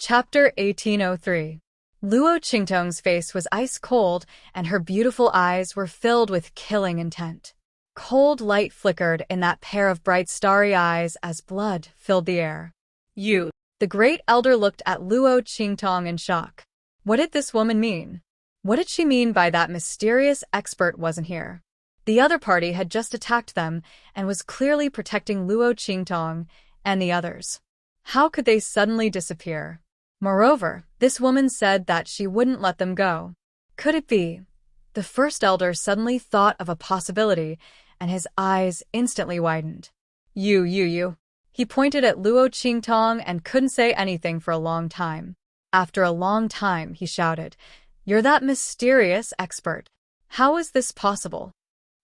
Chapter 1803. Luo Qingtong's face was ice cold, and her beautiful eyes were filled with killing intent. Cold light flickered in that pair of bright starry eyes as blood filled the air. You! The great elder looked at Luo Qingtong in shock. What did this woman mean? What did she mean by that mysterious expert wasn't here? The other party had just attacked them and was clearly protecting Luo Qingtong and the others. How could they suddenly disappear? Moreover, this woman said that she wouldn't let them go. Could it be? The first elder suddenly thought of a possibility, and his eyes instantly widened. You. He pointed at Luo Qingtong and couldn't say anything for a long time. After a long time, he shouted, "You're that mysterious expert. How is this possible?"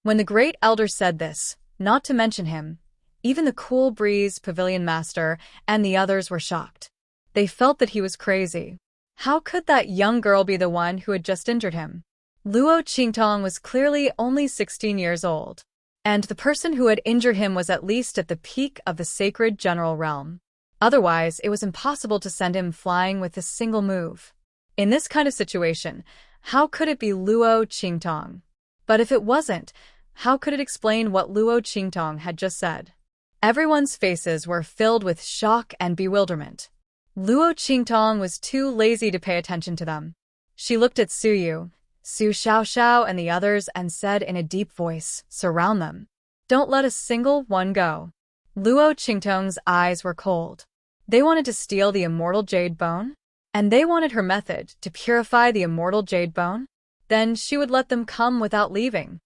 When the great elder said this, not to mention him, even the Cool Breeze Pavilion Master and the others were shocked. They felt that he was crazy. How could that young girl be the one who had just injured him? Luo Qingtong was clearly only 16 years old, and the person who had injured him was at least at the peak of the sacred general realm. Otherwise, it was impossible to send him flying with a single move. In this kind of situation, how could it be Luo Qingtong? But if it wasn't, how could it explain what Luo Qingtong had just said? Everyone's faces were filled with shock and bewilderment. Luo Qingtong was too lazy to pay attention to them. She looked at Su Yu, Su Xiaoxiao and the others and said in a deep voice, "Surround them. Don't let a single one go." Luo Qingtong's eyes were cold. They wanted to steal the immortal jade bone? And they wanted her method to purify the immortal jade bone? Then she would let them come without leaving.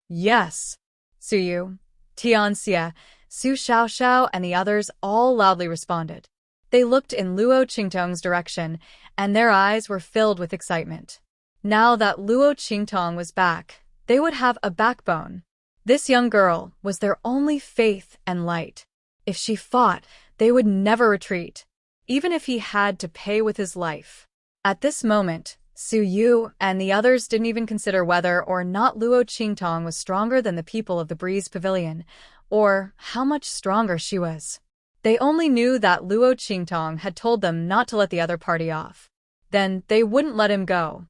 Yes. Su Yu, Tianxia, Su Xiaoxiao and the others all loudly responded. They looked in Luo Qingtong's direction, and their eyes were filled with excitement. Now that Luo Qingtong was back, they would have a backbone. This young girl was their only faith and light. If she fought, they would never retreat, even if he had to pay with his life. At this moment, Su Yu and the others didn't even consider whether or not Luo Qingtong was stronger than the people of the Breeze Pavilion, or how much stronger she was. They only knew that Luo Qingtong had told them not to let the other party off. Then they wouldn't let him go.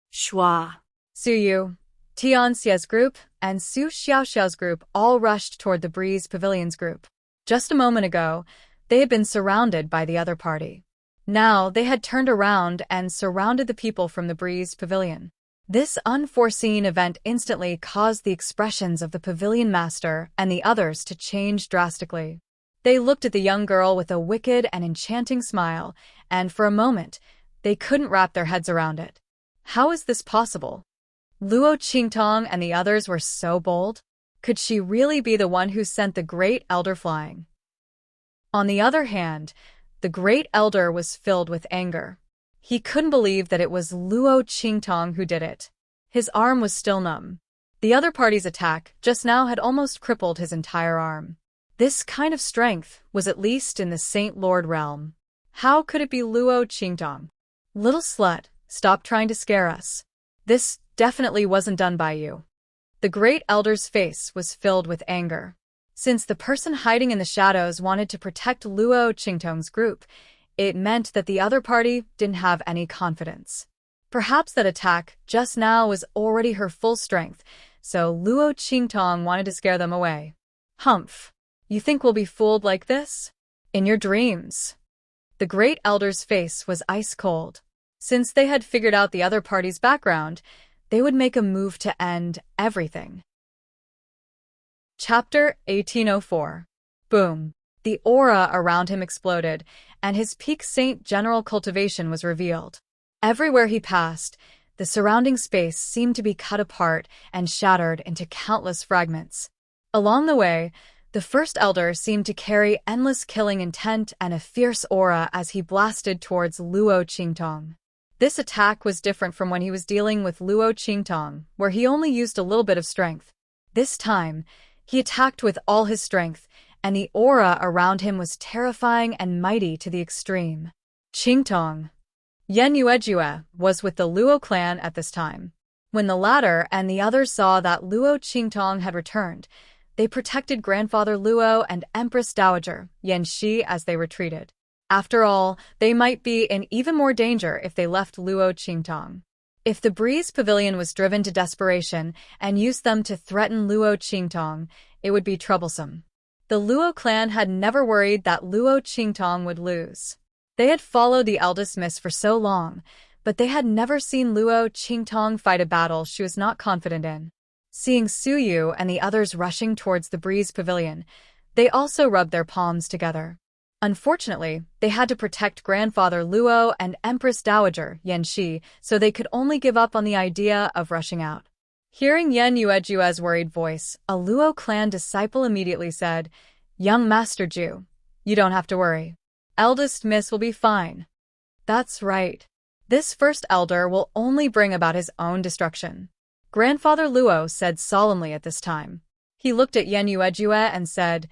Shua. Su Yu, Tianxia's group, and Su Xiaoxiao's group all rushed toward the Breeze Pavilion's group. Just a moment ago, they had been surrounded by the other party. Now they had turned around and surrounded the people from the Breeze Pavilion. This unforeseen event instantly caused the expressions of the Pavilion Master and the others to change drastically. They looked at the young girl with a wicked and enchanting smile, and for a moment, they couldn't wrap their heads around it. How is this possible? Luo Qingtong and the others were so bold. Could she really be the one who sent the great elder flying? On the other hand, the great elder was filled with anger. He couldn't believe that it was Luo Qingtong who did it. His arm was still numb. The other party's attack just now had almost crippled his entire arm. This kind of strength was at least in the Saint Lord realm. How could it be Luo Qingtong? Little slut, stop trying to scare us. This definitely wasn't done by you. The great elder's face was filled with anger. Since the person hiding in the shadows wanted to protect Luo Qingtong's group, it meant that the other party didn't have any confidence. Perhaps that attack just now was already her full strength, so Luo Qingtong wanted to scare them away. Humph. You think we'll be fooled like this? In your dreams. The great elder's face was ice cold. Since they had figured out the other party's background, they would make a move to end everything. Chapter 1804. Boom. The aura around him exploded, and his peak saint general cultivation was revealed. Everywhere he passed, the surrounding space seemed to be cut apart and shattered into countless fragments. Along the way, the first elder seemed to carry endless killing intent and a fierce aura as he blasted towards Luo Qingtong. This attack was different from when he was dealing with Luo Qingtong, where he only used a little bit of strength. This time, he attacked with all his strength, and the aura around him was terrifying and mighty to the extreme. Qingtong. Yan Yuejue was with the Luo clan at this time. When the latter and the others saw that Luo Qingtong had returned, they protected Grandfather Luo and Empress Dowager Yan Shi as they retreated. After all, they might be in even more danger if they left Luo Qingtong. If the Breeze Pavilion was driven to desperation and used them to threaten Luo Qingtong, it would be troublesome. The Luo clan had never worried that Luo Qingtong would lose. They had followed the eldest miss for so long, but they had never seen Luo Qingtong fight a battle she was not confident in. Seeing Su Yu and the others rushing towards the Breeze Pavilion, they also rubbed their palms together. Unfortunately, they had to protect Grandfather Luo and Empress Dowager Yan Shi, so they could only give up on the idea of rushing out. Hearing Yan Yuejue's worried voice, a Luo clan disciple immediately said, "Young Master Ju, you don't have to worry. Eldest Miss will be fine." That's right. This first elder will only bring about his own destruction. Grandfather Luo said solemnly at this time. He looked at Yan Yuejue and said,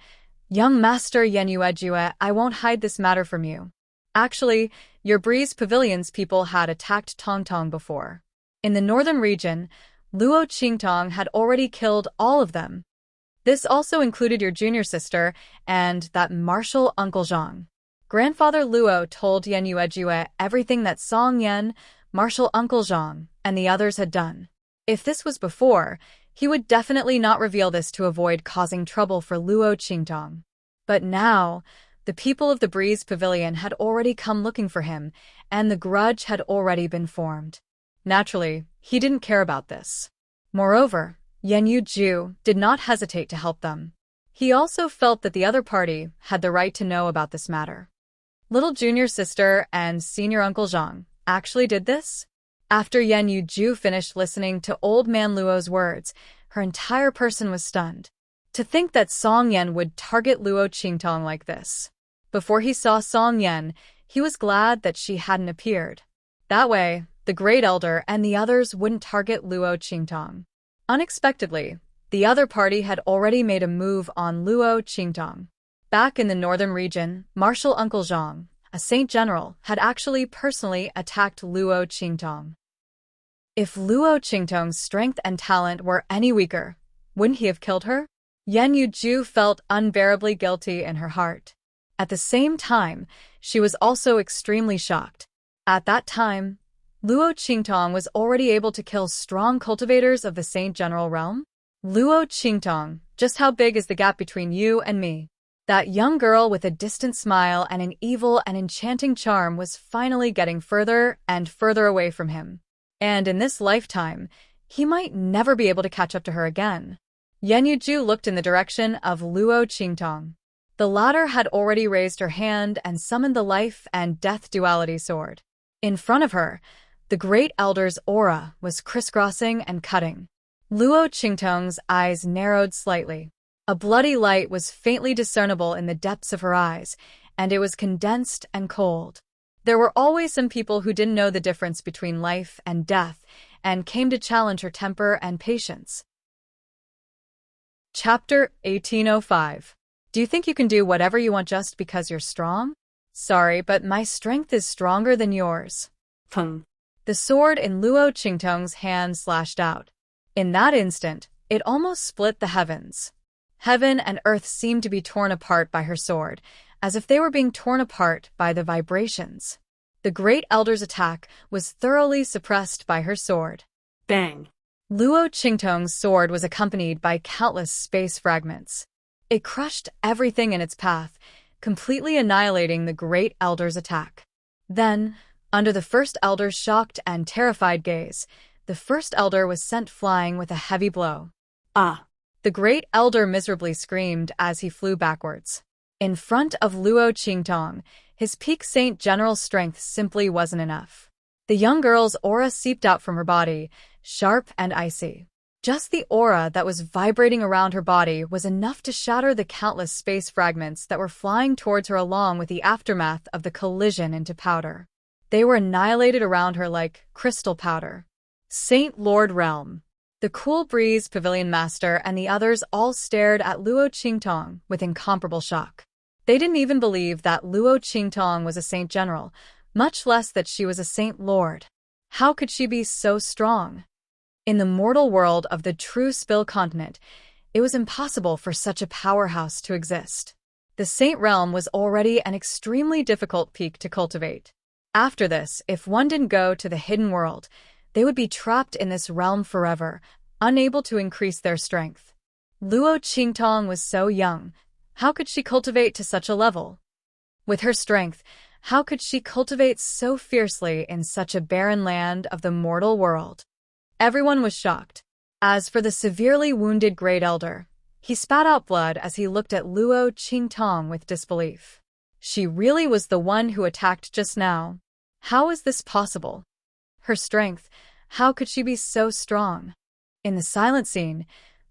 "Young Master Yan Yuejue, I won't hide this matter from you. Actually, your Breeze Pavilion's people had attacked Tongtong before. In the northern region, Luo Qingtong had already killed all of them. This also included your junior sister and that martial Uncle Zhang." Grandfather Luo told Yan Yuejue everything that Song Yan, martial Uncle Zhang, and the others had done. If this was before, he would definitely not reveal this to avoid causing trouble for Luo Qingtong. But now, the people of the Breeze Pavilion had already come looking for him, and the grudge had already been formed. Naturally, he didn't care about this. Moreover, Yan Yuju did not hesitate to help them. He also felt that the other party had the right to know about this matter. Little junior sister and senior Uncle Zhang actually did this? After Yan Yuju finished listening to Old Man Luo's words, her entire person was stunned. To think that Song Yan would target Luo Qingtong like this. Before he saw Song Yan, he was glad that she hadn't appeared. That way, the Great Elder and the others wouldn't target Luo Qingtong. Unexpectedly, the other party had already made a move on Luo Qingtong. Back in the northern region, Martial Uncle Zhang, a Saint General, had actually personally attacked Luo Qingtong. If Luo Qingtong's strength and talent were any weaker, wouldn't he have killed her? Yan Yuju felt unbearably guilty in her heart. At the same time, she was also extremely shocked. At that time, Luo Qingtong was already able to kill strong cultivators of the Saint General realm? Luo Qingtong, just how big is the gap between you and me? That young girl with a distant smile and an evil and enchanting charm was finally getting further and further away from him. And in this lifetime, he might never be able to catch up to her again. Yan Yuju looked in the direction of Luo Qingtong. The latter had already raised her hand and summoned the life and death duality sword. In front of her, the Great Elder's aura was crisscrossing and cutting. Luo Qingtong's eyes narrowed slightly. A bloody light was faintly discernible in the depths of her eyes, and it was condensed and cold. There were always some people who didn't know the difference between life and death, and came to challenge her temper and patience. Chapter 1805. Do you think you can do whatever you want just because you're strong? Sorry, but my strength is stronger than yours. Peng. The sword in Luo Qingtong's hand slashed out. In that instant, it almost split the heavens. Heaven and earth seemed to be torn apart by her sword, as if they were being torn apart by the vibrations. The Great Elder's attack was thoroughly suppressed by her sword. Bang. Luo Qingtong's sword was accompanied by countless space fragments. It crushed everything in its path, completely annihilating the Great Elder's attack. Then, under the First Elder's shocked and terrified gaze, the First Elder was sent flying with a heavy blow. Ah! The Great Elder miserably screamed as he flew backwards. In front of Luo Qingtong, his peak Saint General strength simply wasn't enough. The young girl's aura seeped out from her body, sharp and icy. Just the aura that was vibrating around her body was enough to shatter the countless space fragments that were flying towards her along with the aftermath of the collision into powder. They were annihilated around her like crystal powder. Saint Lord Realm. The Cool Breeze Pavilion Master and the others all stared at Luo Qingtong with incomparable shock. They didn't even believe that Luo Qingtong was a Saint General, much less that she was a Saint Lord. How could she be so strong? In the mortal world of the true Spill continent, it was impossible for such a powerhouse to exist. The The Saint Realm was already an extremely difficult peak to cultivate. After this, if one didn't go to the hidden world, they would be trapped in this realm forever, unable to increase their strength. Luo Qingtong was so young. How could she cultivate to such a level? With her strength, how could she cultivate so fiercely in such a barren land of the mortal world? Everyone was shocked. As for the severely wounded Great Elder, he spat out blood as he looked at Luo Qingtong with disbelief. She really was the one who attacked just now. How is this possible? Her strength, how could she be so strong? In the silent scene,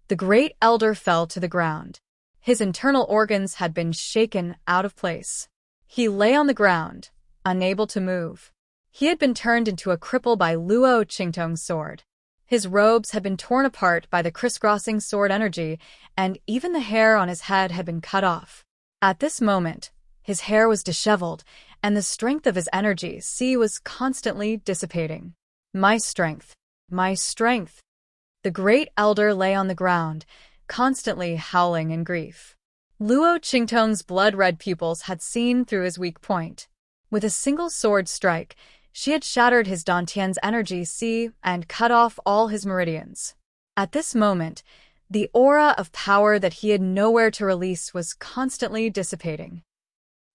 the Great Elder fell to the ground. His internal organs had been shaken out of place. He lay on the ground, unable to move. He had been turned into a cripple by Luo Qingtong's sword. His robes had been torn apart by the crisscrossing sword energy, and even the hair on his head had been cut off. At this moment, his hair was disheveled, and the strength of his energy was constantly dissipating. My strength. My strength. The Great Elder lay on the ground, constantly howling in grief. Luo Qingtong's blood-red pupils had seen through his weak point. With a single sword strike, she had shattered his Dantian's energy and cut off all his meridians. At this moment, the aura of power that he had nowhere to release was constantly dissipating.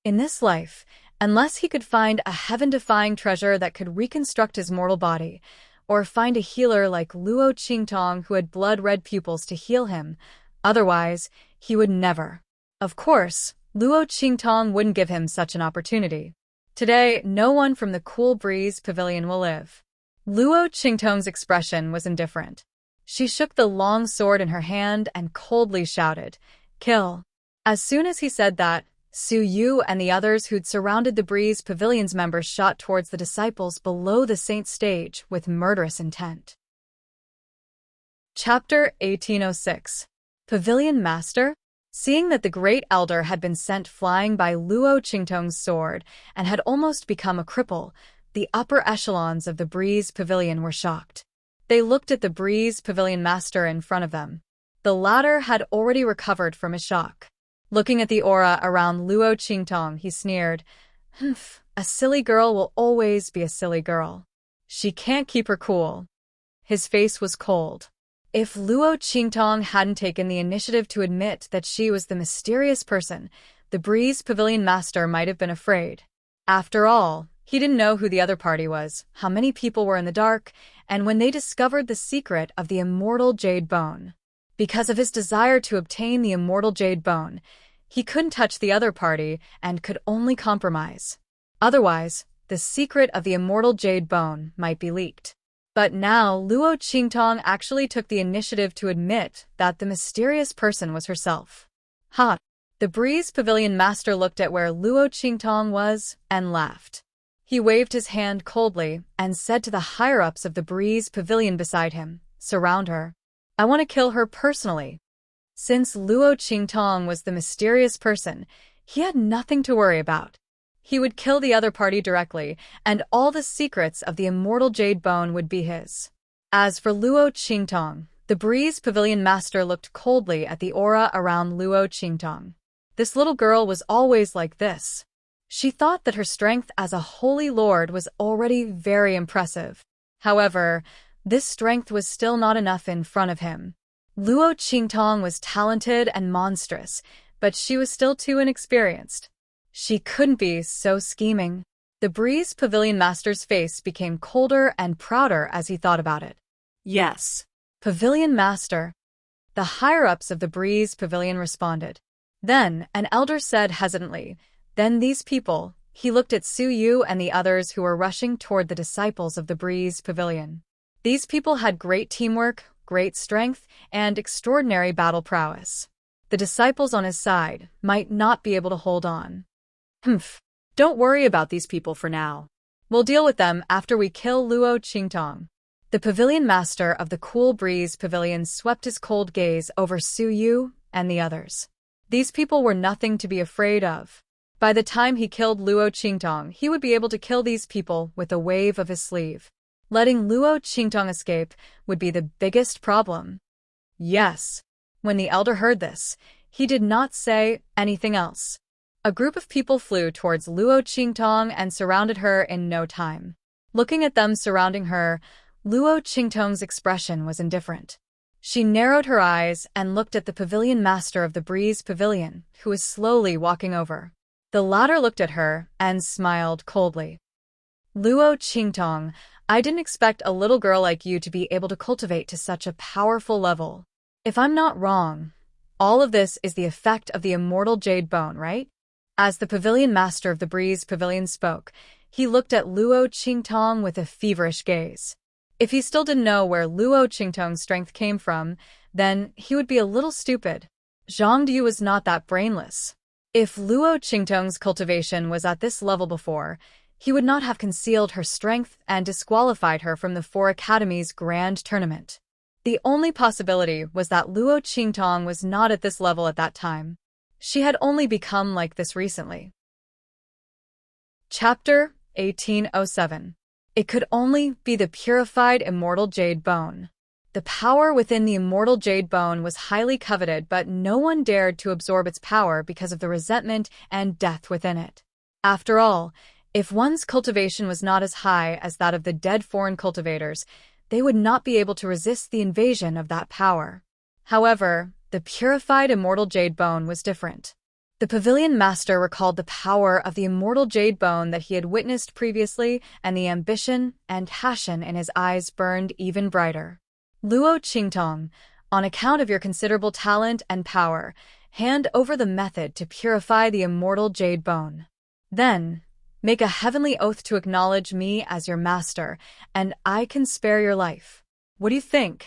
In this life, unless he could find a heaven-defying treasure that could reconstruct his mortal body, or find a healer like Luo Qingtong who had blood-red pupils to heal him, otherwise, he would never. Of course, Luo Qingtong wouldn't give him such an opportunity. Today, no one from the Cool Breeze Pavilion will live. Luo Qingtong's expression was indifferent. She shook the long sword in her hand and coldly shouted, "Kill." As soon as he said that, Su Yu and the others who'd surrounded the Breeze Pavilion's members shot towards the disciples below the Saint's stage with murderous intent. Chapter 1806. Pavilion Master? Seeing that the Great Elder had been sent flying by Luo Qingtong's sword and had almost become a cripple, the upper echelons of the Breeze Pavilion were shocked. They looked at the Breeze Pavilion Master in front of them. The latter had already recovered from his shock. Looking at the aura around Luo Qingtong, he sneered, "Humph, a silly girl will always be a silly girl. She can't keep her cool." His face was cold. If Luo Qingtong hadn't taken the initiative to admit that she was the mysterious person, the Breeze Pavilion Master might have been afraid. After all, he didn't know who the other party was, how many people were in the dark, and when they discovered the secret of the immortal Jade Bone. Because of his desire to obtain the immortal Jade Bone, he couldn't touch the other party and could only compromise. Otherwise, the secret of the immortal Jade Bone might be leaked. But now Luo Qingtong actually took the initiative to admit that the mysterious person was herself. Ha! The Breeze Pavilion Master looked at where Luo Qingtong was and laughed. He waved his hand coldly and said to the higher-ups of the Breeze Pavilion beside him, "Surround her. I want to kill her personally." Since Luo Qingtong was the mysterious person, he had nothing to worry about. He would kill the other party directly, and all the secrets of the immortal Jade Bone would be his. As for Luo Qingtong, the Breeze Pavilion Master looked coldly at the aura around Luo Qingtong. This little girl was always like this. She thought that her strength as a holy lord was already very impressive. However, this strength was still not enough in front of him. Luo Qingtong was talented and monstrous, but she was still too inexperienced. She couldn't be so scheming. The Breeze Pavilion Master's face became colder and prouder as he thought about it. "Yes, Pavilion Master." The higher-ups of the Breeze Pavilion responded. Then an elder said hesitantly, "Then these people," he looked at Su Yu and the others who were rushing toward the disciples of the Breeze Pavilion. These people had great teamwork, great strength, and extraordinary battle prowess. The disciples on his side might not be able to hold on. "Humph, don't worry about these people for now. We'll deal with them after we kill Luo Qingtong." The Pavilion Master of the Cool Breeze Pavilion swept his cold gaze over Su Yu and the others. These people were nothing to be afraid of. By the time he killed Luo Qingtong, he would be able to kill these people with a wave of his sleeve. Letting Luo Qingtong escape would be the biggest problem. Yes. When the elder heard this, he did not say anything else. A group of people flew towards Luo Qingtong and surrounded her in no time. Looking at them surrounding her, Luo Qingtong's expression was indifferent. She narrowed her eyes and looked at the pavilion master of the Breeze Pavilion, who was slowly walking over. The latter looked at her and smiled coldly. Luo Qingtong, I didn't expect a little girl like you to be able to cultivate to such a powerful level. If I'm not wrong, all of this is the effect of the immortal jade bone, right? As the pavilion master of the Breeze Pavilion spoke, he looked at Luo Qingtong with a feverish gaze. If he still didn't know where Luo Qingtong's strength came from, then he would be a little stupid. Zhang Du was not that brainless. If Luo Qingtong's cultivation was at this level before, he would not have concealed her strength and disqualified her from the Four Academies Grand Tournament. The only possibility was that Luo Qingtong was not at this level at that time. She had only become like this recently. Chapter 1807. It could only be the purified immortal jade bone. The power within the immortal jade bone was highly coveted, but no one dared to absorb its power because of the resentment and death within it. After all, if one's cultivation was not as high as that of the dead foreign cultivators, they would not be able to resist the invasion of that power. However, the purified immortal jade bone was different. The pavilion master recalled the power of the immortal jade bone that he had witnessed previously, and the ambition and passion in his eyes burned even brighter. Luo Qingtong, on account of your considerable talent and power, hand over the method to purify the immortal jade bone. Then, make a heavenly oath to acknowledge me as your master, and I can spare your life. What do you think?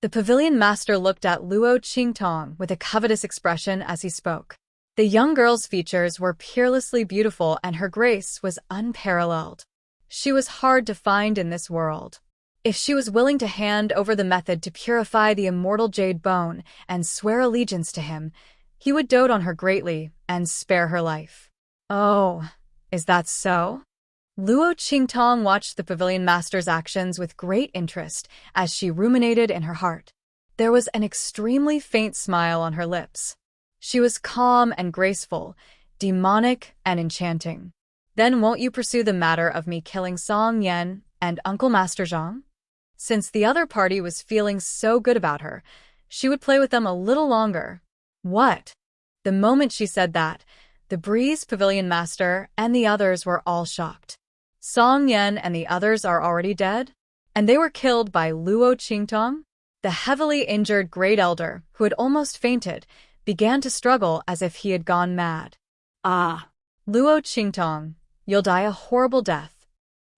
The pavilion master looked at Luo Qingtong with a covetous expression as he spoke. The young girl's features were peerlessly beautiful and her grace was unparalleled. She was hard to find in this world. If she was willing to hand over the method to purify the immortal jade bone and swear allegiance to him, he would dote on her greatly and spare her life. Oh, is that so? Luo Qingtong watched the pavilion master's actions with great interest as she ruminated in her heart. There was an extremely faint smile on her lips. She was calm and graceful, demonic and enchanting. Then won't you pursue the matter of me killing Song Yan and Uncle Master Zhang? Since the other party was feeling so good about her, she would play with them a little longer. What? The moment she said that, the Breeze Pavilion Master and the others were all shocked. Song Yan and the others are already dead? And they were killed by Luo Qingtong? The heavily injured Great Elder, who had almost fainted, began to struggle as if he had gone mad. Ah! Luo Qingtong, you'll die a horrible death.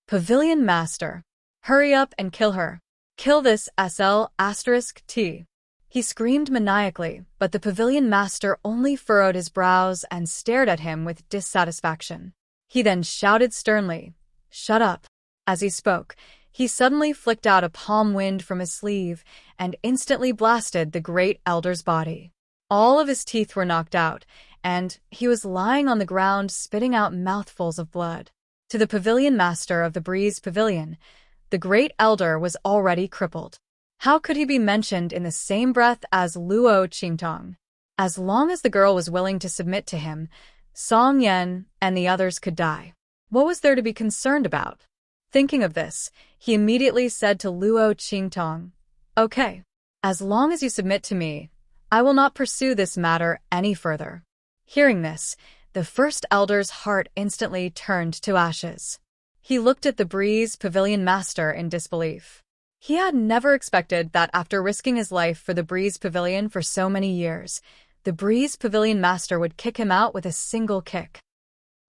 Pavilion Master, hurry up and kill her. Kill this SL*T. He screamed maniacally, but the Pavilion Master only furrowed his brows and stared at him with dissatisfaction. He then shouted sternly, "Shut up." As he spoke, he suddenly flicked out a palm wind from his sleeve and instantly blasted the Great Elder's body. All of his teeth were knocked out, and he was lying on the ground spitting out mouthfuls of blood. To the Pavilion Master of the Breeze Pavilion, the Great Elder was already crippled. How could he be mentioned in the same breath as Luo Qingtong? As long as the girl was willing to submit to him, Song Yan and the others could die. What was there to be concerned about? Thinking of this, he immediately said to Luo Qingtong, "Okay, as long as you submit to me, I will not pursue this matter any further." Hearing this, the first elder's heart instantly turned to ashes. He looked at the Breeze Pavilion Master in disbelief. He had never expected that after risking his life for the Breeze Pavilion for so many years, the Breeze Pavilion Master would kick him out with a single kick.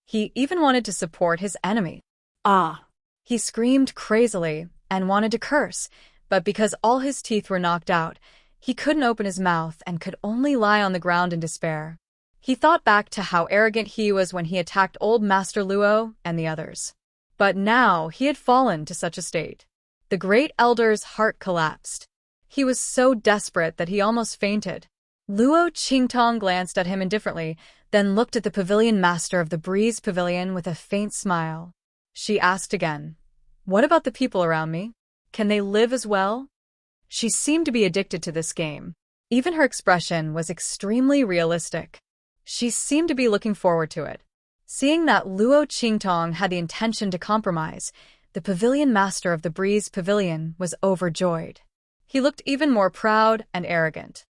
He even wanted to support his enemy. Ah! He screamed crazily and wanted to curse, but because all his teeth were knocked out, he couldn't open his mouth and could only lie on the ground in despair. He thought back to how arrogant he was when he attacked old Master Luo and the others. But now he had fallen to such a state. The Great Elder's heart collapsed. He was so desperate that he almost fainted. Luo Qingtong glanced at him indifferently, then looked at the Pavilion Master of the Breeze Pavilion with a faint smile. She asked again, "What about the people around me? Can they live as well?" She seemed to be addicted to this game. Even her expression was extremely realistic. She seemed to be looking forward to it. Seeing that Luo Qingtong had the intention to compromise, the pavilion master of the Breeze Pavilion was overjoyed. He looked even more proud and arrogant.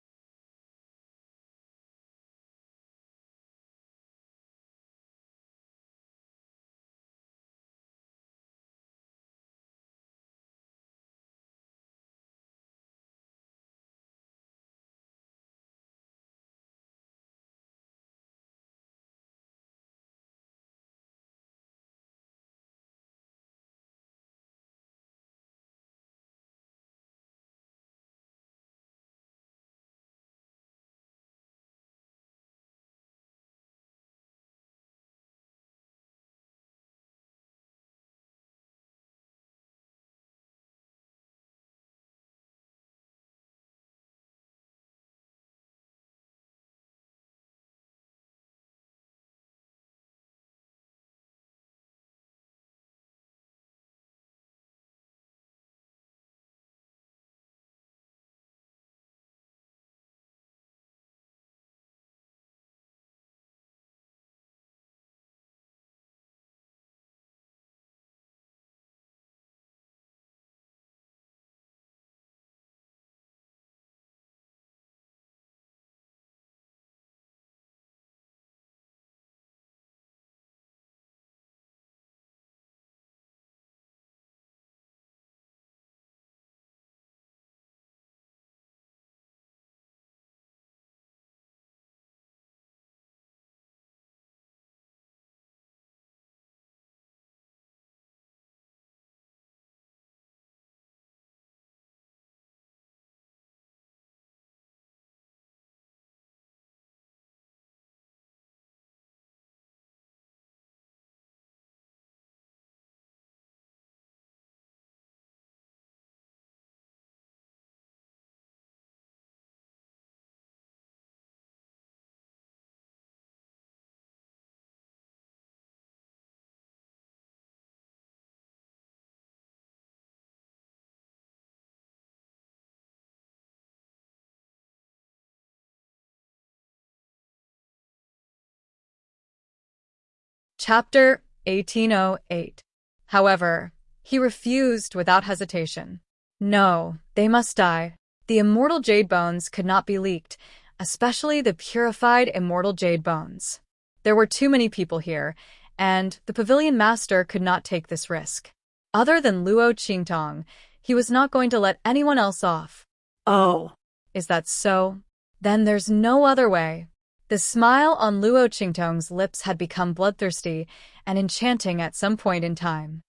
Chapter 1808. However, he refused without hesitation. No, they must die. The immortal jade bones could not be leaked, especially the purified immortal jade bones. There were too many people here, and the pavilion master could not take this risk. Other than Luo Qingtong, he was not going to let anyone else off. Oh, Is that so? Then there's no other way. The smile on Luo Qingtong's lips had become bloodthirsty and enchanting at some point in time.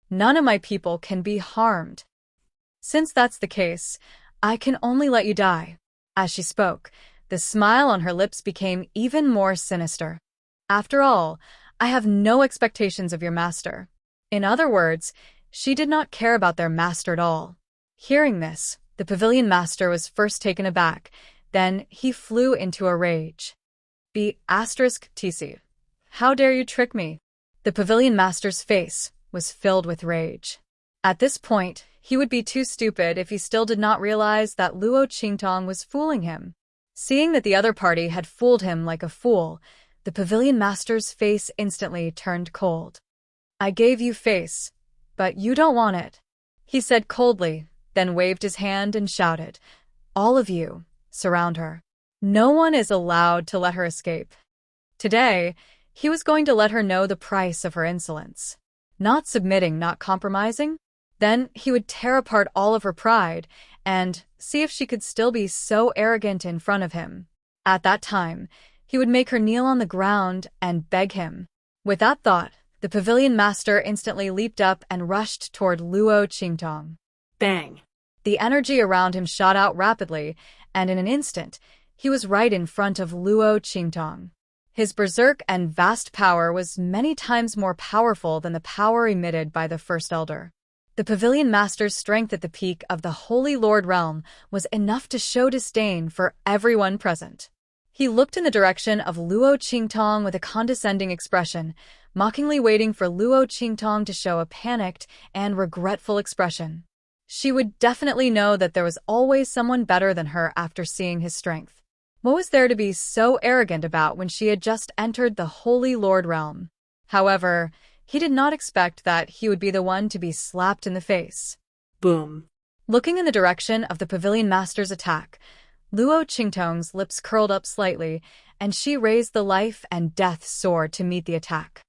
None of my people can be harmed. Since that's the case, I can only let you die. As she spoke, the smile on her lips became even more sinister. After all, I have no expectations of your master. In other words, she did not care about their master at all. Hearing this, the pavilion master was first taken aback, then he flew into a rage. *TC. How dare you trick me? The pavilion master's face was filled with rage. At this point, he would be too stupid if he still did not realize that Luo Qingtong was fooling him. Seeing that the other party had fooled him like a fool, the pavilion master's face instantly turned cold. I gave you face, but you don't want it, he said coldly, then waved his hand and shouted, all of you, surround her. No one is allowed to let her escape. Today, he was going to let her know the price of her insolence. Not submitting, not compromising. Then he would tear apart all of her pride and see if she could still be so arrogant in front of him. At that time, he would make her kneel on the ground and beg him. With that thought, the pavilion master instantly leaped up and rushed toward Luo Qingtong. bang. The energy around him shot out rapidly, and in an instant, he was right in front of Luo Qingtong. His berserk and vast power was many times more powerful than the power emitted by the First Elder. The pavilion master's strength at the peak of the Holy Lord realm was enough to show disdain for everyone present. He looked in the direction of Luo Qingtong with a condescending expression, mockingly waiting for Luo Qingtong to show a panicked and regretful expression. She would definitely know that there was always someone better than her after seeing his strength. What was there to be so arrogant about when she had just entered the Holy Lord realm? However, he did not expect that he would be the one to be slapped in the face. Boom. Looking in the direction of the Pavilion Master's attack, Luo Qingtong's lips curled up slightly, and she raised the life and death sword to meet the attack.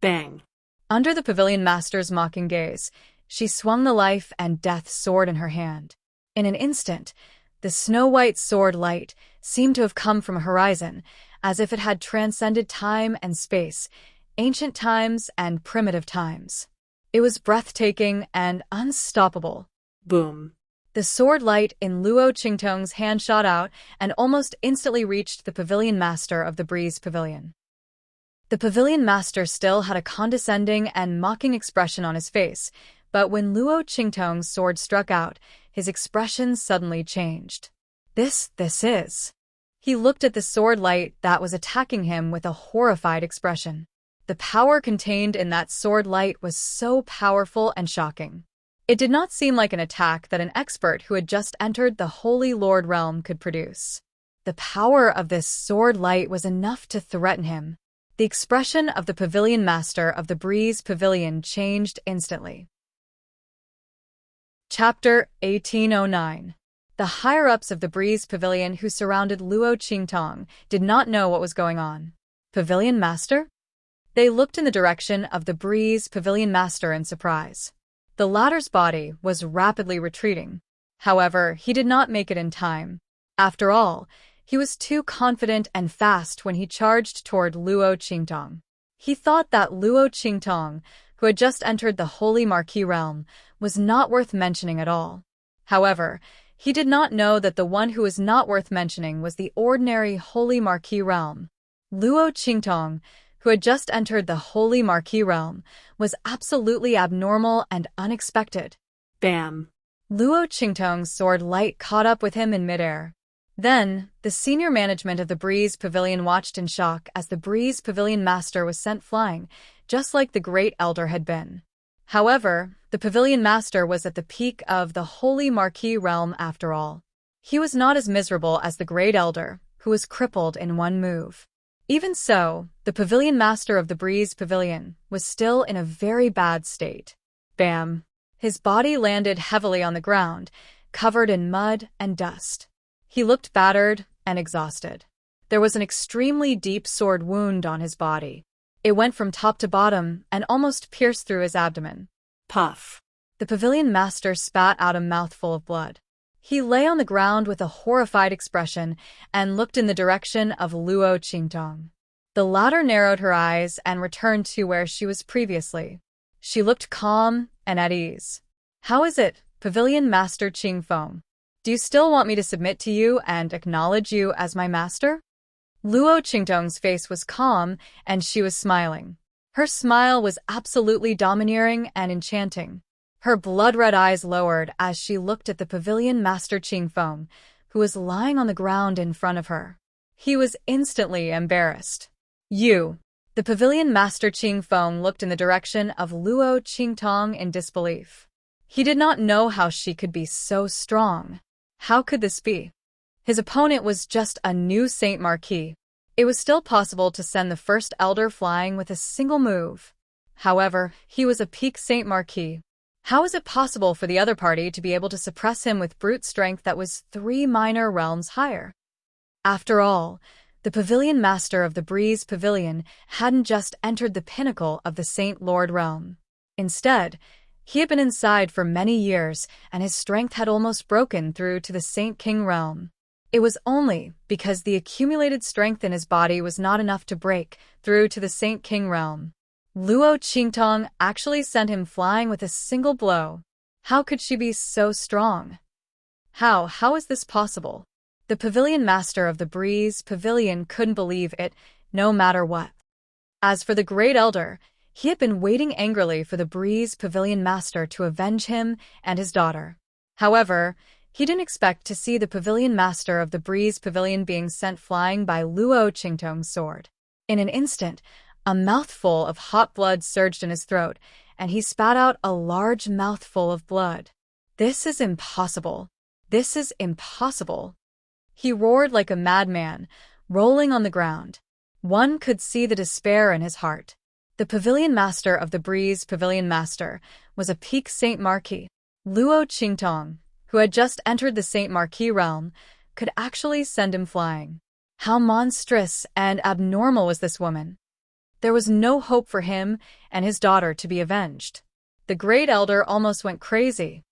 Bang. Under the Pavilion Master's mocking gaze, she swung the life and death sword in her hand. In an instant, the snow-white sword light seemed to have come from a horizon, as if it had transcended time and space, ancient times and primitive times. It was breathtaking and unstoppable. Boom. The sword light in Luo Qingtong's hand shot out and almost instantly reached the Pavilion Master of the Breeze Pavilion. The Pavilion Master still had a condescending and mocking expression on his face, but when Luo Qingtong's sword struck out, his expression suddenly changed. This is. He looked at the sword light that was attacking him with a horrified expression. The power contained in that sword light was so powerful and shocking. It did not seem like an attack that an expert who had just entered the Holy Lord realm could produce. The power of this sword light was enough to threaten him. The expression of the Pavilion Master of the Breeze Pavilion changed instantly. Chapter 1809. The higher-ups of the Breeze Pavilion who surrounded Luo Qingtong did not know what was going on. Pavilion Master? They looked in the direction of the Breeze Pavilion Master in surprise. The latter's body was rapidly retreating. However, he did not make it in time. After all, he was too confident and fast when he charged toward Luo Qingtong. He thought that Luo Qingtong, who had just entered the Holy Marquis realm, was not worth mentioning at all. However, he did not know that the one who was not worth mentioning was the ordinary Holy Marquis realm. Luo Qingtong, who had just entered the Holy Marquis realm, was absolutely abnormal and unexpected. Bam. Luo Qingtong's sword light caught up with him in midair. Then, the senior management of the Breeze Pavilion watched in shock as the Breeze Pavilion Master was sent flying, just like the Great Elder had been. However, the Pavilion Master was at the peak of the Holy Marquis realm after all. He was not as miserable as the Great Elder, who was crippled in one move. Even so, the Pavilion Master of the Breeze Pavilion was still in a very bad state. Bam! His body landed heavily on the ground, covered in mud and dust. He looked battered and exhausted. There was an extremely deep sword wound on his body. It went from top to bottom and almost pierced through his abdomen. Puff. The Pavilion Master spat out a mouthful of blood. He lay on the ground with a horrified expression and looked in the direction of Luo Qingtong. The latter narrowed her eyes and returned to where she was previously. She looked calm and at ease. "How is it, Pavilion Master Qingfeng? Do you still want me to submit to you and acknowledge you as my master?" Luo Qingtong's face was calm, and she was smiling. Her smile was absolutely domineering and enchanting. Her blood-red eyes lowered as she looked at the Pavilion Master Qingfeng, who was lying on the ground in front of her. He was instantly embarrassed. "You." The Pavilion Master Qingfeng looked in the direction of Luo Qingtong in disbelief. He did not know how she could be so strong. How could this be? His opponent was just a new Saint Marquis. It was still possible to send the First Elder flying with a single move. However, he was a peak Saint Marquis. How was it possible for the other party to be able to suppress him with brute strength that was 3 minor realms higher? After all, the Pavilion Master of the Breeze Pavilion hadn't just entered the pinnacle of the Saint Lord realm. Instead, he had been inside for many years, and his strength had almost broken through to the Saint King realm. It was only because the accumulated strength in his body was not enough to break through to the Saint King realm. Luo Qingtong actually sent him flying with a single blow. How could she be so strong? How is this possible? The Pavilion Master of the Breeze Pavilion couldn't believe it, no matter what. As for the Great Elder, he had been waiting angrily for the Breeze Pavilion Master to avenge him and his daughter. However, he didn't expect to see the Pavilion Master of the Breeze Pavilion being sent flying by Luo Qingtong's sword. In an instant, a mouthful of hot blood surged in his throat, and he spat out a large mouthful of blood. "This is impossible. This is impossible." He roared like a madman, rolling on the ground. One could see the despair in his heart. The pavilion master of the Breeze Pavilion Master was a peak Saint Marquis. Luo Qingtong, who had just entered the Saint Marquis realm, could actually send him flying. How monstrous and abnormal was this woman? There was no hope for him and his daughter to be avenged. The Great Elder almost went crazy.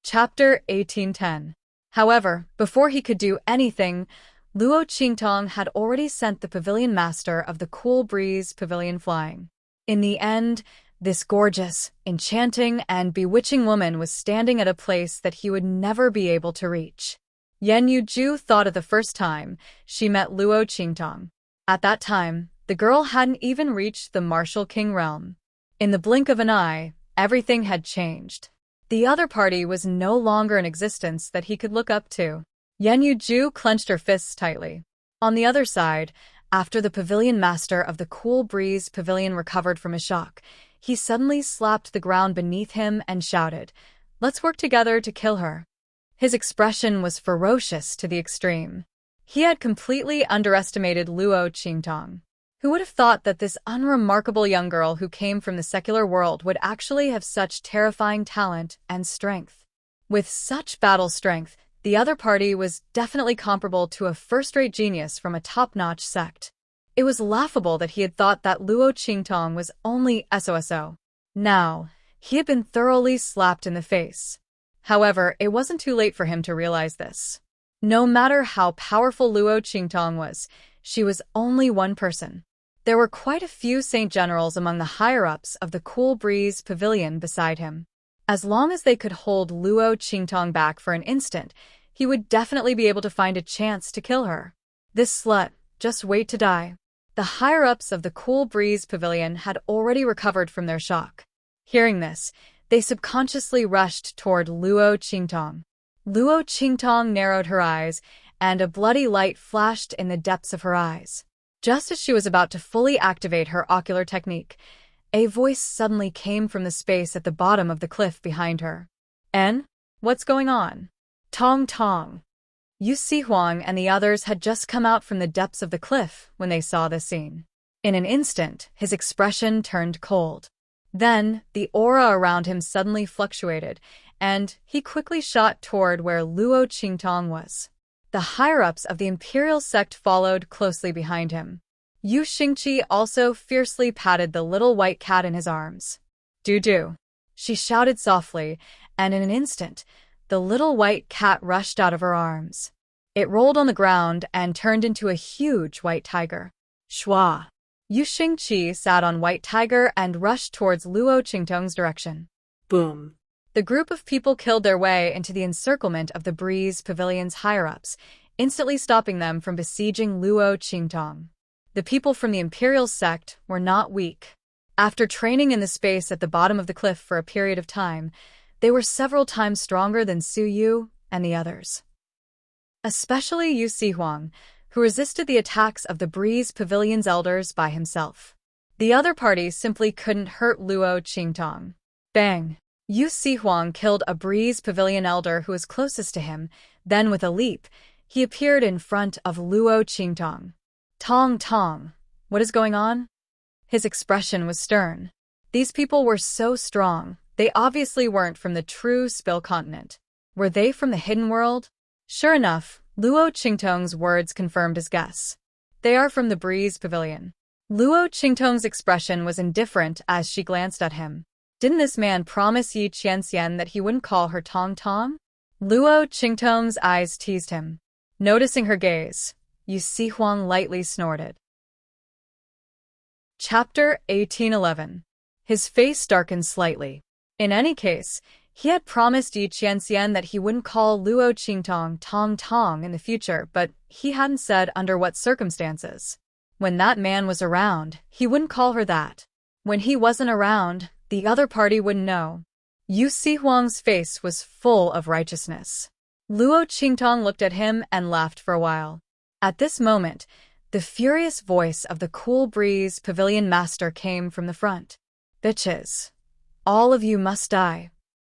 Chapter 1810. However, before he could do anything, Luo Qingtong had already sent the pavilion master of the Cool Breeze Pavilion flying. In the end, this gorgeous, enchanting, and bewitching woman was standing at a place that he would never be able to reach. Yan Yuju thought of the first time she met Luo Qingtong. At that time, the girl hadn't even reached the Martial King realm. In the blink of an eye, everything had changed. The other party was no longer in existence that he could look up to. Yan Yuju clenched her fists tightly. On the other side, after the pavilion master of the Cool Breeze Pavilion recovered from his shock, he suddenly slapped the ground beneath him and shouted, "Let's work together to kill her." His expression was ferocious to the extreme. He had completely underestimated Luo Qingtong. Who would have thought that this unremarkable young girl who came from the secular world would actually have such terrifying talent and strength? With such battle strength, the other party was definitely comparable to a first-rate genius from a top-notch sect. It was laughable that he had thought that Luo Qingtong was only SOSO. Now, he had been thoroughly slapped in the face. However, it wasn't too late for him to realize this. No matter how powerful Luo Qingtong was, she was only one person. There were quite a few Saint Generals among the higher-ups of the Cool Breeze Pavilion beside him. As long as they could hold Luo Qingtong back for an instant, he would definitely be able to find a chance to kill her. This slut, just wait to die. The higher-ups of the Cool Breeze Pavilion had already recovered from their shock. Hearing this, they subconsciously rushed toward Luo Qingtong. Luo Qingtong narrowed her eyes, and a bloody light flashed in the depths of her eyes. Just as she was about to fully activate her ocular technique, a voice suddenly came from the space at the bottom of the cliff behind her. "En? What's going on?" "Tong Tong." Yu Sihuang and the others had just come out from the depths of the cliff when they saw this scene. In an instant, his expression turned cold. Then, the aura around him suddenly fluctuated, and he quickly shot toward where Luo Qingtong was. The higher-ups of the imperial sect followed closely behind him. Yu Xingqi also fiercely patted the little white cat in his arms. "Do-do," she shouted softly, and in an instant, the little white cat rushed out of her arms. It rolled on the ground and turned into a huge white tiger. Shua! Yu Xingqi sat on White Tiger and rushed towards Luo Qingtong's direction. Boom. The group of people killed their way into the encirclement of the Breeze Pavilion's higher-ups, instantly stopping them from besieging Luo Qingtong. The people from the Imperial sect were not weak. After training in the space at the bottom of the cliff for a period of time, they were several times stronger than Su Yu and the others. Especially Yu Sihuang, who resisted the attacks of the Breeze Pavilion's elders by himself. The other party simply couldn't hurt Luo Qingtong. Bang! Yu Sihuang killed a Breeze Pavilion elder who was closest to him, then with a leap, he appeared in front of Luo Qingtong. "Tong Tong, what is going on?" His expression was stern. These people were so strong, they obviously weren't from the true Spill continent. Were they from the hidden world? Sure enough, Luo Qingtong's words confirmed his guess. They are from the Breeze Pavilion. Luo Qingtong's expression was indifferent as she glanced at him. Didn't this man promise Yi Qianxian that he wouldn't call her Tong Tong? Luo Qingtong's eyes teased him. Noticing her gaze, Yu Sihuang lightly snorted. Chapter 1811. His face darkened slightly. In any case, he had promised Yi Qianxian that he wouldn't call Luo Qingtong Tong Tong in the future, but he hadn't said under what circumstances. When that man was around, he wouldn't call her that. When he wasn't around, the other party wouldn't know. Yu Sihuang's face was full of righteousness. Luo Qingtong looked at him and laughed for a while. At this moment, the furious voice of the Cool Breeze Pavilion Master came from the front. "Bitches! All of you must die."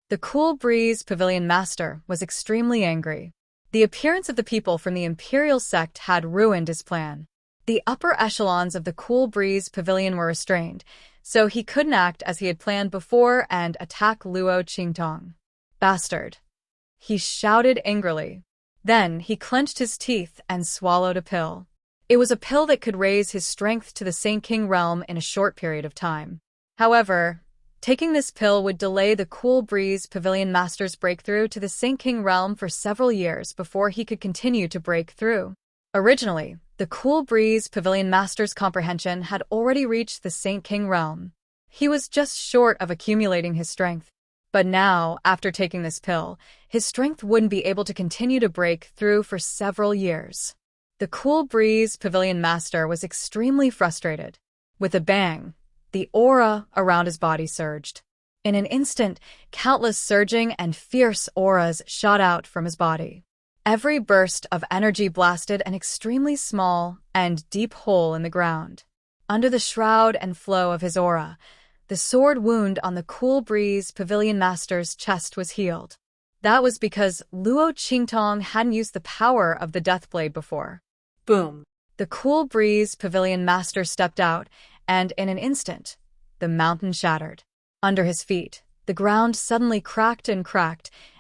The Cool Breeze Pavilion Master was extremely angry. The appearance of the people from the Imperial sect had ruined his plan. The upper echelons of the Cool Breeze Pavilion were restrained, so he couldn't act as he had planned before and attack Luo Qingtong. Bastard! He shouted angrily. Then he clenched his teeth and swallowed a pill. It was a pill that could raise his strength to the Saint King realm in a short period of time. However, taking this pill would delay the Cool Breeze Pavilion Master's breakthrough to the Saint King realm for several years before he could continue to break through. Originally, the Cool Breeze Pavilion Master's comprehension had already reached the Saint King realm. He was just short of accumulating his strength. But now, after taking this pill, his strength wouldn't be able to continue to break through for several years. The Cool Breeze Pavilion Master was extremely frustrated. With a bang, the aura around his body surged. In an instant, countless surging and fierce auras shot out from his body. Every burst of energy blasted an extremely small and deep hole in the ground. Under the shroud and flow of his aura, the sword wound on the Cool Breeze Pavilion Master's chest was healed. That was because Luo Qingtong hadn't used the power of the Deathblade before. Boom. The Cool Breeze Pavilion Master stepped out, and in an instant, the mountain shattered. Under his feet, the ground suddenly cracked,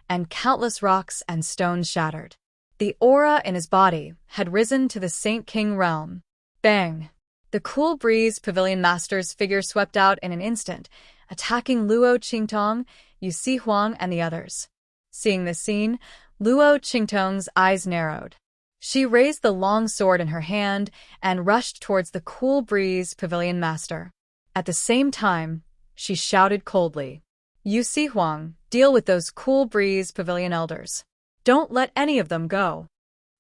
and countless rocks and stones shattered. The aura in his body had risen to the Saint King realm. Bang! The Cool Breeze Pavilion Master's figure swept out in an instant, attacking Luo Qingtong, Yu Huang, and the others. Seeing this scene, Luo Qingtong's eyes narrowed. She raised the long sword in her hand and rushed towards the Cool Breeze Pavilion Master. At the same time, she shouted coldly, "Yu Huang, deal with those Cool Breeze Pavilion elders. Don't let any of them go."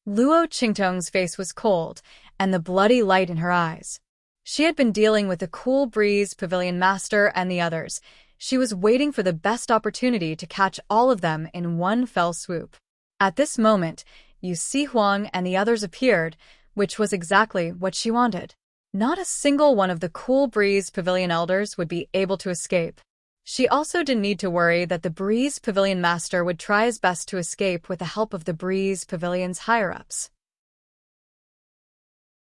Luo Qingtong's face was cold, and the bloody light in her eyes. She had been dealing with the Cool Breeze Pavilion Master and the others. She was waiting for the best opportunity to catch all of them in one fell swoop. At this moment, Yu Huang and the others appeared, which was exactly what she wanted. Not a single one of the Cool Breeze Pavilion elders would be able to escape. She also didn't need to worry that the Breeze Pavilion Master would try his best to escape with the help of the Breeze Pavilion's higher-ups.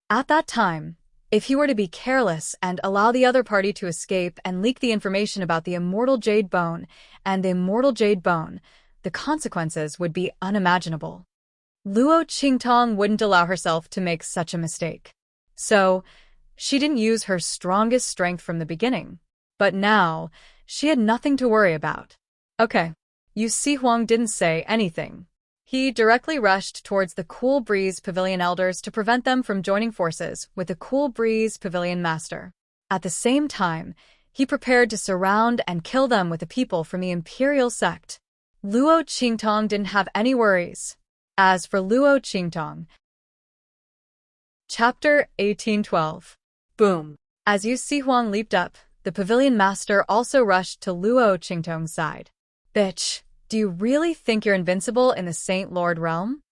At that time, if he were to be careless and allow the other party to escape and leak the information about the Immortal Jade Bone and the Immortal Jade Bone, the consequences would be unimaginable. Luo Qingtong wouldn't allow herself to make such a mistake. So, she didn't use her strongest strength from the beginning. But now, she had nothing to worry about. Okay. Yu Huang didn't say anything. He directly rushed towards the Cool Breeze Pavilion elders to prevent them from joining forces with the Cool Breeze Pavilion Master. At the same time, he prepared to surround and kill them with the people from the Imperial sect. Luo Qingtong didn't have any worries. As for Luo Qingtong, Chapter 1812. Boom. As Yu Huang leaped up, the Pavilion Master also rushed to Luo Qingtong's side. "Bitch, do you really think you're invincible in the Saint Lord realm?"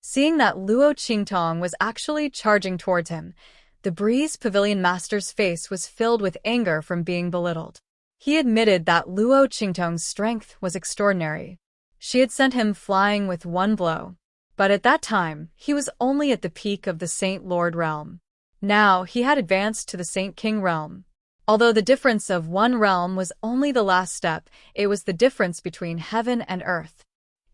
Seeing that Luo Qingtong was actually charging towards him, the Breeze Pavilion Master's face was filled with anger from being belittled. He admitted that Luo Qingtong's strength was extraordinary. She had sent him flying with one blow. But at that time, he was only at the peak of the Saint Lord realm. Now, he had advanced to the Saint King realm. Although the difference of one realm was only the last step, it was the difference between heaven and earth.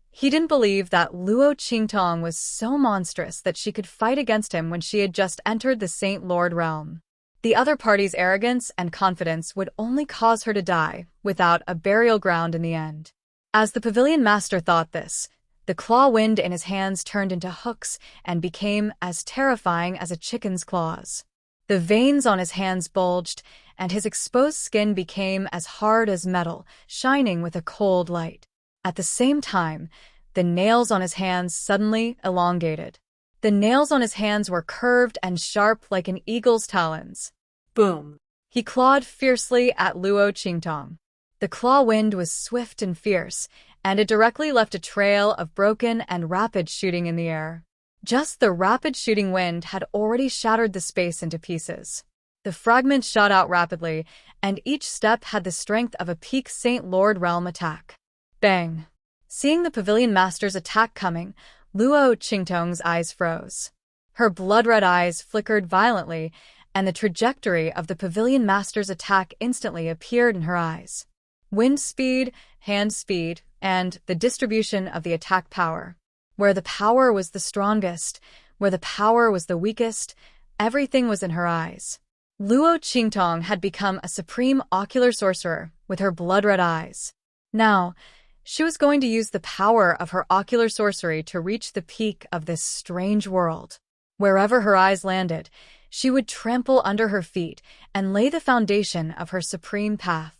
He didn't believe that Luo Qingtong was so monstrous that she could fight against him when she had just entered the Saint Lord realm. The other party's arrogance and confidence would only cause her to die, without a burial ground in the end. As the Pavilion Master thought this, the claw wind in his hands turned into hooks and became as terrifying as a chicken's claws. The veins on his hands bulged, and his exposed skin became as hard as metal, shining with a cold light. At the same time, the nails on his hands suddenly elongated. The nails on his hands were curved and sharp like an eagle's talons. Boom. He clawed fiercely at Luo Qingtong. The claw wind was swift and fierce, and it directly left a trail of broken and rapid shooting in the air. Just the rapid shooting wind had already shattered the space into pieces. The fragments shot out rapidly, and each step had the strength of a peak Saint Lord realm attack. Bang! Seeing the Pavilion Master's attack coming, Luo Qingtong's eyes froze. Her blood-red eyes flickered violently, and the trajectory of the Pavilion Master's attack instantly appeared in her eyes. Wind speed, hand speed, and the distribution of the attack power. Where the power was the strongest, where the power was the weakest, everything was in her eyes. Luo Qingtong had become a supreme ocular sorcerer with her blood-red eyes. Now, she was going to use the power of her ocular sorcery to reach the peak of this strange world. Wherever her eyes landed, she would trample under her feet and lay the foundation of her supreme path.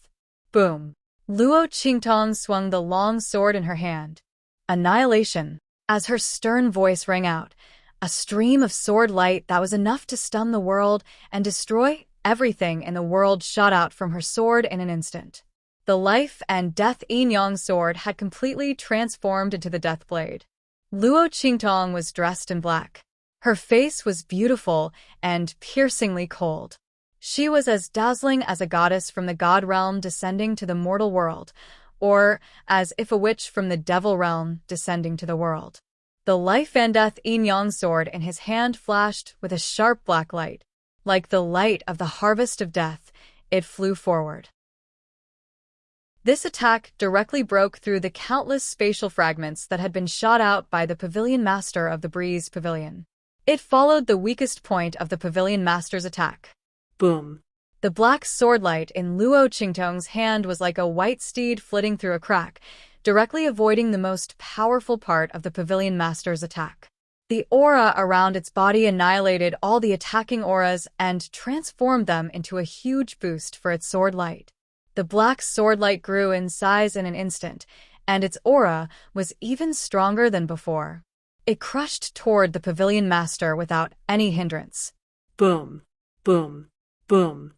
Boom! Luo Qingtong swung the long sword in her hand. Annihilation. As her stern voice rang out, a stream of sword light that was enough to stun the world and destroy everything in the world shot out from her sword in an instant. The life and death yin-yang sword had completely transformed into the death blade. Luo Qingtong was dressed in black. Her face was beautiful and piercingly cold. She was as dazzling as a goddess from the god realm descending to the mortal world, or as if a witch from the devil realm descending to the world. The life and death yin-yang sword in his hand flashed with a sharp black light. Like the light of the harvest of death, it flew forward. This attack directly broke through the countless spatial fragments that had been shot out by the Pavilion Master of the Breeze Pavilion. It followed the weakest point of the Pavilion Master's attack. Boom. The black swordlight in Luo Qingtong's hand was like a white steed flitting through a crack, directly avoiding the most powerful part of the Pavilion Master's attack. The aura around its body annihilated all the attacking auras and transformed them into a huge boost for its swordlight. The black swordlight grew in size in an instant, and its aura was even stronger than before. It crushed toward the Pavilion Master without any hindrance. Boom. Boom. Boom.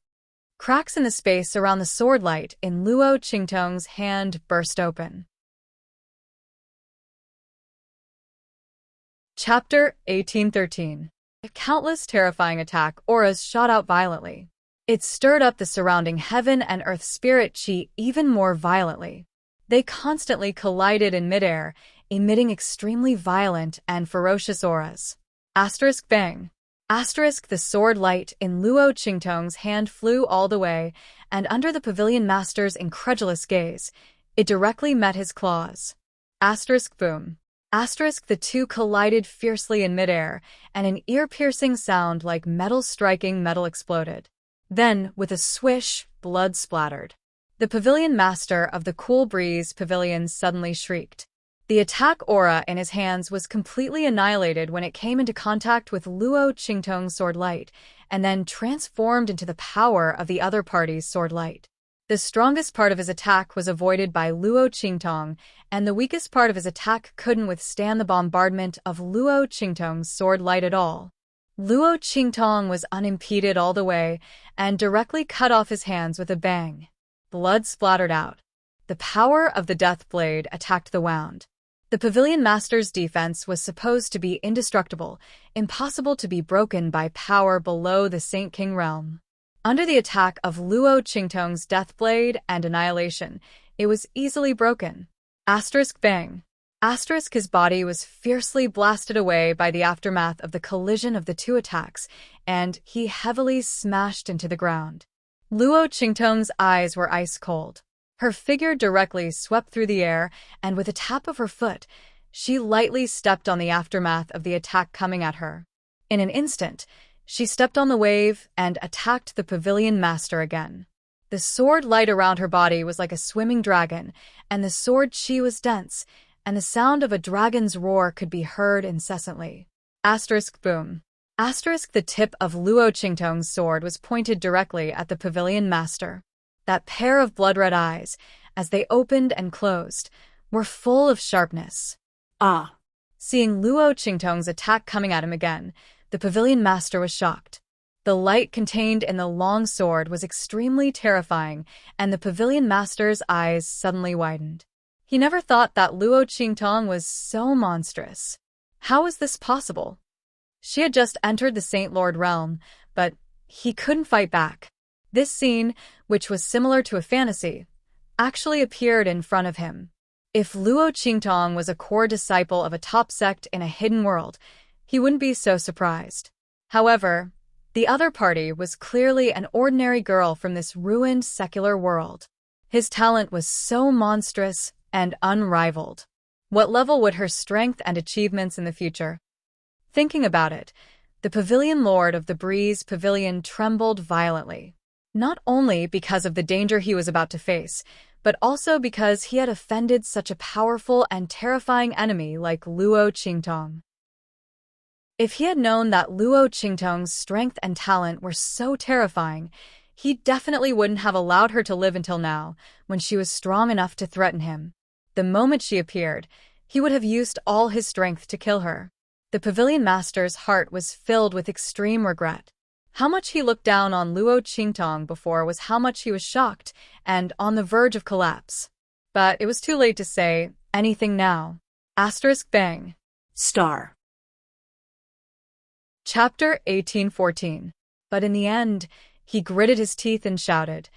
Cracks in the space around the swordlight in Luo Qingtong's hand burst open. Chapter 1813. Countless terrifying attack auras shot out violently. It stirred up the surrounding heaven and earth spirit chi even more violently. They constantly collided in midair, emitting extremely violent and ferocious auras. Asterisk bang. Asterisk the sword light in Luo Qingtong's hand flew all the way, and under the Pavilion Master's incredulous gaze, it directly met his claws. Asterisk boom. Asterisk the two collided fiercely in midair, and an ear-piercing sound like metal striking metal exploded. Then, with a swish, blood splattered. The Pavilion Master of the Cool Breeze Pavilion suddenly shrieked. The attack aura in his hands was completely annihilated when it came into contact with Luo Qingtong's sword light, and then transformed into the power of the other party's sword light. The strongest part of his attack was avoided by Luo Qingtong, and the weakest part of his attack couldn't withstand the bombardment of Luo Qingtong's sword light at all. Luo Qingtong was unimpeded all the way, and directly cut off his hands with a bang. Blood splattered out. The power of the Death Blade attacked the wound. The Pavilion Master's defense was supposed to be indestructible, impossible to be broken by power below the Saint King realm. Under the attack of Luo Qingtong's Death Blade and Annihilation, it was easily broken. Asterisk bang. Asterisk his body was fiercely blasted away by the aftermath of the collision of the two attacks, and he heavily smashed into the ground. Luo Qingtong's eyes were ice cold. Her figure directly swept through the air, and with a tap of her foot, she lightly stepped on the aftermath of the attack coming at her. In an instant, she stepped on the wave and attacked the Pavilion Master again. The sword light around her body was like a swimming dragon, and the sword chi was dense, and the sound of a dragon's roar could be heard incessantly. Asterisk boom. Asterisk the tip of Luo Qingtong's sword was pointed directly at the Pavilion Master. That pair of blood-red eyes, as they opened and closed, were full of sharpness. Ah! Seeing Luo Qingtong's attack coming at him again, the Pavilion Master was shocked. The light contained in the long sword was extremely terrifying, and the Pavilion Master's eyes suddenly widened. He never thought that Luo Qingtong was so monstrous. How was this possible? She had just entered the Saint Lord realm, but he couldn't fight back. This scene, which was similar to a fantasy, actually appeared in front of him. If Luo Qingtong was a core disciple of a top sect in a hidden world, he wouldn't be so surprised. However, the other party was clearly an ordinary girl from this ruined secular world. His talent was so monstrous and unrivaled. What level would her strength and achievements in the future? Thinking about it, the pavilion lord of the Breeze Pavilion trembled violently. Not only because of the danger he was about to face, but also because he had offended such a powerful and terrifying enemy like Luo Qingtong. If he had known that Luo Qingtong's strength and talent were so terrifying, he definitely wouldn't have allowed her to live until now, when she was strong enough to threaten him. The moment she appeared, he would have used all his strength to kill her. The pavilion master's heart was filled with extreme regret. How much he looked down on Luo Qingtong before was how much he was shocked and on the verge of collapse. But it was too late to say anything now. Asterisk bang. Star. Chapter 1814. But in the end, he gritted his teeth and shouted,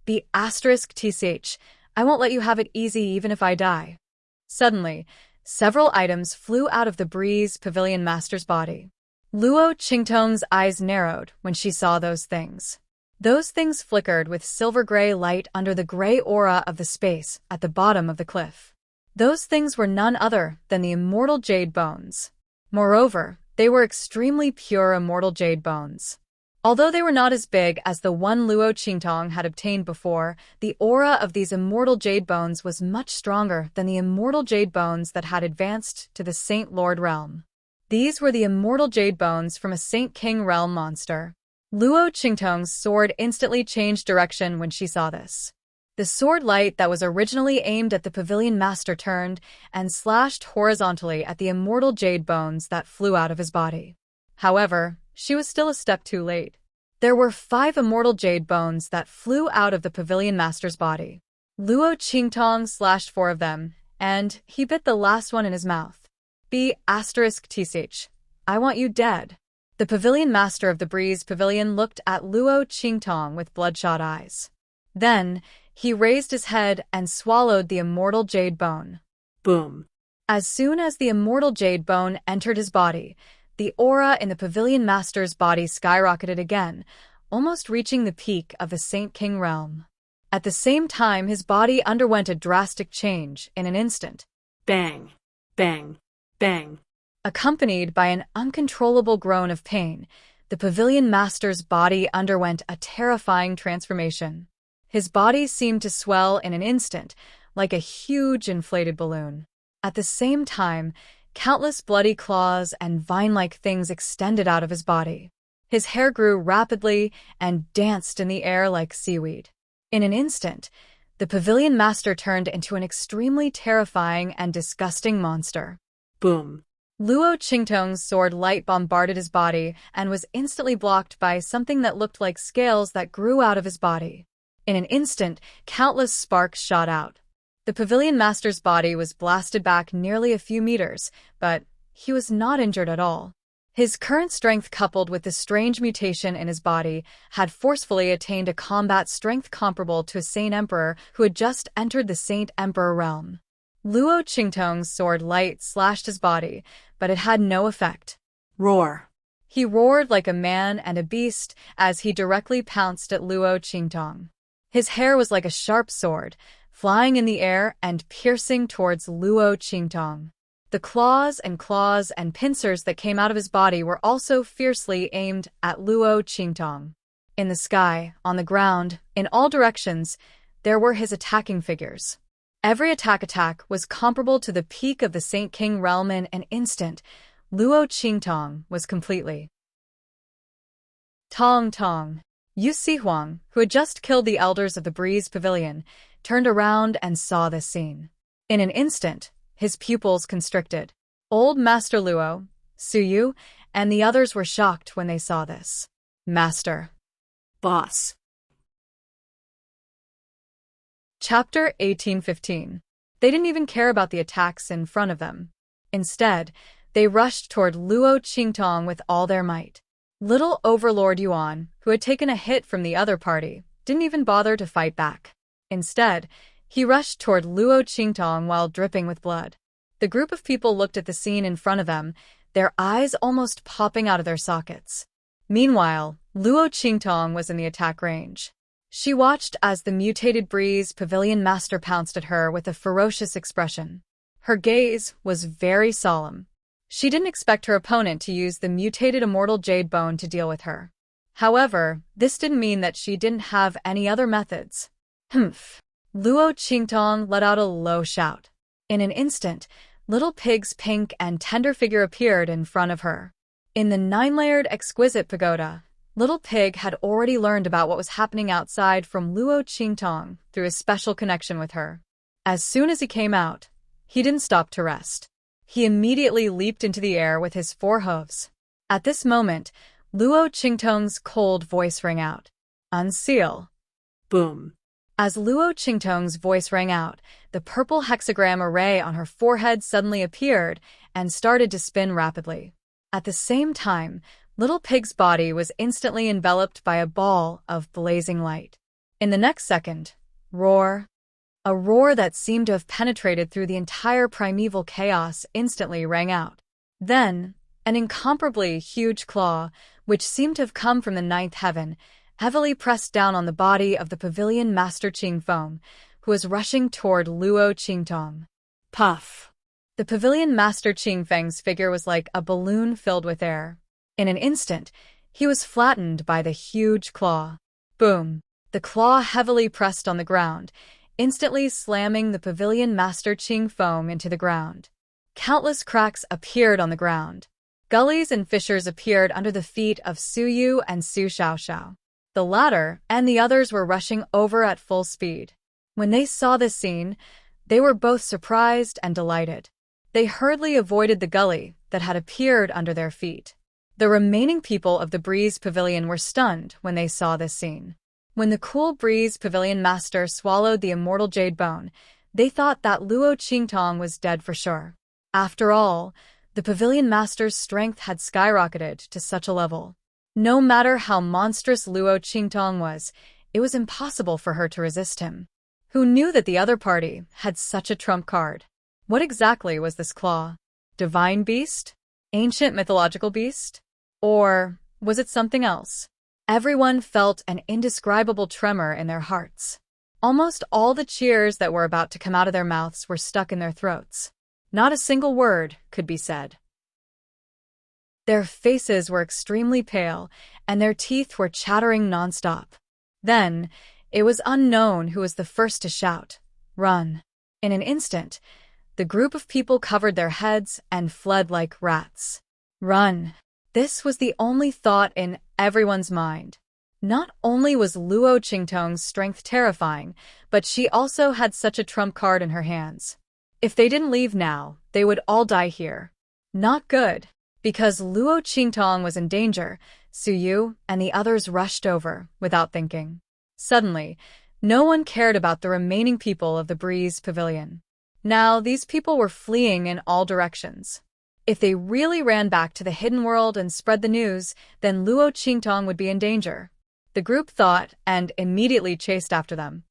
"The asterisk tsh, I won't let you have it easy even if I die." Suddenly, several items flew out of the Breeze Pavilion master's body. Luo Qingtong's eyes narrowed when she saw those things. Those things flickered with silver-gray light under the gray aura of the space at the bottom of the cliff. Those things were none other than the immortal jade bones. Moreover, they were extremely pure immortal jade bones. Although they were not as big as the one Luo Qingtong had obtained before, the aura of these immortal jade bones was much stronger than the immortal jade bones that had advanced to the Saint Lord realm. These were the immortal jade bones from a Saint King realm monster. Luo Qingtong's sword instantly changed direction when she saw this. The sword light that was originally aimed at the pavilion master turned and slashed horizontally at the immortal jade bones that flew out of his body. However, she was still a step too late. There were 5 immortal jade bones that flew out of the pavilion master's body. Luo Qingtong slashed 4 of them, and he bit the last one in his mouth. "B****, I want you dead." The pavilion master of the Breeze Pavilion looked at Luo Qingtong with bloodshot eyes. Then, he raised his head and swallowed the immortal jade bone. Boom. As soon as the immortal jade bone entered his body, the aura in the pavilion master's body skyrocketed again, almost reaching the peak of the Saint King realm. At the same time, his body underwent a drastic change in an instant. Bang. Bang. Bang. Accompanied by an uncontrollable groan of pain, the pavilion master's body underwent a terrifying transformation. His body seemed to swell in an instant, like a huge inflated balloon. At the same time, countless bloody claws and vine-like things extended out of his body. His hair grew rapidly and danced in the air like seaweed. In an instant, the pavilion master turned into an extremely terrifying and disgusting monster. Boom. Luo Qingtong's sword light bombarded his body and was instantly blocked by something that looked like scales that grew out of his body. In an instant, countless sparks shot out. The pavilion master's body was blasted back nearly a few meters, but he was not injured at all. His current strength, coupled with the strange mutation in his body, had forcefully attained a combat strength comparable to a Saint Emperor who had just entered the Saint Emperor realm. Luo Qingtong's sword light slashed his body, but it had no effect. Roar. He roared like a man and a beast as he directly pounced at Luo Qingtong. His hair was like a sharp sword, flying in the air and piercing towards Luo Qingtong. The claws and pincers that came out of his body were also fiercely aimed at Luo Qingtong. In the sky, on the ground, in all directions, there were his attacking figures. Every attack was comparable to the peak of the Saint King realm. In an instant, Luo Qingtong was completely Tong. Yu Sihuang, who had just killed the elders of the Breeze Pavilion, turned around and saw this scene. In an instant, his pupils constricted. Old Master Luo, Suyu, and the others were shocked when they saw this. Master. Boss. Chapter 1815. They didn't even care about the attacks in front of them. Instead, they rushed toward Luo Qingtong with all their might. Little Overlord Yuan, who had taken a hit from the other party, didn't even bother to fight back. Instead, He rushed toward Luo Qingtong while dripping with blood. The group of people looked at the scene in front of them, their eyes almost popping out of their sockets. Meanwhile, Luo Qingtong was in the attack range. She watched as the mutated Breeze Pavilion Master pounced at her with a ferocious expression. Her gaze was very solemn. She didn't expect her opponent to use the mutated Immortal Jade Bone to deal with her. However, this didn't mean that she didn't have any other methods. Humph. Luo Qingtong let out a low shout. In an instant, Little Pig's pink and tender figure appeared in front of her. In the 9-layered exquisite pagoda, Little Pig had already learned about what was happening outside from Luo Qingtong through his special connection with her. As soon as he came out, he didn't stop to rest. He immediately leaped into the air with his 4 hooves. At this moment, Luo Qingtong's cold voice rang out. Unseal. Boom. As Luo Qingtong's voice rang out, the purple hexagram array on her forehead suddenly appeared and started to spin rapidly. At the same time, Little Pig's body was instantly enveloped by a ball of blazing light. In the next second, roar. A roar that seemed to have penetrated through the entire primeval chaos instantly rang out. Then, an incomparably huge claw, which seemed to have come from the 9th heaven, heavily pressed down on the body of the Pavilion Master Qingfeng, who was rushing toward Luo Qingtong. Puff! The Pavilion Master Qingfeng's figure was like a balloon filled with air. In an instant, he was flattened by the huge claw. Boom! The claw heavily pressed on the ground, instantly slamming the Pavilion Master Qingfeng into the ground. Countless cracks appeared on the ground. Gullies and fissures appeared under the feet of Su Yu and Su Xiaoxiao. The latter and the others were rushing over at full speed. When they saw this scene, they were both surprised and delighted. They hurriedly avoided the gully that had appeared under their feet. The remaining people of the Breeze Pavilion were stunned when they saw this scene. When the cool Breeze Pavilion Master swallowed the Immortal Jade Bone, they thought that Luo Qingtong was dead for sure. After all, the Pavilion Master's strength had skyrocketed to such a level. No matter how monstrous Luo Qingtong was, it was impossible for her to resist him. Who knew that the other party had such a trump card? What exactly was this claw? Divine beast? Ancient mythological beast? Or was it something else? Everyone felt an indescribable tremor in their hearts. Almost all the cheers that were about to come out of their mouths were stuck in their throats. Not a single word could be said. Their faces were extremely pale, and their teeth were chattering nonstop. Then, it was unknown who was the first to shout, "Run!" In an instant, the group of people covered their heads and fled like rats. Run! This was the only thought in everyone's mind. Not only was Luo Qingtong's strength terrifying, but she also had such a trump card in her hands. If they didn't leave now, they would all die here. Not good. Because Luo Qingtong was in danger, Su Yu and the others rushed over, without thinking. Suddenly, no one cared about the remaining people of the Breeze Pavilion. Now, these people were fleeing in all directions. If they really ran back to the hidden world and spread the news, then Luo Qingtong would be in danger. The group thought and immediately chased after them.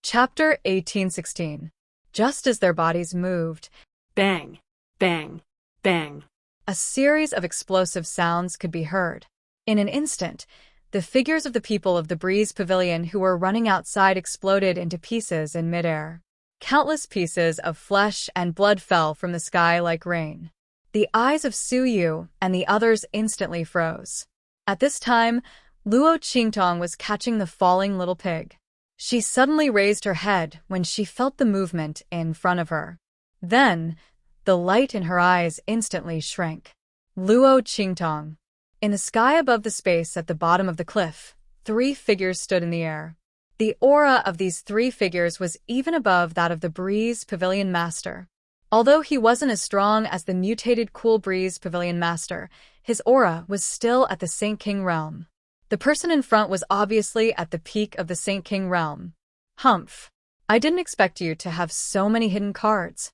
Chapter 1816. Just as their bodies moved, Bang! Bang! Bang! a series of explosive sounds could be heard. In an instant, the figures of the people of the Breeze Pavilion who were running outside exploded into pieces in midair. Countless pieces of flesh and blood fell from the sky like rain. The eyes of Su Yu and the others instantly froze. At this time, Luo Qingtong was catching the falling little pig. She suddenly raised her head when she felt the movement in front of her. Then, the light in her eyes instantly shrank. Luo Qingtong. In the sky above the space at the bottom of the cliff, 3 figures stood in the air. The aura of these 3 figures was even above that of the Breeze Pavilion Master. Although he wasn't as strong as the mutated Cool Breeze Pavilion Master, his aura was still at the Saint King realm. The person in front was obviously at the peak of the Saint King realm. Humph. I didn't expect you to have so many hidden cards.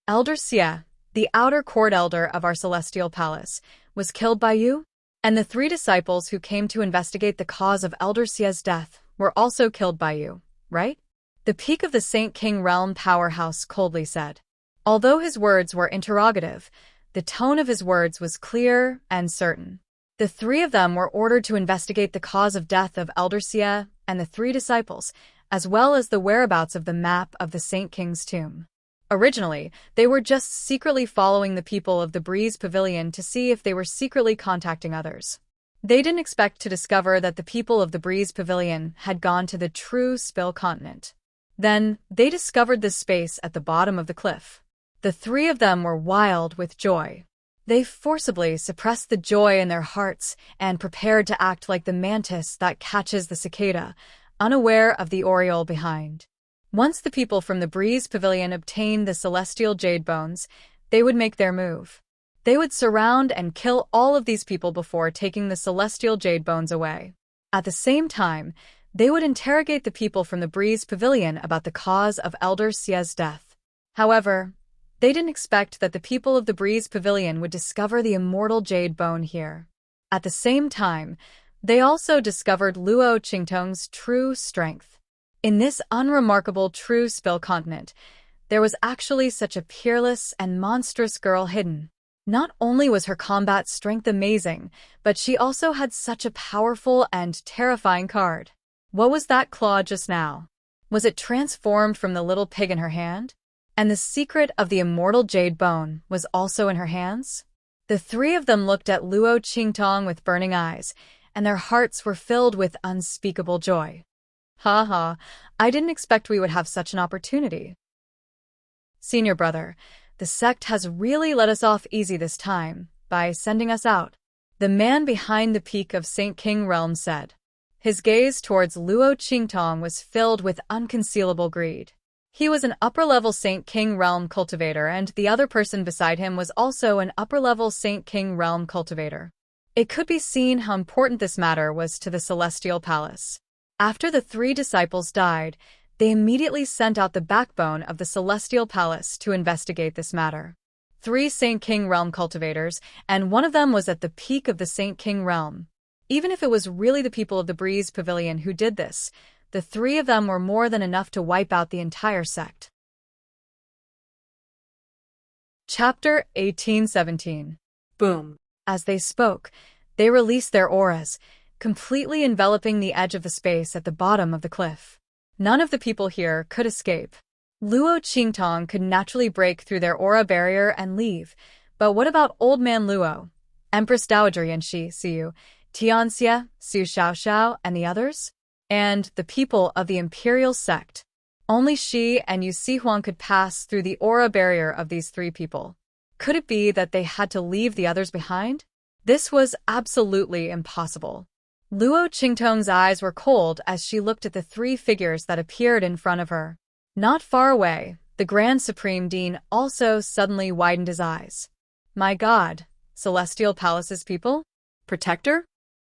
Elder Xie, the outer court elder of our celestial palace, was killed by you? And the 3 disciples who came to investigate the cause of Elder Xie's death were also killed by you, right? The peak of the Saint King Realm powerhouse coldly said. Although his words were interrogative, the tone of his words was clear and certain. The three of them were ordered to investigate the cause of death of Elder Sia and the three disciples, as well as the whereabouts of the map of the Saint King's tomb. Originally, they were just secretly following the people of the Breeze Pavilion to see if they were secretly contacting others. They didn't expect to discover that the people of the Breeze Pavilion had gone to the true Spill Continent. Then, they discovered this space at the bottom of the cliff. The three of them were wild with joy. They forcibly suppressed the joy in their hearts and prepared to act like the mantis that catches the cicada, unaware of the oriole behind. Once the people from the Breeze Pavilion obtained the celestial jade bones, they would make their move. They would surround and kill all of these people before taking the celestial jade bones away. At the same time, they would interrogate the people from the Breeze Pavilion about the cause of Elder Sia's death. However, they didn't expect that the people of the Breeze Pavilion would discover the immortal jade bone here. At the same time, they also discovered Luo Qingtong's true strength. In this unremarkable true Spill Continent, there was actually such a peerless and monstrous girl hidden. Not only was her combat strength amazing, but she also had such a powerful and terrifying card. What was that claw just now? Was it transformed from the little pig in her hand? And the secret of the immortal jade bone was also in her hands? The three of them looked at Luo Qingtong with burning eyes, and their hearts were filled with unspeakable joy. Ha ha, I didn't expect we would have such an opportunity. Senior brother, the sect has really let us off easy this time by sending us out, the man behind the peak of Saint King Realm said. His gaze towards Luo Qingtong was filled with unconcealable greed. He was an upper-level Saint King Realm cultivator, and the other person beside him was also an upper-level Saint King Realm cultivator. It could be seen how important this matter was to the Celestial Palace. After the three disciples died, they immediately sent out the backbone of the Celestial Palace to investigate this matter. 3 Saint King Realm cultivators, and one of them was at the peak of the Saint King Realm. Even if it was really the people of the Breeze Pavilion who did this, the 3 of them were more than enough to wipe out the entire sect. Chapter 1817. Boom. As they spoke, they released their auras, completely enveloping the edge of the space at the bottom of the cliff. None of the people here could escape. Luo Qingtong could naturally break through their aura barrier and leave, but what about Old Man Luo, Empress Dowager Yanxi, Siyu, Tianxia, Su Xiaoxiao, and the others? And the people of the Imperial Sect. Only she and Yu Sihuang could pass through the aura barrier of these 3 people. Could it be that they had to leave the others behind? This was absolutely impossible. Luo Qingtong's eyes were cold as she looked at the 3 figures that appeared in front of her. Not far away, the Grand Supreme Dean also suddenly widened his eyes. My God, Celestial Palace's people? Protector?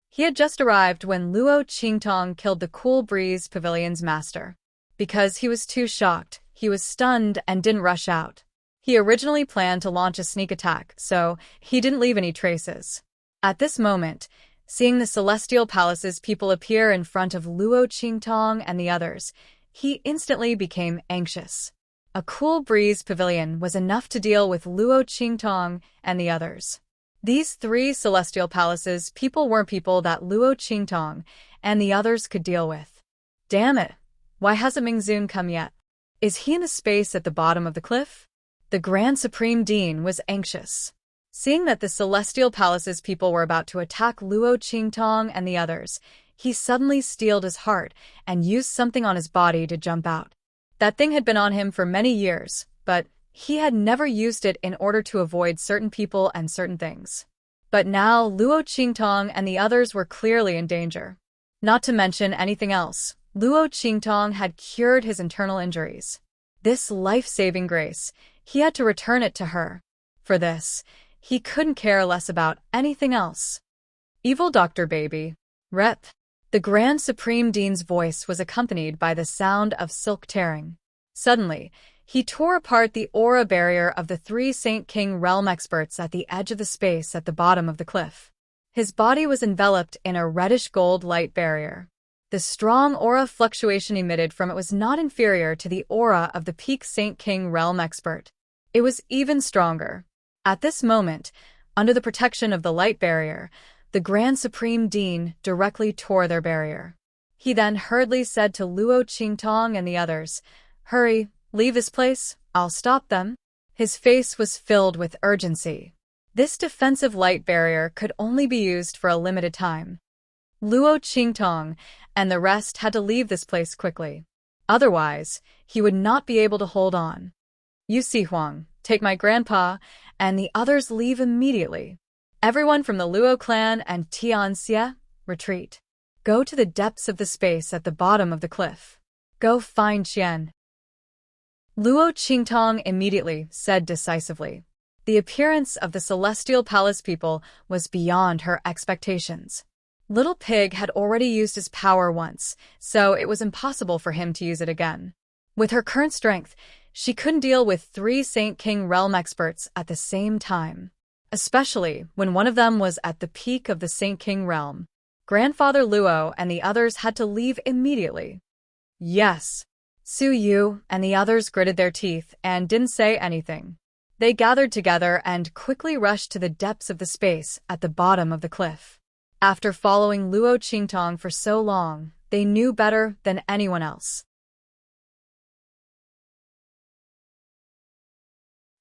He had just arrived when Luo Qingtong killed the Cool Breeze Pavilion's master. Because he was too shocked, he was stunned and didn't rush out. He originally planned to launch a sneak attack, so he didn't leave any traces. At this moment, seeing the Celestial Palace's people appear in front of Luo Qingtong and the others, he instantly became anxious. A Cool Breeze Pavilion was enough to deal with Luo Qingtong and the others. These 3 Celestial Palaces people weren't people that Luo Qingtong and the others could deal with. Damn it! Why hasn't Mingzun come yet? Is he in the space at the bottom of the cliff? The Grand Supreme Dean was anxious. Seeing that the Celestial Palace's people were about to attack Luo Qingtong and the others, he suddenly steeled his heart and used something on his body to jump out. That thing had been on him for many years, but he had never used it in order to avoid certain people and certain things. But now Luo Qingtong and the others were clearly in danger. Not to mention anything else, Luo Qingtong had cured his internal injuries. This life-saving grace, he had to return it to her. For this, he couldn't care less about anything else. Evil Dr. Baby. Rep. The Grand Supreme Dean's voice was accompanied by the sound of silk tearing. Suddenly, he tore apart the aura barrier of the 3 Saint King Realm experts at the edge of the space at the bottom of the cliff. His body was enveloped in a reddish-gold light barrier. The strong aura fluctuation emitted from it was not inferior to the aura of the peak Saint King realm expert. It was even stronger. At this moment, under the protection of the light barrier, the Grand Supreme Dean directly tore their barrier. He then hurriedly said to Luo Qingtong and the others, "Hurry, leave this place, I'll stop them." His face was filled with urgency. This defensive light barrier could only be used for a limited time. Luo Qingtong and the rest had to leave this place quickly. Otherwise, he would not be able to hold on. "You Si Huang, take my grandpa, and the others leave immediately. Everyone from the Luo clan and Tian Xie, retreat. Go to the depths of the space at the bottom of the cliff. Go find Qian." Luo Qingtong immediately said decisively. The appearance of the Celestial Palace people was beyond her expectations. Little Pig had already used his power once, so it was impossible for him to use it again. With her current strength, she couldn't deal with 3 Saint King realm experts at the same time, especially when one of them was at the peak of the Saint King realm. Grandfather Luo and the others had to leave immediately. Yes. Su Yu and the others gritted their teeth and didn't say anything. They gathered together and quickly rushed to the depths of the space at the bottom of the cliff. After following Luo Qingtong for so long, they knew better than anyone else.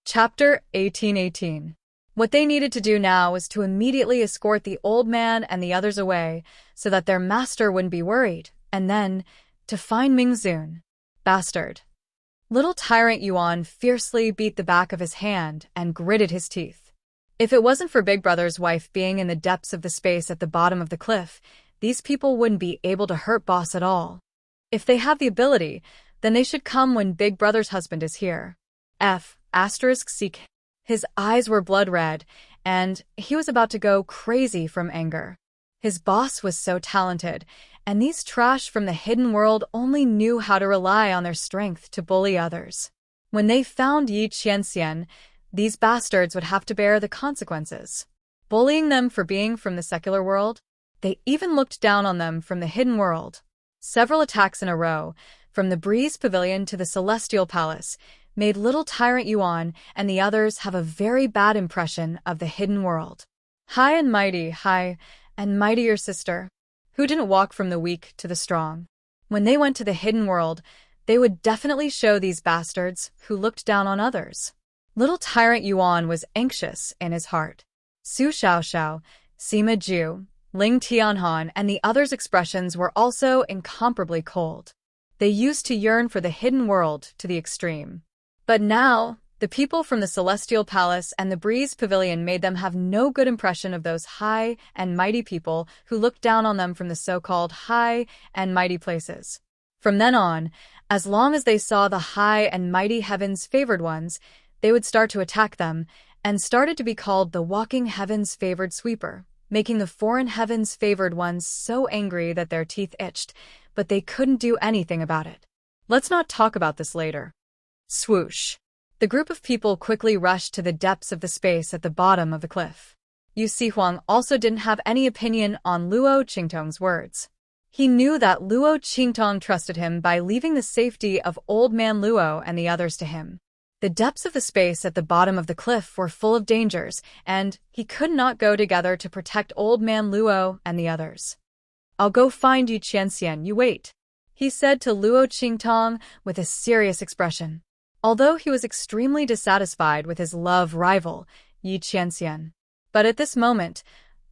Chapter 1818. What they needed to do now was to immediately escort the old man and the others away so that their master wouldn't be worried, and then to find Mingzun. Bastard. Little Tyrant Yuan fiercely beat the back of his hand and gritted his teeth. If it wasn't for Big Brother's wife being in the depths of the space at the bottom of the cliff, these people wouldn't be able to hurt Boss at all. If they have the ability, then they should come when Big Brother's husband is here. Seek. His eyes were blood red, and he was about to go crazy from anger. His boss was so talented, and these trash from the hidden world only knew how to rely on their strength to bully others. When they found Yi Qianxian, these bastards would have to bear the consequences. Bullying them for being from the secular world, they even looked down on them from the hidden world. Several attacks in a row, from the Breeze Pavilion to the Celestial Palace, made Little Tyrant Yuan and the others have a very bad impression of the hidden world. High and mightier sister, who didn't walk from the weak to the strong. When they went to the hidden world, they would definitely show these bastards who looked down on others. Little Tyrant Yuan was anxious in his heart. Su Xiaoxiao, Sima Ju, Ling Tianhan, and the others' expressions were also incomparably cold. They used to yearn for the hidden world to the extreme. But now, the people from the Celestial Palace and the Breeze Pavilion made them have no good impression of those high and mighty people who looked down on them from the so-called high and mighty places. From then on, as long as they saw the high and mighty heaven's favored ones, they would start to attack them, and started to be called the walking heaven's favored sweeper, making the foreign heaven's favored ones so angry that their teeth itched, but they couldn't do anything about it. Let's not talk about this later. Swoosh. The group of people quickly rushed to the depths of the space at the bottom of the cliff. Yu Sihuang also didn't have any opinion on Luo Qingtong's words. He knew that Luo Qingtong trusted him by leaving the safety of Old Man Luo and the others to him. The depths of the space at the bottom of the cliff were full of dangers, and he could not go together to protect Old Man Luo and the others. "I'll go find Yi Qianxian, you wait," he said to Luo Qingtong with a serious expression. Although he was extremely dissatisfied with his love rival, Yi Qianxian. But at this moment,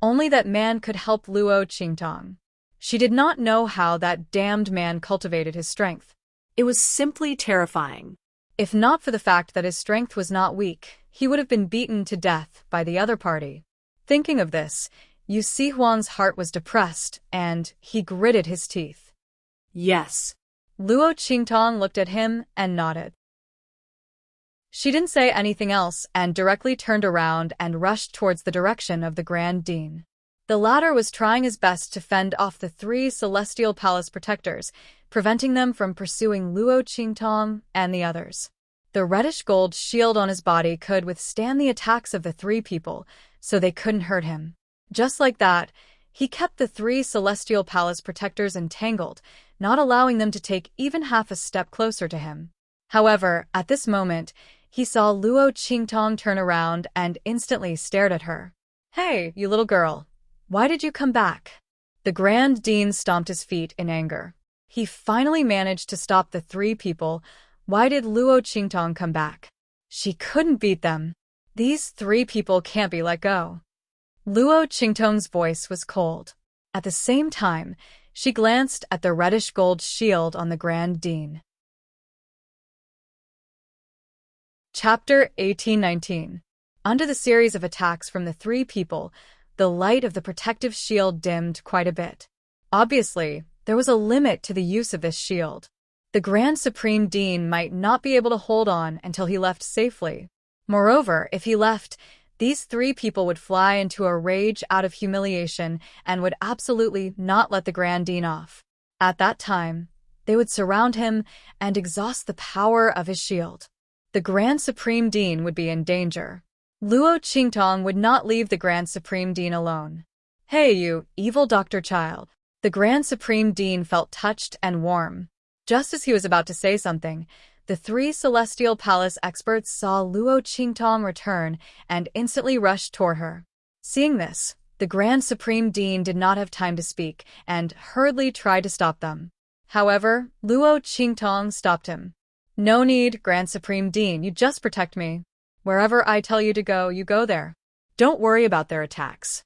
only that man could help Luo Qingtong. She did not know how that damned man cultivated his strength. It was simply terrifying. If not for the fact that his strength was not weak, he would have been beaten to death by the other party. Thinking of this, Yu Sihuang's heart was depressed, and he gritted his teeth. Yes. Luo Qingtong looked at him and nodded. She didn't say anything else and directly turned around and rushed towards the direction of the Grand Dean. The latter was trying his best to fend off the 3 Celestial Palace protectors, preventing them from pursuing Luo Qingtong and the others. The reddish-gold shield on his body could withstand the attacks of the 3 people, so they couldn't hurt him. Just like that, He kept the three Celestial Palace protectors entangled, not allowing them to take even half a step closer to him. However, at this moment, he saw Luo Qingtong turn around and instantly stared at her. "Hey, you little girl. Why did you come back?" The Grand Dean stomped his feet in anger. He finally managed to stop the three people. Why did Luo Qingtong come back? She couldn't beat them. These three people can't be let go. Luo Qingtong's voice was cold. At the same time, she glanced at the reddish-gold shield on the Grand Dean. Chapter 1819. Under the series of attacks from the three people, the light of the protective shield dimmed quite a bit. Obviously, there was a limit to the use of this shield. The Grand Supreme Dean might not be able to hold on until he left safely. Moreover, if he left, these three people would fly into a rage out of humiliation and would absolutely not let the Grand Dean off. At that time, they would surround him and exhaust the power of his shield. The Grand Supreme Dean would be in danger. Luo Qingtong would not leave the Grand Supreme Dean alone. "Hey, you evil doctor child." The Grand Supreme Dean felt touched and warm. Just as he was about to say something, the three Celestial Palace experts saw Luo Qingtong return and instantly rushed toward her. Seeing this, the Grand Supreme Dean did not have time to speak and hurriedly tried to stop them. However, Luo Qingtong stopped him. "No need, Grand Supreme Dean, you just protect me. Wherever I tell you to go, you go there. Don't worry about their attacks."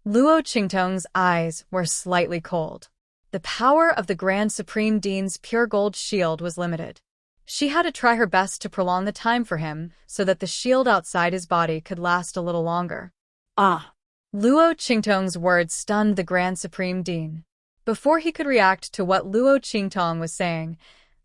Luo Qingtong's eyes were slightly cold. The power of the Grand Supreme Dean's pure gold shield was limited. She had to try her best to prolong the time for him so that the shield outside his body could last a little longer. Ah! Luo Qingtong's words stunned the Grand Supreme Dean. Before he could react to what Luo Qingtong was saying,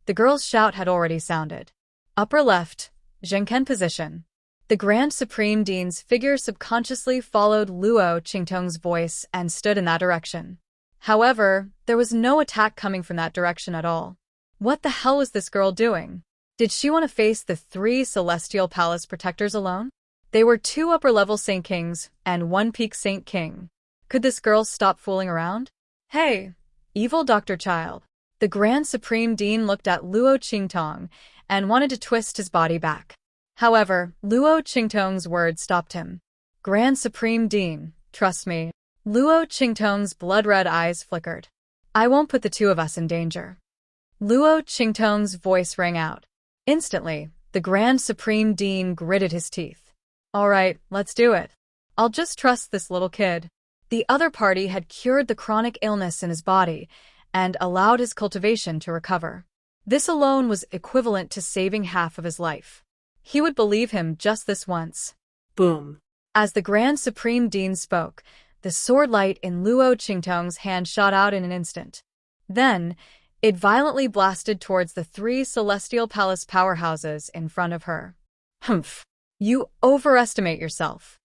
the girl's shout had already sounded. Upper left, Zhengken position. The Grand Supreme Dean's figure subconsciously followed Luo Qingtong's voice and stood in that direction. However, there was no attack coming from that direction at all. What the hell was this girl doing? Did she want to face the three Celestial Palace protectors alone? They were two upper-level Saint Kings and one peak Saint King. Could this girl stop fooling around? "Hey, evil doctor child." The Grand Supreme Dean looked at Luo Qingtong and wanted to twist his body back. However, Luo Qingtong's words stopped him. "Grand Supreme Dean, trust me." Luo Qingtong's blood-red eyes flickered. "I won't put the two of us in danger." Luo Qingtong's voice rang out. Instantly, the Grand Supreme Dean gritted his teeth. "All right, let's do it. I'll just trust this little kid." The other party had cured the chronic illness in his body and allowed his cultivation to recover. This alone was equivalent to saving half of his life. He would believe him just this once. Boom. As the Grand Supreme Dean spoke, the sword light in Luo Qingtong's hand shot out in an instant. Then, it violently blasted towards the three Celestial Palace powerhouses in front of her. "Humph! You overestimate yourself."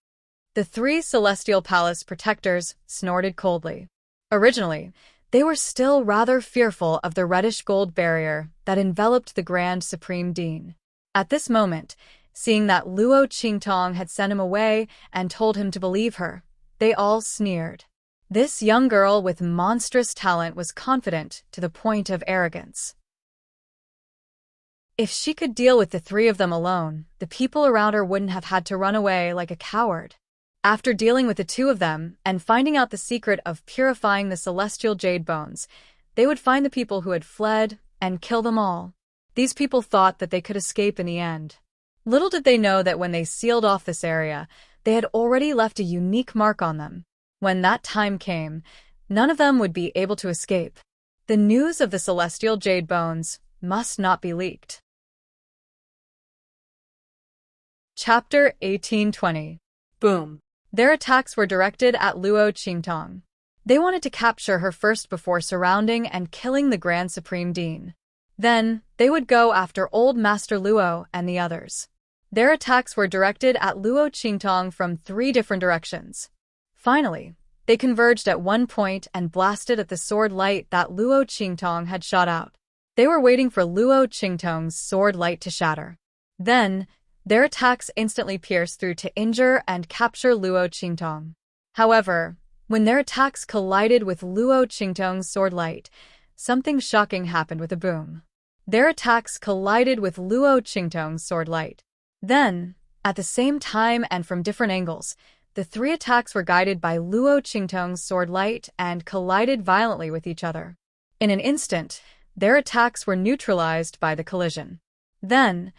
The three Celestial Palace protectors snorted coldly. Originally, they were still rather fearful of the reddish-gold barrier that enveloped the Grand Supreme Dean. At this moment, seeing that Luo Qingtong had sent him away and told him to believe her, they all sneered. This young girl with monstrous talent was confident to the point of arrogance. If she could deal with the three of them alone, the people around her wouldn't have had to run away like a coward. After dealing with the two of them and finding out the secret of purifying the celestial jade bones, they would find the people who had fled and kill them all. These people thought that they could escape in the end. Little did they know that when they sealed off this area, they had already left a unique mark on them. When that time came, none of them would be able to escape. The news of the celestial jade bones must not be leaked. Chapter 1820. Boom. Their attacks were directed at Luo Qingtong. They wanted to capture her first before surrounding and killing the Grand Supreme Dean. Then, they would go after Old Master Luo and the others. Their attacks were directed at Luo Qingtong from three different directions. Finally, they converged at one point and blasted at the sword light that Luo Qingtong had shot out. They were waiting for Luo Qingtong's sword light to shatter. Then, their attacks instantly pierced through to injure and capture Luo Qingtong. However, When their attacks collided with Luo Qingtong's sword light, something shocking happened with a boom. Their attacks collided with Luo Qingtong's sword light. Then, at the same time and from different angles, the three attacks were guided by Luo Qingtong's sword light and collided violently with each other. In an instant, their attacks were neutralized by the collision. Then,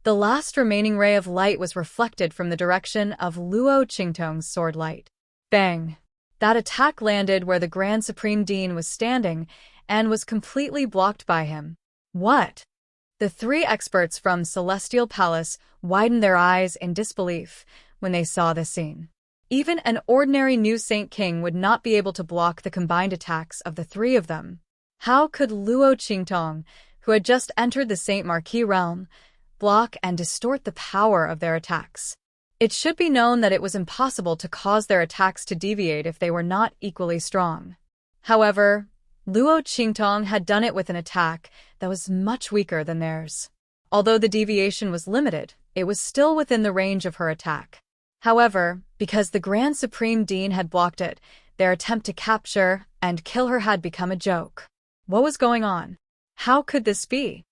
the last remaining ray of light was reflected from the direction of Luo Qingtong's sword light. Bang! That attack landed where the Grand Supreme Dean was standing and was completely blocked by him. What? The three experts from Celestial Palace widened their eyes in disbelief when they saw this scene. Even an ordinary new Saint King would not be able to block the combined attacks of the three of them. How could Luo Qingtong, who had just entered the Saint Marquis realm, block and distort the power of their attacks? It should be known that it was impossible to cause their attacks to deviate if they were not equally strong. However, Luo Qingtong had done it with an attack that was much weaker than theirs. Although the deviation was limited, it was still within the range of her attack. However, because the Grand Supreme Dean had blocked it, their attempt to capture and kill her had become a joke. What was going on? How could this be?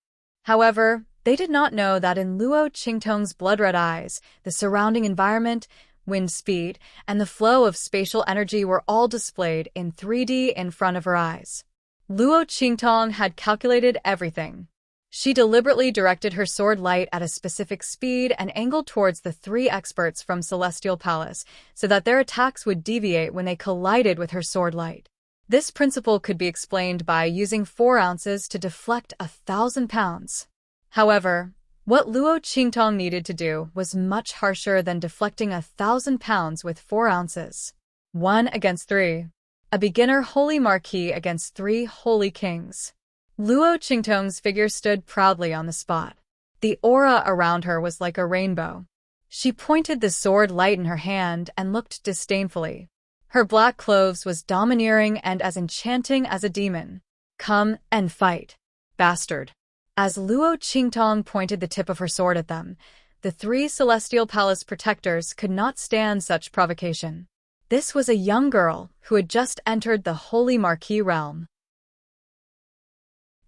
However, they did not know that in Luo Qingtong's blood-red eyes, the surrounding environment, wind speed, and the flow of spatial energy were all displayed in 3D in front of her eyes. Luo Qingtong had calculated everything. She deliberately directed her sword light at a specific speed and angled towards the three experts from Celestial Palace so that their attacks would deviate when they collided with her sword light. This principle could be explained by using 4 ounces to deflect 1,000 pounds. However, what Luo Qingtong needed to do was much harsher than deflecting 1,000 pounds with 4 ounces. 1 against 3. A beginner holy marquis against 3 holy kings. Luo Qingtong's figure stood proudly on the spot. The aura around her was like a rainbow. She pointed the sword light in her hand and looked disdainfully. Her black clothes was domineering and as enchanting as a demon. Come and fight, bastard. As Luo Qingtong pointed the tip of her sword at them, the 3 Celestial Palace protectors could not stand such provocation. This was a young girl who had just entered the Holy Marquis realm.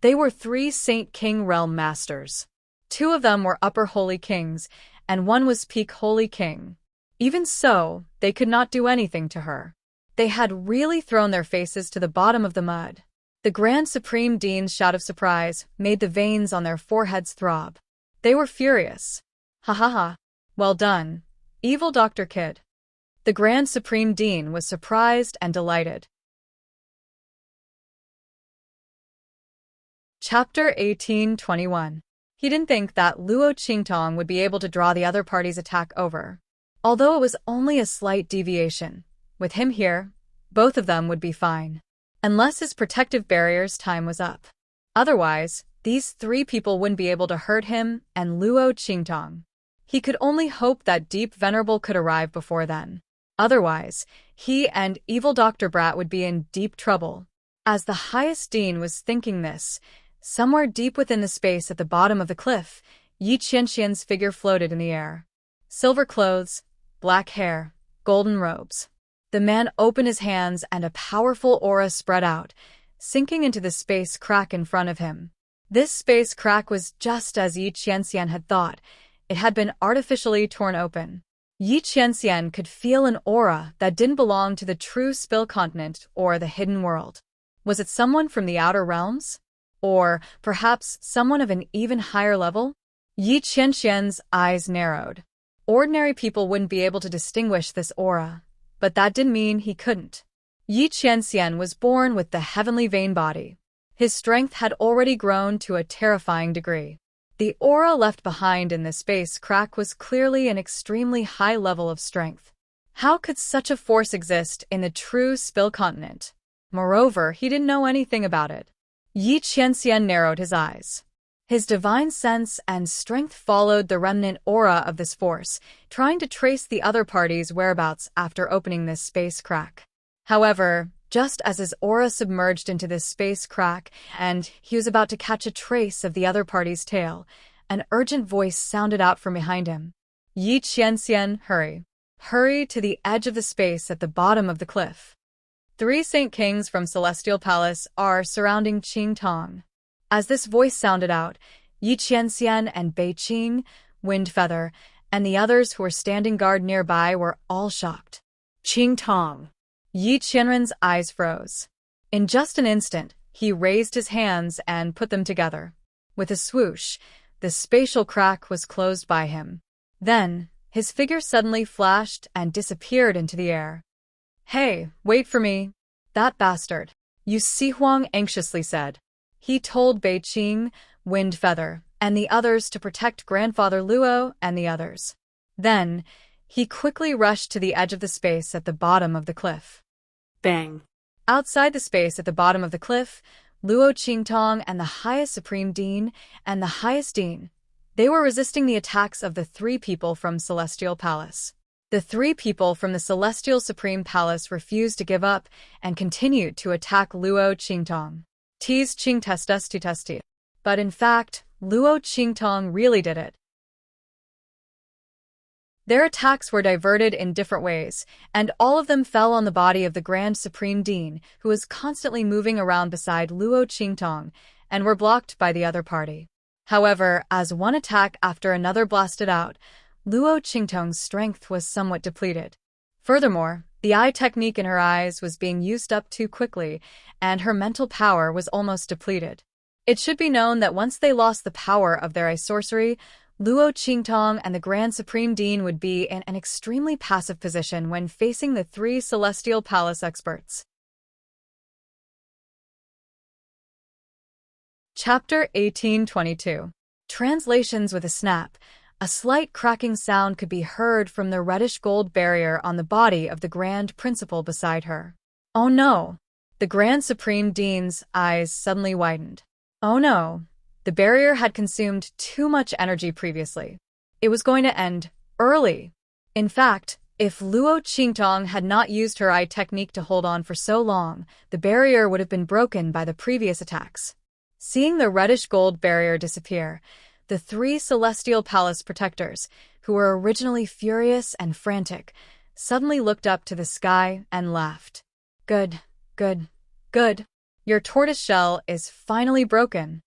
They were 3 Saint King realm masters. 2 of them were upper holy kings, and 1 was peak holy king. Even so, they could not do anything to her. They had really thrown their faces to the bottom of the mud. The Grand Supreme Dean's shout of surprise made the veins on their foreheads throb. They were furious. Ha ha ha. Well done, evil Dr. Kid. The Grand Supreme Dean was surprised and delighted. Chapter 18:21. He didn't think that Luo Qingtong would be able to draw the other party's attack over. Although it was only a slight deviation, with him here, both of them would be fine. Unless his protective barrier's time was up. Otherwise, these 3 people wouldn't be able to hurt him and Luo Qingtong. He could only hope that Deep Venerable could arrive before then. Otherwise, he and evil Dr. Brat would be in deep trouble. As the highest dean was thinking this, somewhere deep within the space at the bottom of the cliff, Yi Qianxian's figure floated in the air. Silver clothes, black hair, golden robes. The man opened his hands and a powerful aura spread out, sinking into the space crack in front of him. This space crack was just as Yi Qianxian had thought. It had been artificially torn open. Yi Qianxian could feel an aura that didn't belong to the true Spill Continent or the hidden world. Was it someone from the outer realms? Or, perhaps, someone of an even higher level? Yi Qianxian's eyes narrowed. Ordinary people wouldn't be able to distinguish this aura. But that didn't mean he couldn't. Yi Qianxian was born with the heavenly vein body. His strength had already grown to a terrifying degree. The aura left behind in the space crack was clearly an extremely high level of strength. How could such a force exist in the true Spill Continent? Moreover, he didn't know anything about it. Yi Qianxian narrowed his eyes. His divine sense and strength followed the remnant aura of this force, trying to trace the other party's whereabouts after opening this space crack. However, just as his aura submerged into this space crack and he was about to catch a trace of the other party's tail, an urgent voice sounded out from behind him. Yi Qianxian, hurry. Hurry to the edge of the space at the bottom of the cliff. 3 Saint Kings from Celestial Palace are surrounding Qingtong. As this voice sounded out, Yi Qianxian and Bei Qing, Wind Feather, and the others who were standing guard nearby were all shocked. Qingtong. Yi Qianren's eyes froze. In just an instant, he raised his hands and put them together. With a swoosh, the spatial crack was closed by him. Then, his figure suddenly flashed and disappeared into the air. "Hey, wait for me. That bastard," Yu Sihuang anxiously said. He told Bei Qing, Wind Feather, and the others to protect Grandfather Luo and the others. Then, he quickly rushed to the edge of the space at the bottom of the cliff. Bang. Outside the space at the bottom of the cliff, Luo Qingtong and the highest Supreme Dean and the highest Dean, they were resisting the attacks of the 3 people from Celestial Palace. The 3 people from the Celestial Supreme Palace refused to give up and continued to attack Luo Qingtong. Tease Qing testi. But in fact, Luo Qingtong really did it. Their attacks were diverted in different ways, and all of them fell on the body of the Grand Supreme Dean, who was constantly moving around beside Luo Qingtong, and were blocked by the other party. However, as one attack after another blasted out, Luo Qingtong's strength was somewhat depleted. Furthermore, the eye technique in her eyes was being used up too quickly, and her mental power was almost depleted. It should be known that once they lost the power of their eye sorcery, Luo Qingtong and the Grand Supreme Dean would be in an extremely passive position when facing the 3 Celestial Palace experts. Chapter 1822. Translations with a snap. A slight cracking sound could be heard from the reddish-gold barrier on the body of the Grand Principal beside her. Oh no! The Grand Supreme Dean's eyes suddenly widened. Oh no! The barrier had consumed too much energy previously. It was going to end early. In fact, if Luo Qingtong had not used her eye technique to hold on for so long, the barrier would have been broken by the previous attacks. Seeing the reddish-gold barrier disappear, the 3 Celestial Palace protectors, who were originally furious and frantic, suddenly looked up to the sky and laughed. Good. Your tortoise shell is finally broken.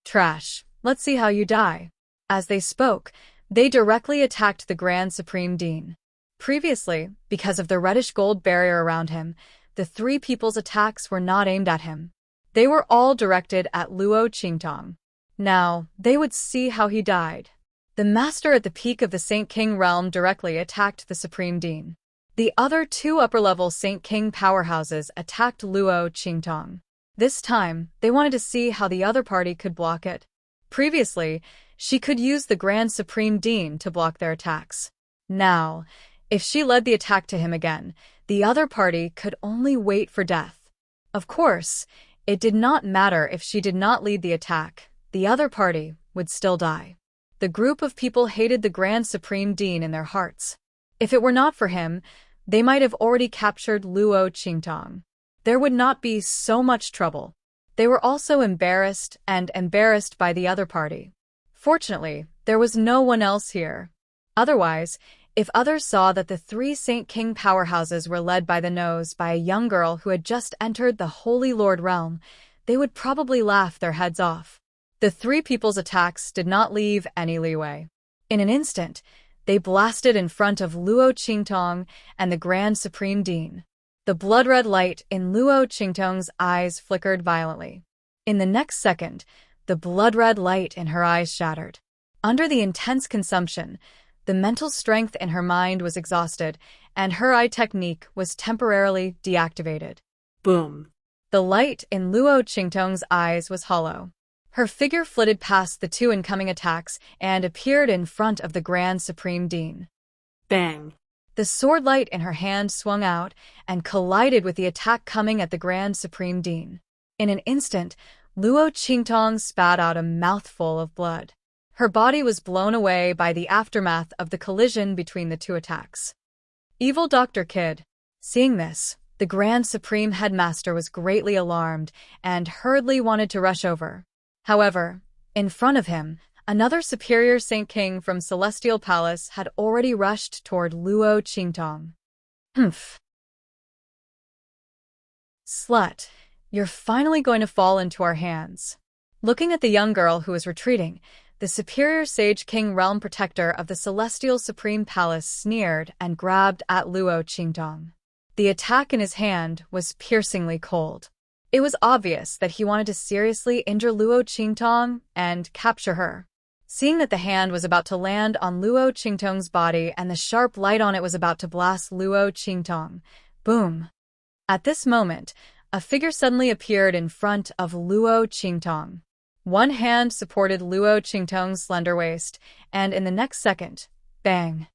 Trash, let's see how you die. As they spoke, they directly attacked the Grand Supreme Dean. Previously, because of the reddish-gold barrier around him, the 3 people's attacks were not aimed at him. They were all directed at Luo Qingtong. Now, they would see how he died. The master at the peak of the Saint King realm directly attacked the Supreme Dean. The other 2 upper-level Saint King powerhouses attacked Luo Qingtong. This time, they wanted to see how the other party could block it. Previously, she could use the Grand Supreme Dean to block their attacks. Now, if she led the attack to him again, the other party could only wait for death. Of course, it did not matter if she did not lead the attack, the other party would still die. The group of people hated the Grand Supreme Dean in their hearts. If it were not for him, they might have already captured Luo Qingtong. There would not be so much trouble. They were also embarrassed by the other party. Fortunately, there was no one else here. Otherwise, if others saw that the 3 Saint King powerhouses were led by the nose by a young girl who had just entered the Holy Lord realm, they would probably laugh their heads off. The 3 people's attacks did not leave any leeway. In an instant, they blasted in front of Luo Qingtong and the Grand Supreme Dean. The blood-red light in Luo Qingtong's eyes flickered violently. In the next second, the blood-red light in her eyes shattered. Under the intense consumption, the mental strength in her mind was exhausted, and her eye technique was temporarily deactivated. Boom. The light in Luo Qingtong's eyes was hollow. Her figure flitted past the 2 incoming attacks and appeared in front of the Grand Supreme Dean. Bang. The sword light in her hand swung out and collided with the attack coming at the Grand Supreme Dean. In an instant, Luo Qingtong spat out a mouthful of blood. Her body was blown away by the aftermath of the collision between the 2 attacks. Evil Dr. Kid. Seeing this, the Grand Supreme Headmaster was greatly alarmed and hurriedly wanted to rush over. However, in front of him, another superior Saint King from Celestial Palace had already rushed toward Luo Qingtong. Humph. Slut, you're finally going to fall into our hands. Looking at the young girl who was retreating, the superior sage king realm protector of the celestial supreme palace sneered and grabbed at Luo Qingtong. The attack in his hand was piercingly cold. It was obvious that he wanted to seriously injure Luo Qingtong and capture her. Seeing that the hand was about to land on Luo Qingtong's body and the sharp light on it was about to blast Luo Qingtong, boom! At this moment, a figure suddenly appeared in front of Luo Qingtong. One hand supported Luo Qingtong's slender waist, and in the next second, bang!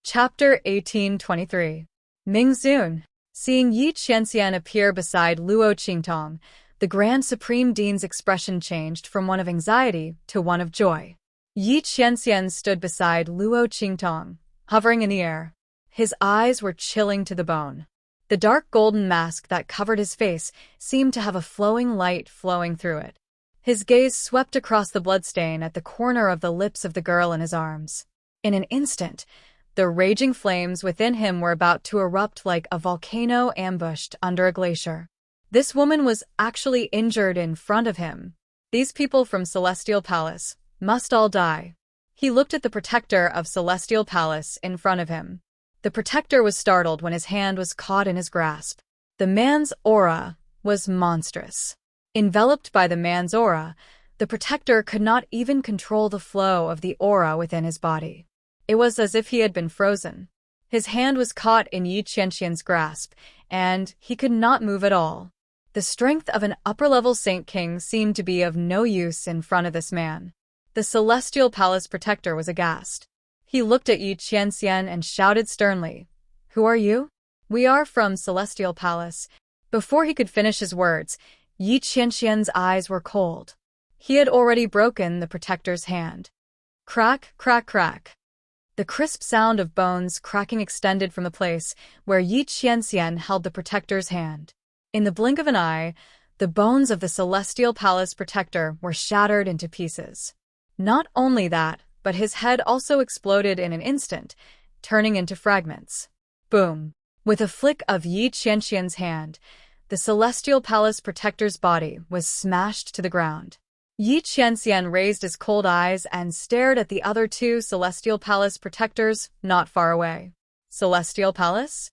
Chapter 1823. Mingzun. Seeing Yi Qianxian appear beside Luo Qingtong, the Grand Supreme Dean's expression changed from one of anxiety to one of joy. Yi Qianxian stood beside Luo Qingtong, hovering in the air. His eyes were chilling to the bone. The dark golden mask that covered his face seemed to have a flowing light flowing through it. His gaze swept across the bloodstain at the corner of the lips of the girl in his arms. In an instant, the raging flames within him were about to erupt like a volcano ambushed under a glacier. This woman was actually injured in front of him. These people from Celestial Palace must all die. He looked at the protector of Celestial Palace in front of him. The protector was startled when his hand was caught in his grasp. The man's aura was monstrous. Enveloped by the man's aura, the protector could not even control the flow of the aura within his body. It was as if he had been frozen. His hand was caught in Yi Qianxian's grasp, and he could not move at all. The strength of an upper-level Saint King seemed to be of no use in front of this man. The Celestial Palace protector was aghast. He looked at Yi Qianxian and shouted sternly, "Who are you?" "We are from Celestial Palace." Before he could finish his words, Yi Qianxian's eyes were cold. He had already broken the protector's hand. Crack, crack, crack. The crisp sound of bones cracking extended from the place where Yi Qianxian held the protector's hand. In the blink of an eye, the bones of the Celestial Palace protector were shattered into pieces. Not only that, but his head also exploded in an instant, turning into fragments. Boom! With a flick of Yi Qianxian's hand, the Celestial Palace protector's body was smashed to the ground. Yi Qianxian raised his cold eyes and stared at the other two Celestial Palace protectors not far away. Celestial Palace?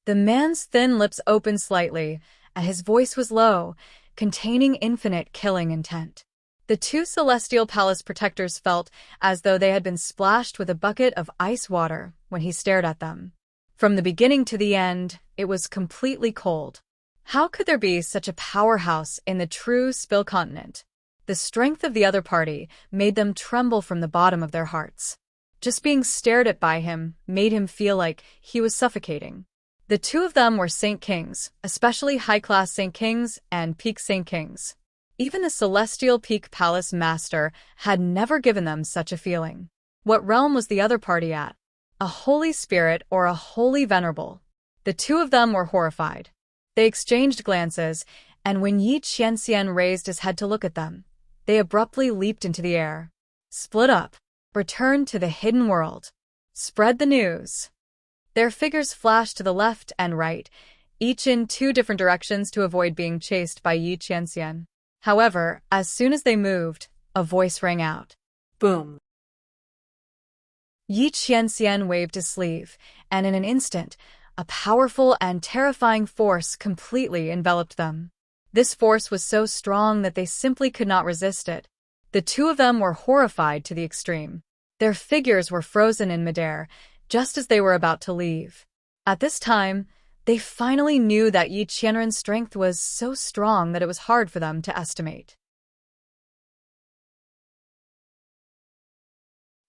The man's thin lips opened slightly, and his voice was low, containing infinite killing intent. The two Celestial Palace protectors felt as though they had been splashed with a bucket of ice water when he stared at them. From the beginning to the end, it was completely cold. How could there be such a powerhouse in the true Spill continent? The strength of the other party made them tremble from the bottom of their hearts. Just being stared at by him made him feel like he was suffocating. The two of them were Saint Kings, especially high-class Saint Kings and Peak Saint Kings. Even the Celestial Peak Palace Master had never given them such a feeling. What realm was the other party at? A holy spirit or a holy venerable? The two of them were horrified. They exchanged glances, and when Yi Qianxian raised his head to look at them, they abruptly leaped into the air. Split up. Return to the hidden world. Spread the news. Their figures flashed to the left and right, each in two different directions to avoid being chased by Yi Qianxian. However, as soon as they moved, a voice rang out. Boom. Yi Qianxian waved his sleeve, and in an instant, a powerful and terrifying force completely enveloped them. This force was so strong that they simply could not resist it. The two of them were horrified to the extreme. Their figures were frozen in midair, just as they were about to leave. At this time, they finally knew that Yi Qianren's strength was so strong that it was hard for them to estimate.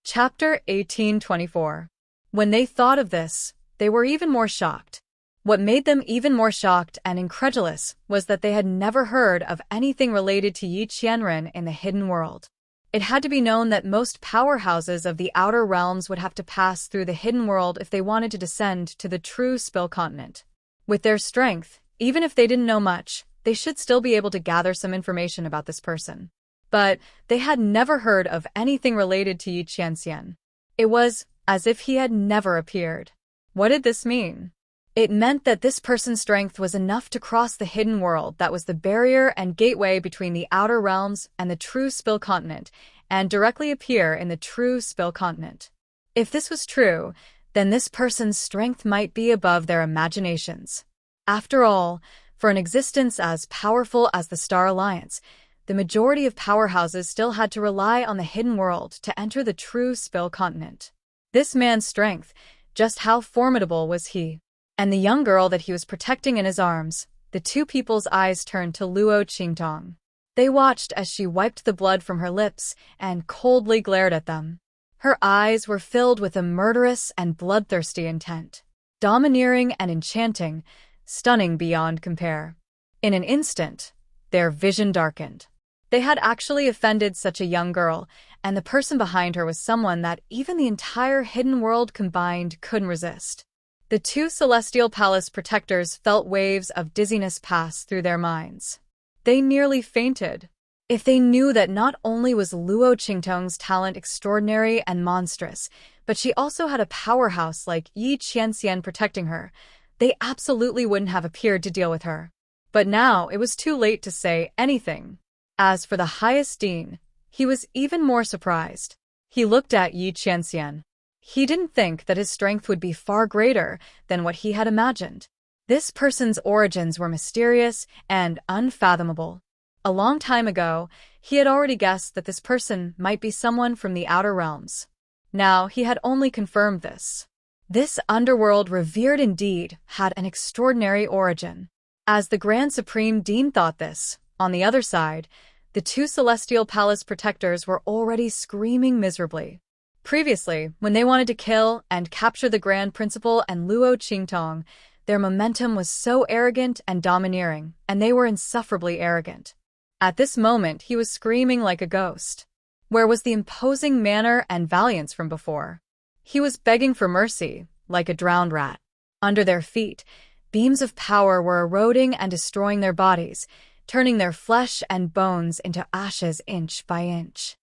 Chapter 1824. When they thought of this, they were even more shocked. What made them even more shocked and incredulous was that they had never heard of anything related to Yi Qianren in the hidden world. It had to be known that most powerhouses of the outer realms would have to pass through the hidden world if they wanted to descend to the true Spill continent. With their strength, even if they didn't know much, they should still be able to gather some information about this person. But they had never heard of anything related to Yi Qianxian. It was as if he had never appeared. What did this mean? It meant that this person's strength was enough to cross the hidden world that was the barrier and gateway between the outer realms and the true Spill continent, and directly appear in the true Spill continent. If this was true, then this person's strength might be above their imaginations. After all, for an existence as powerful as the Star Alliance, the majority of powerhouses still had to rely on the hidden world to enter the true Spill continent. This man's strength, just how formidable was he? And the young girl that he was protecting in his arms, the two people's eyes turned to Luo Qingtong. They watched as she wiped the blood from her lips and coldly glared at them. Her eyes were filled with a murderous and bloodthirsty intent. Domineering and enchanting, stunning beyond compare. In an instant, their vision darkened. They had actually offended such a young girl, and the person behind her was someone that even the entire hidden world combined couldn't resist. The two Celestial Palace protectors felt waves of dizziness pass through their minds. They nearly fainted. If they knew that not only was Luo Qingtong's talent extraordinary and monstrous, but she also had a powerhouse like Yi Qianxian protecting her, they absolutely wouldn't have appeared to deal with her. But now it was too late to say anything. As for the highest dean, he was even more surprised. He looked at Yi Qianxian. He didn't think that his strength would be far greater than what he had imagined. This person's origins were mysterious and unfathomable. A long time ago, he had already guessed that this person might be someone from the outer realms. Now he had only confirmed this. This underworld revered indeed had an extraordinary origin. As the Grand Supreme Dean thought this, on the other side, the two Celestial Palace protectors were already screaming miserably. Previously, when they wanted to kill and capture the Grand Principal and Luo Qingtong, their momentum was so arrogant and domineering, and they were insufferably arrogant. At this moment, he was screaming like a ghost. Where was the imposing manner and valiance from before? He was begging for mercy, like a drowned rat. Under their feet, beams of power were eroding and destroying their bodies, turning their flesh and bones into ashes inch by inch.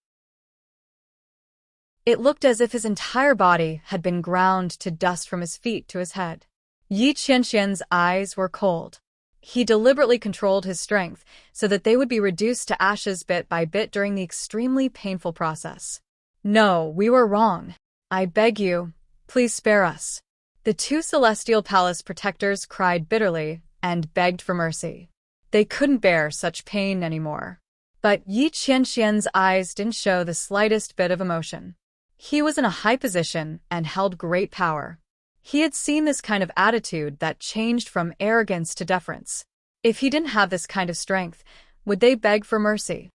It looked as if his entire body had been ground to dust from his feet to his head. Yi Qianxian's eyes were cold. He deliberately controlled his strength so that they would be reduced to ashes bit by bit during the extremely painful process. No, we were wrong. I beg you, please spare us. The two Celestial Palace protectors cried bitterly and begged for mercy. They couldn't bear such pain anymore. But Yi Qianxian's eyes didn't show the slightest bit of emotion. He was in a high position and held great power. He had seen this kind of attitude that changed from arrogance to deference. If he didn't have this kind of strength, would they beg for mercy?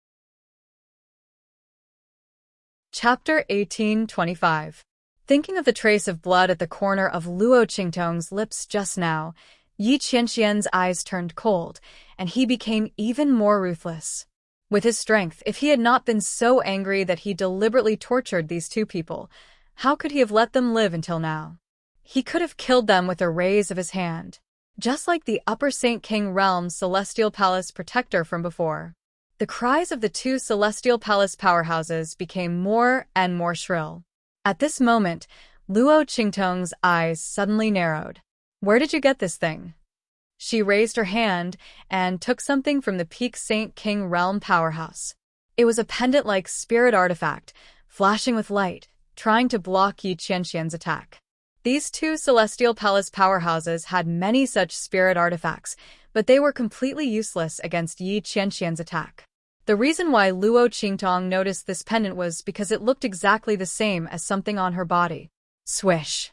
Chapter 1825. Thinking of the trace of blood at the corner of Luo Qingtong's lips just now, Yi Qianxian's eyes turned cold, and he became even more ruthless. With his strength, if he had not been so angry that he deliberately tortured these two people, how could he have let them live until now? He could have killed them with a raise of his hand, just like the Upper Saint King Realm's Celestial Palace protector from before. The cries of the two Celestial Palace powerhouses became more and more shrill. At this moment, Luo Qingtong's eyes suddenly narrowed. Where did you get this thing? She raised her hand and took something from the Peak Saint King Realm powerhouse. It was a pendant-like spirit artifact, flashing with light, trying to block Yi Qianxian's attack. These two Celestial Palace powerhouses had many such spirit artifacts, but they were completely useless against Yi Qianxian's attack. The reason why Luo Qingtong noticed this pendant was because it looked exactly the same as something on her body. Swish!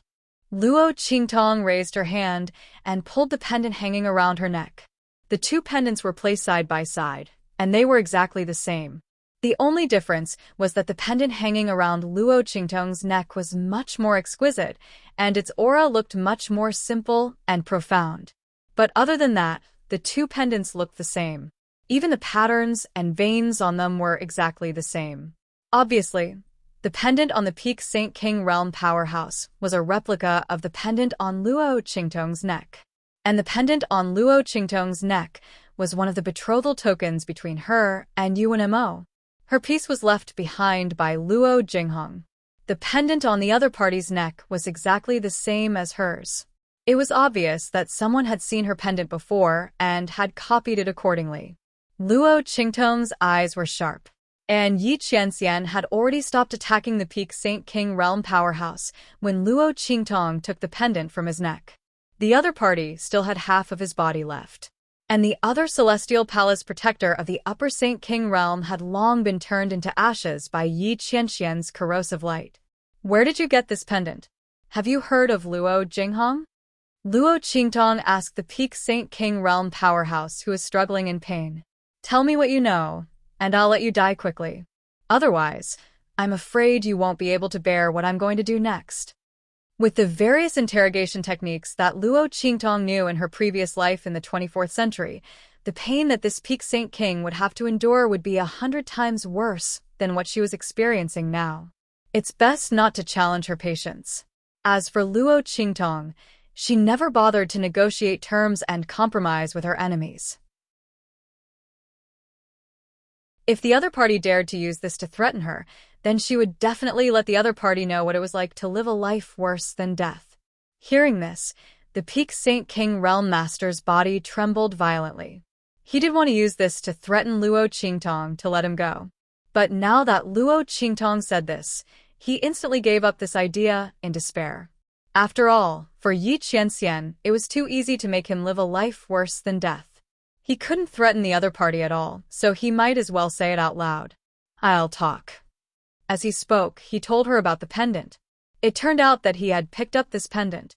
Luo Qingtong raised her hand and pulled the pendant hanging around her neck. The two pendants were placed side by side, and they were exactly the same. The only difference was that the pendant hanging around Luo Qingtong's neck was much more exquisite, and its aura looked much more simple and profound. But other than that, the two pendants looked the same. Even the patterns and veins on them were exactly the same. Obviously, the pendant on the Peak Saint King Realm powerhouse was a replica of the pendant on Luo Qingtong's neck. And the pendant on Luo Qingtong's neck was one of the betrothal tokens between her and Yuan Mo. Her piece was left behind by Luo Jinghong. The pendant on the other party's neck was exactly the same as hers. It was obvious that someone had seen her pendant before and had copied it accordingly. Luo Qingtong's eyes were sharp, and Yi Qianxian had already stopped attacking the Peak Saint King Realm powerhouse when Luo Qingtong took the pendant from his neck. The other party still had half of his body left, and the other Celestial Palace protector of the Upper Saint King Realm had long been turned into ashes by Yi Qianxian's corrosive light. "Where did you get this pendant? Have you heard of Luo Jinghong?" Luo Qingtong asked the Peak Saint King Realm powerhouse who was struggling in pain. "Tell me what you know, and I'll let you die quickly. Otherwise, I'm afraid you won't be able to bear what I'm going to do next." With the various interrogation techniques that Luo Qingtong knew in her previous life in the 24th century, the pain that this Peak Saint King would have to endure would be 100 times worse than what she was experiencing now. It's best not to challenge her patience. As for Luo Qingtong, she never bothered to negotiate terms and compromise with her enemies. If the other party dared to use this to threaten her, then she would definitely let the other party know what it was like to live a life worse than death. Hearing this, the Peak Saint King Realm Master's body trembled violently. He did want to use this to threaten Luo Qingtong to let him go. But now that Luo Qingtong said this, he instantly gave up this idea in despair. After all, for Yi Qianxian, it was too easy to make him live a life worse than death. He couldn't threaten the other party at all, so he might as well say it out loud. "I'll talk." As he spoke, he told her about the pendant. It turned out that he had picked up this pendant.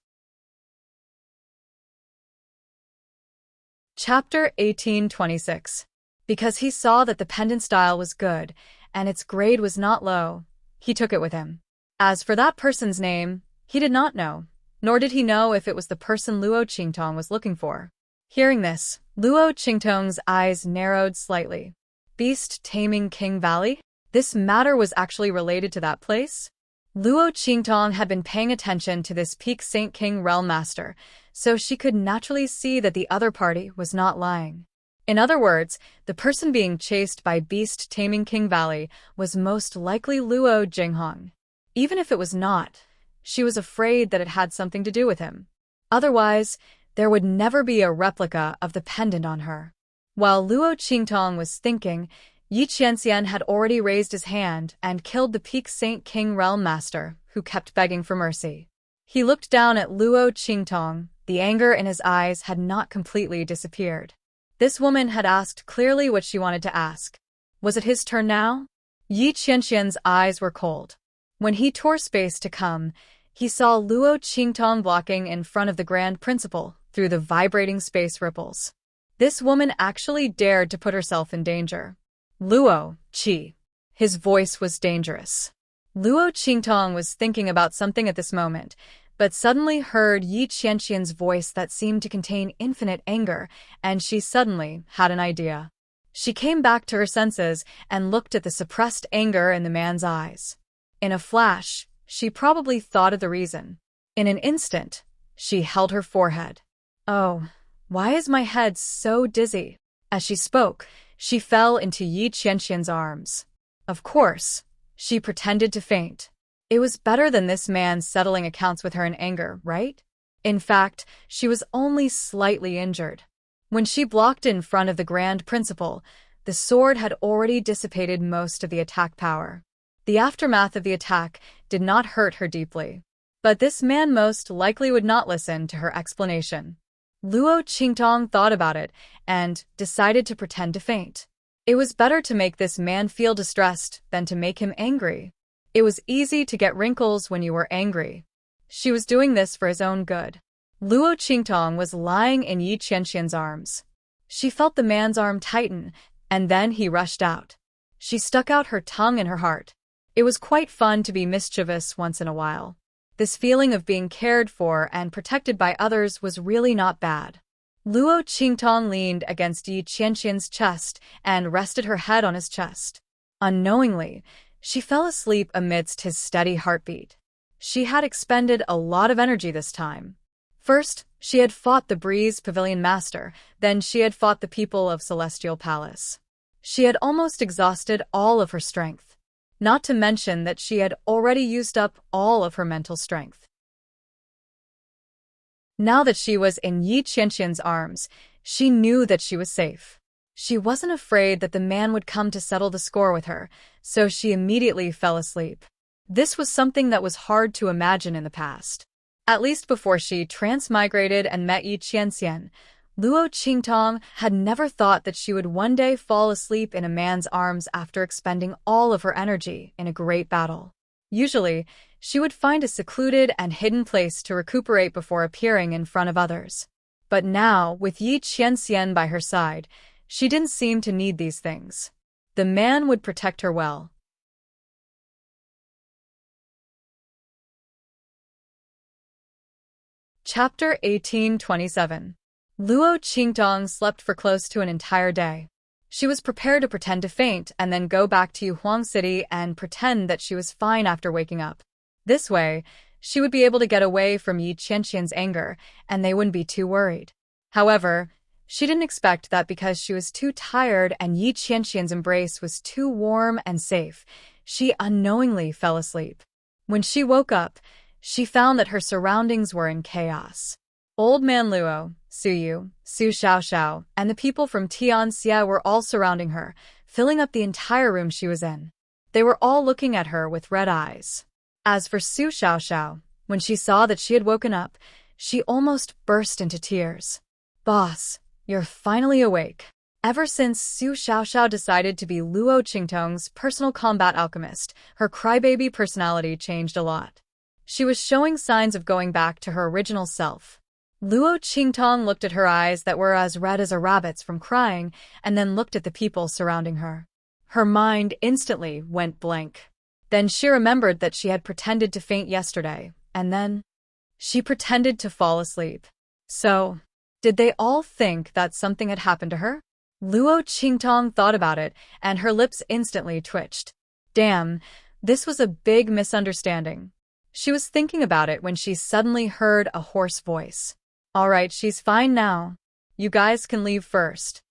Chapter 1826. Because he saw that the pendant style was good, and its grade was not low, he took it with him. As for that person's name, he did not know, nor did he know if it was the person Luo Qingtong was looking for. Hearing this, Luo Qingtong's eyes narrowed slightly. Beast Taming King Valley? This matter was actually related to that place? Luo Qingtong had been paying attention to this Peak Saint King Realm Master, so she could naturally see that the other party was not lying. In other words, the person being chased by Beast Taming King Valley was most likely Luo Jinghong. Even if it was not, she was afraid that it had something to do with him. Otherwise, there would never be a replica of the pendant on her. While Luo Qingtong was thinking, Yi Qianxian had already raised his hand and killed the Peak Saint King Realm Master, who kept begging for mercy. He looked down at Luo Qingtong. The anger in his eyes had not completely disappeared. This woman had asked clearly what she wanted to ask. Was it his turn now? Yi Qianxian's eyes were cold. When he tore space to come, he saw Luo Qingtong blocking in front of the Grand Principal through the vibrating space ripples. This woman actually dared to put herself in danger. Luo, Qi. His voice was dangerous. Luo Qingtong was thinking about something at this moment, but suddenly heard Yi Qianxian's voice that seemed to contain infinite anger, and she suddenly had an idea. She came back to her senses and looked at the suppressed anger in the man's eyes. In a flash, she probably thought of the reason. In an instant, she held her forehead. "Oh, why is my head so dizzy?" As she spoke, she fell into Yi Qianxian's arms. Of course, she pretended to faint. It was better than this man settling accounts with her in anger, right? In fact, she was only slightly injured. When she blocked in front of the Grand Principal, the sword had already dissipated most of the attack power. The aftermath of the attack did not hurt her deeply. But this man most likely would not listen to her explanation. Luo Qingtong thought about it and decided to pretend to faint. It was better to make this man feel distressed than to make him angry. It was easy to get wrinkles when you were angry. She was doing this for his own good. Luo Qingtong was lying in Yi Qianxian's arms. She felt the man's arm tighten, and then he rushed out. She stuck out her tongue in her heart. It was quite fun to be mischievous once in a while. This feeling of being cared for and protected by others was really not bad. Luo Qingtong leaned against Yi Qianxian's chest and rested her head on his chest. Unknowingly, she fell asleep amidst his steady heartbeat. She had expended a lot of energy this time. First, she had fought the Breeze Pavilion Master, then she had fought the people of Celestial Palace. She had almost exhausted all of her strength, not to mention that she had already used up all of her mental strength. Now that she was in Yi Qianqian's arms, she knew that she was safe. She wasn't afraid that the man would come to settle the score with her, so she immediately fell asleep. This was something that was hard to imagine in the past. At least before she transmigrated and met Yi Qianxian, Luo Qingtong had never thought that she would one day fall asleep in a man's arms after expending all of her energy in a great battle. Usually, she would find a secluded and hidden place to recuperate before appearing in front of others. But now, with Yi Qianxian by her side, she didn't seem to need these things. The man would protect her well. Chapter 1827. Luo Qingtong slept for close to an entire day. She was prepared to pretend to faint and then go back to Yuhuang City and pretend that she was fine after waking up. This way, she would be able to get away from Yi Qianqian's anger, and they wouldn't be too worried. However, she didn't expect that because she was too tired and Yi Qianqian's embrace was too warm and safe, she unknowingly fell asleep. When she woke up, she found that her surroundings were in chaos. Old Man Luo, Su Yu, Su Xiaoxiao, and the people from Tianxia were all surrounding her, filling up the entire room she was in. They were all looking at her with red eyes. As for Su Xiaoxiao, when she saw that she had woken up, she almost burst into tears. "Boss, you're finally awake." Ever since Su Xiaoxiao decided to be Luo Qingtong's personal combat alchemist, her crybaby personality changed a lot. She was showing signs of going back to her original self. Luo Qingtong looked at her eyes that were as red as a rabbit's from crying, and then looked at the people surrounding her. Her mind instantly went blank. Then she remembered that she had pretended to faint yesterday, and then she pretended to fall asleep. So, did they all think that something had happened to her? Luo Qingtong thought about it, and her lips instantly twitched. Damn, this was a big misunderstanding. She was thinking about it when she suddenly heard a hoarse voice. "All right, she's fine now. You guys can leave first."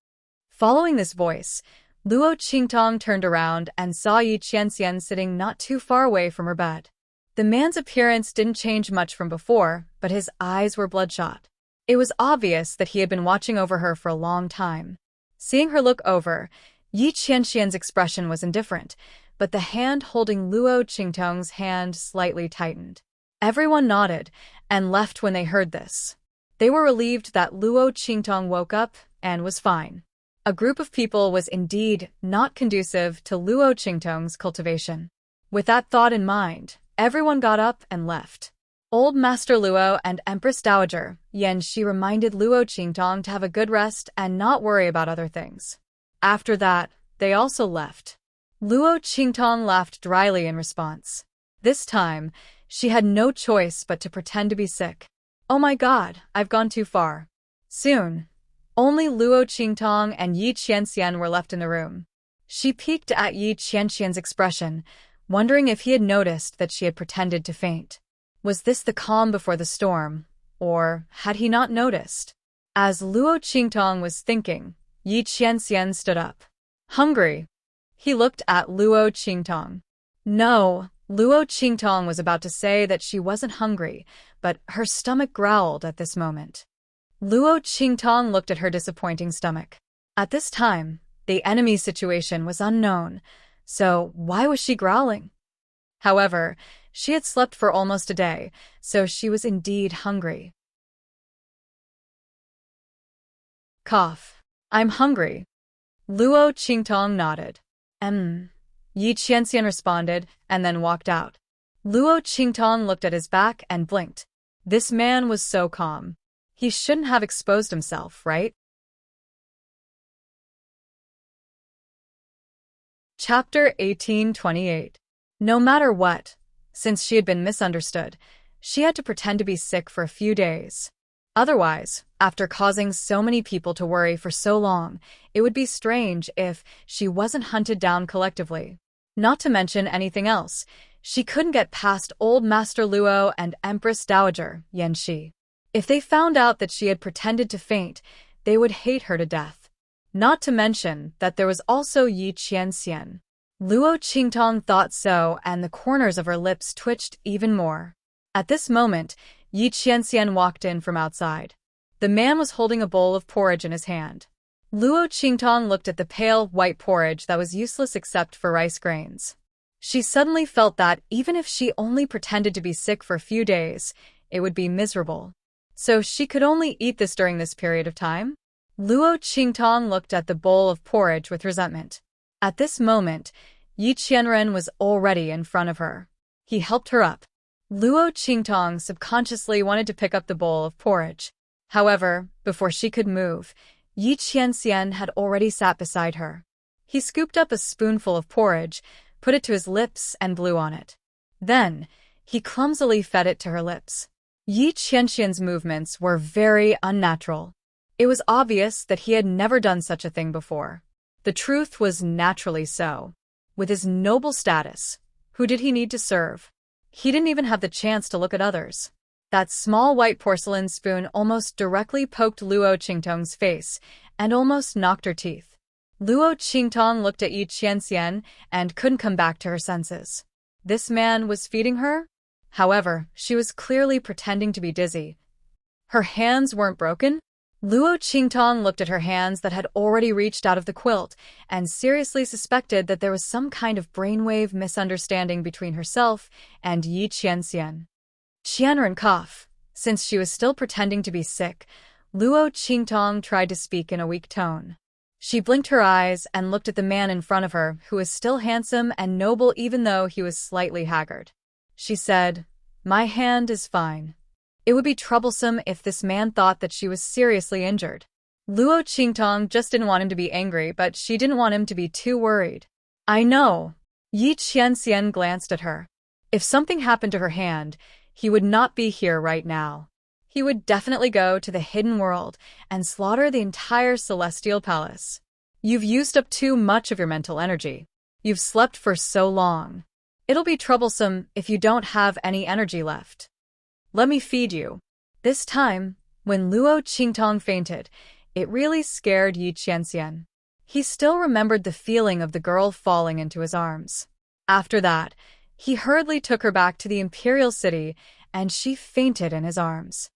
Following this voice, Luo Qingtong turned around and saw Yi Qianxian sitting not too far away from her bed. The man's appearance didn't change much from before, but his eyes were bloodshot. It was obvious that he had been watching over her for a long time. Seeing her look over, Yi Qianxian's expression was indifferent, but the hand holding Luo Qingtong's hand slightly tightened. Everyone nodded and left when they heard this. They were relieved that Luo Qingtong woke up and was fine. A group of people was indeed not conducive to Luo Qingtong's cultivation. With that thought in mind, everyone got up and left. Old Master Luo and Empress Dowager Yan Shi reminded Luo Qingtong to have a good rest and not worry about other things. After that, they also left. Luo Qingtong laughed dryly in response. This time, she had no choice but to pretend to be sick. "Oh my god, I've gone too far." Soon, only Luo Qingtong and Yi Qianxian were left in the room. She peeked at Yi Qianxian's expression, wondering if he had noticed that she had pretended to faint. Was this the calm before the storm, or had he not noticed? As Luo Qingtong was thinking, Yi Qianxian stood up. "Hungry?" He looked at Luo Qingtong. No, Luo Qingtong was about to say that she wasn't hungry, but her stomach growled at this moment. Luo Qingtong looked at her disappointing stomach. At this time, the enemy situation was unknown, so why was she growling? However, she had slept for almost a day, so she was indeed hungry. Cough. "I'm hungry." Luo Qingtong nodded. Yi Qianxian responded, and then walked out. Luo Qingtong looked at his back and blinked. This man was so calm. He shouldn't have exposed himself, right? Chapter 1828. No matter what, since she had been misunderstood, she had to pretend to be sick for a few days. Otherwise, after causing so many people to worry for so long, it would be strange if she wasn't hunted down collectively. Not to mention anything else, she couldn't get past Old Master Luo and Empress Dowager Yan Shi. If they found out that she had pretended to faint, they would hate her to death. Not to mention that there was also Yi Qianxian. Luo Qingtong thought so, and the corners of her lips twitched even more. At this moment, Yi Qianxian walked in from outside. The man was holding a bowl of porridge in his hand. Luo Qingtong looked at the pale, white porridge that was useless except for rice grains. She suddenly felt that even if she only pretended to be sick for a few days, it would be miserable. So she could only eat this during this period of time? Luo Qingtong looked at the bowl of porridge with resentment. At this moment, Yi Qianren was already in front of her. He helped her up. Luo Qingtong subconsciously wanted to pick up the bowl of porridge. However, before she could move, Yi Qianxian had already sat beside her. He scooped up a spoonful of porridge, put it to his lips, and blew on it. Then, he clumsily fed it to her lips. Yi Qianxian's movements were very unnatural. It was obvious that he had never done such a thing before. The truth was naturally so. With his noble status, who did he need to serve? He didn't even have the chance to look at others. That small white porcelain spoon almost directly poked Luo Qingtong's face and almost knocked her teeth. Luo Qingtong looked at Yi Qianxian and couldn't come back to her senses. This man was feeding her? However, she was clearly pretending to be dizzy. Her hands weren't broken? Luo Qingtong looked at her hands that had already reached out of the quilt and seriously suspected that there was some kind of brainwave misunderstanding between herself and Yi Qianxian. Qianren coughed. Since she was still pretending to be sick, Luo Qingtong tried to speak in a weak tone. She blinked her eyes and looked at the man in front of her, who was still handsome and noble even though he was slightly haggard. She said, "My hand is fine." It would be troublesome if this man thought that she was seriously injured. Luo Qingtong just didn't want him to be angry, but she didn't want him to be too worried. "I know." Yi Qianxian glanced at her. If something happened to her hand, he would not be here right now. He would definitely go to the hidden world and slaughter the entire celestial palace. You've used up too much of your mental energy. You've slept for so long. It'll be troublesome if you don't have any energy left. Let me feed you. This time, when Luo Qingtong fainted, it really scared Yi Qianxian. He still remembered the feeling of the girl falling into his arms. After that, he hurriedly took her back to the imperial city, and she fainted in his arms.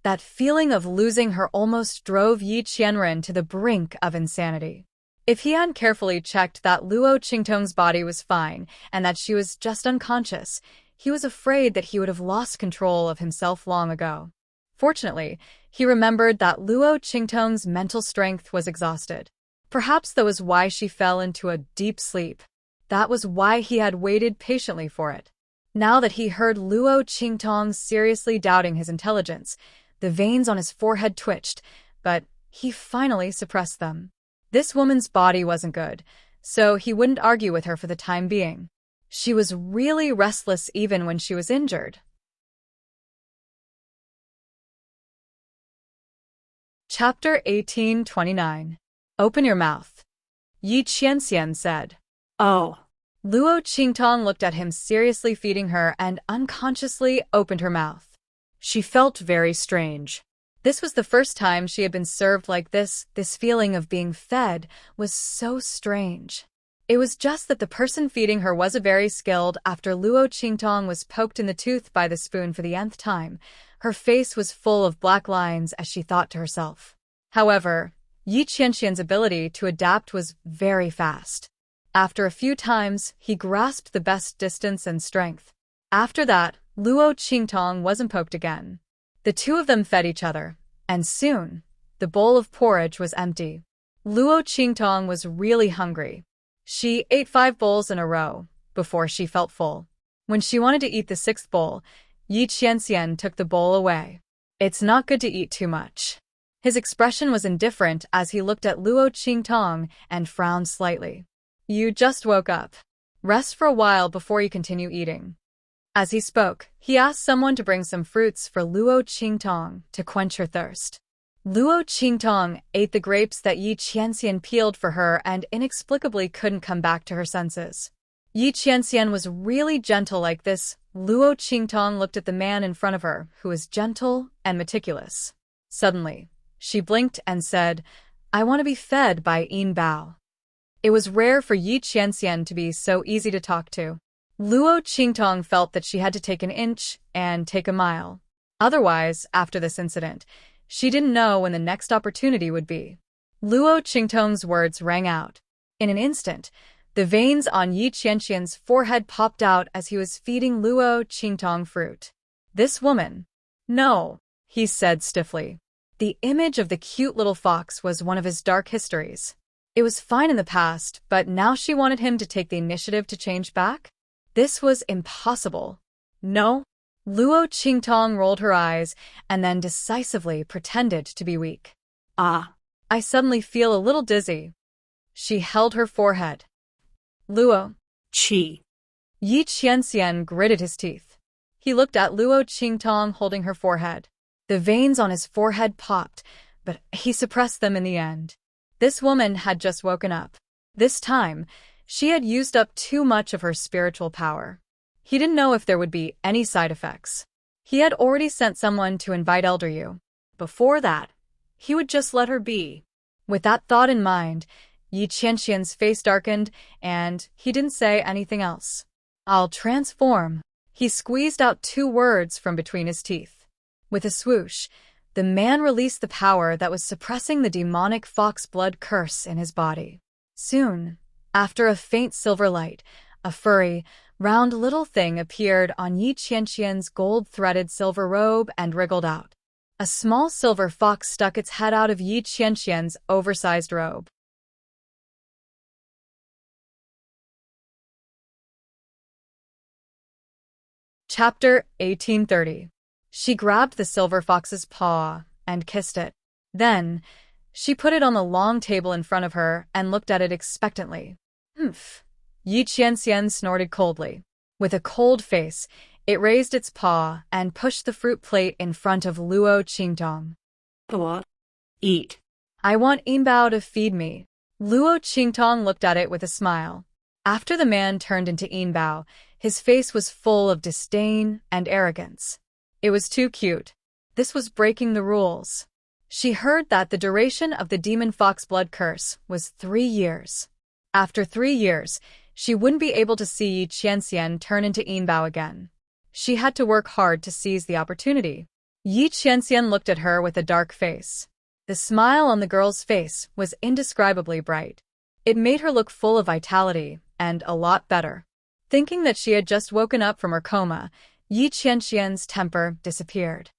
That feeling of losing her almost drove Yi Qianren to the brink of insanity. If he hadn't carefully checked that Luo Qingtong's body was fine and that she was just unconscious, he was afraid that he would have lost control of himself long ago. Fortunately, he remembered that Luo Qingtong's mental strength was exhausted. Perhaps that was why she fell into a deep sleep. That was why he had waited patiently for it. Now that he heard Luo Qingtong seriously doubting his intelligence, the veins on his forehead twitched, but he finally suppressed them. This woman's body wasn't good, so he wouldn't argue with her for the time being. She was really restless even when she was injured. Chapter 1829. Open your mouth. Yi Qianxian said. Oh. Luo Qingtong looked at him seriously feeding her and unconsciously opened her mouth. She felt very strange. This was the first time she had been served like this. This feeling of being fed was so strange. It was just that the person feeding her was very skilled. After Luo Qingtong was poked in the tooth by the spoon for the nth time, her face was full of black lines as she thought to herself. However, Yi Qianxian's ability to adapt was very fast. After a few times, he grasped the best distance and strength. After that, Luo Qingtong wasn't poked again. The two of them fed each other, and soon, the bowl of porridge was empty. Luo Qingtong was really hungry. She ate 5 bowls in a row before she felt full. When she wanted to eat the 6th bowl, Yi Qianxian took the bowl away. It's not good to eat too much. His expression was indifferent as he looked at Luo Qingtong and frowned slightly. You just woke up. Rest for a while before you continue eating. As he spoke, he asked someone to bring some fruits for Luo Qingtong to quench her thirst. Luo Qingtong ate the grapes that Yi Qianxian peeled for her and inexplicably couldn't come back to her senses. Yi Qianxian was really gentle like this. Luo Qingtong looked at the man in front of her, who was gentle and meticulous. Suddenly, she blinked and said, I want to be fed by Yin Bao. It was rare for Yi Qianxian to be so easy to talk to. Luo Qingtong felt that she had to take an inch and take a mile. Otherwise, after this incident, she didn't know when the next opportunity would be. Luo Qingtong's words rang out. In an instant, the veins on Yi Qianqian's forehead popped out as he was feeding Luo Qingtong fruit. This woman. No, he said stiffly. The image of the cute little fox was one of his dark histories. It was fine in the past, but now she wanted him to take the initiative to change back? This was impossible. No. Luo Qingtong rolled her eyes and then decisively pretended to be weak. Ah. I suddenly feel a little dizzy. She held her forehead. Luo. Qi. Yi Qianxian gritted his teeth. He looked at Luo Qingtong holding her forehead. The veins on his forehead popped, but he suppressed them in the end. This woman had just woken up. This time, she had used up too much of her spiritual power. He didn't know if there would be any side effects. He had already sent someone to invite Elder Yu. Before that, he would just let her be. With that thought in mind, Yi Qianxian's face darkened, and he didn't say anything else. I'll transform. He squeezed out 2 words from between his teeth. With a swoosh, the man released the power that was suppressing the demonic fox blood curse in his body. Soon, after a faint silver light, a furry, round little thing appeared on Yi Qianxian's gold-threaded silver robe and wriggled out. A small silver fox stuck its head out of Yi Qianxian's oversized robe. Chapter 1830. She grabbed the silver fox's paw and kissed it. Then, she put it on the long table in front of her and looked at it expectantly. Humph. Yi Qianxian snorted coldly. With a cold face, it raised its paw and pushed the fruit plate in front of Luo Qingtong. What? Eat. I want Yinbao to feed me. Luo Qingtong looked at it with a smile. After the man turned into Yinbao, his face was full of disdain and arrogance. It was too cute. This was breaking the rules. She heard that the duration of the demon fox blood curse was 3 years. After 3 years, she wouldn't be able to see Yi Qianxian turn into Yinbao again. She had to work hard to seize the opportunity. Yi Qianxian looked at her with a dark face. The smile on the girl's face was indescribably bright. It made her look full of vitality and a lot better. Thinking that she had just woken up from her coma, Yi Qianxian's temper disappeared.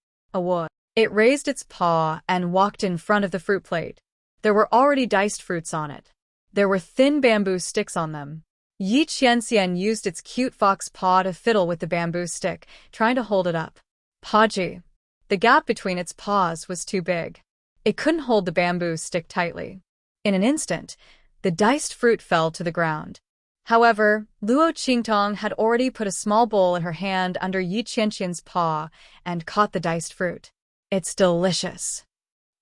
It raised its paw and walked in front of the fruit plate. There were already diced fruits on it. There were thin bamboo sticks on them. Yi Qianxian used its cute fox paw to fiddle with the bamboo stick, trying to hold it up. Podgy. The gap between its paws was too big. It couldn't hold the bamboo stick tightly. In an instant, the diced fruit fell to the ground. However, Luo Qingtong had already put a small bowl in her hand under Yi Qianxian's paw and caught the diced fruit. It's delicious.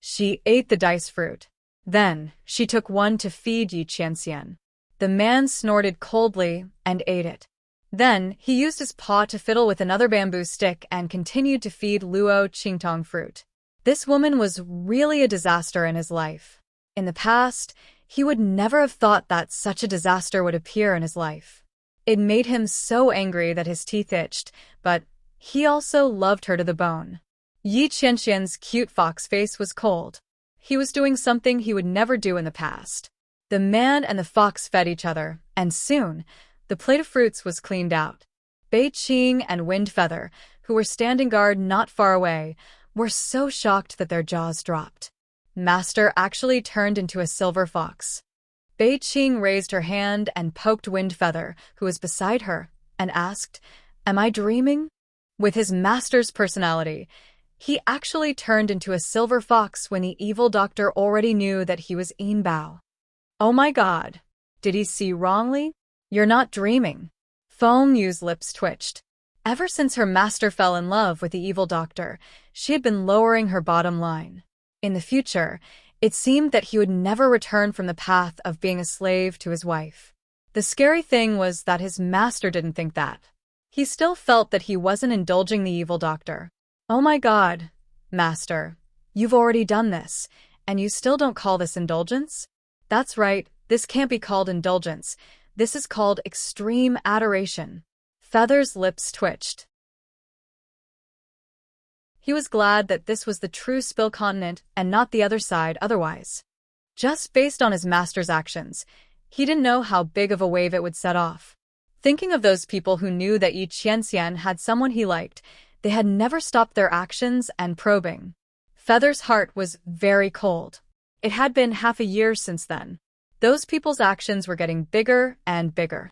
She ate the diced fruit. Then, she took one to feed Yi Qianxian. The man snorted coldly and ate it. Then, he used his paw to fiddle with another bamboo stick and continued to feed Luo Qingtong fruit. This woman was really a disaster in his life. In the past, he would never have thought that such a disaster would appear in his life. It made him so angry that his teeth itched, but he also loved her to the bone. Yi Qianxian's cute fox face was cold. He was doing something he would never do in the past. The man and the fox fed each other, and soon, the plate of fruits was cleaned out. Bei Qing and Wind Feather, who were standing guard not far away, were so shocked that their jaws dropped. Master actually turned into a silver fox. Bei Qing raised her hand and poked Wind Feather, who was beside her, and asked, "Am I dreaming?" With his master's personality, he actually turned into a silver fox when the evil doctor already knew that he was Yinbao. Oh my god. Did he see wrongly? You're not dreaming. Feng Yu's lips twitched. Ever since her master fell in love with the evil doctor, she had been lowering her bottom line. In the future, it seemed that he would never return from the path of being a slave to his wife. The scary thing was that his master didn't think that. He still felt that he wasn't indulging the evil doctor. Oh my god, master, you've already done this, and you still don't call this indulgence? That's right, this can't be called indulgence. This is called extreme adoration. Feather's lips twitched. He was glad that this was the true Spill continent and not the other side otherwise. Just based on his master's actions, he didn't know how big of a wave it would set off. Thinking of those people who knew that Yi Qianxian had someone he liked, they had never stopped their actions and probing. Feather's heart was very cold. It had been half a year since then. Those people's actions were getting bigger and bigger.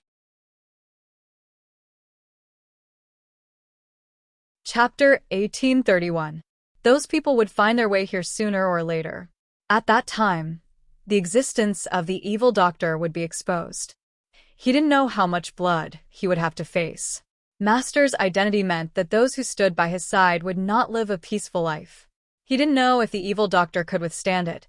Chapter 1831. Those people would find their way here sooner or later. At that time, the existence of the evil doctor would be exposed. He didn't know how much blood he would have to face. Master's identity meant that those who stood by his side would not live a peaceful life. He didn't know if the evil doctor could withstand it.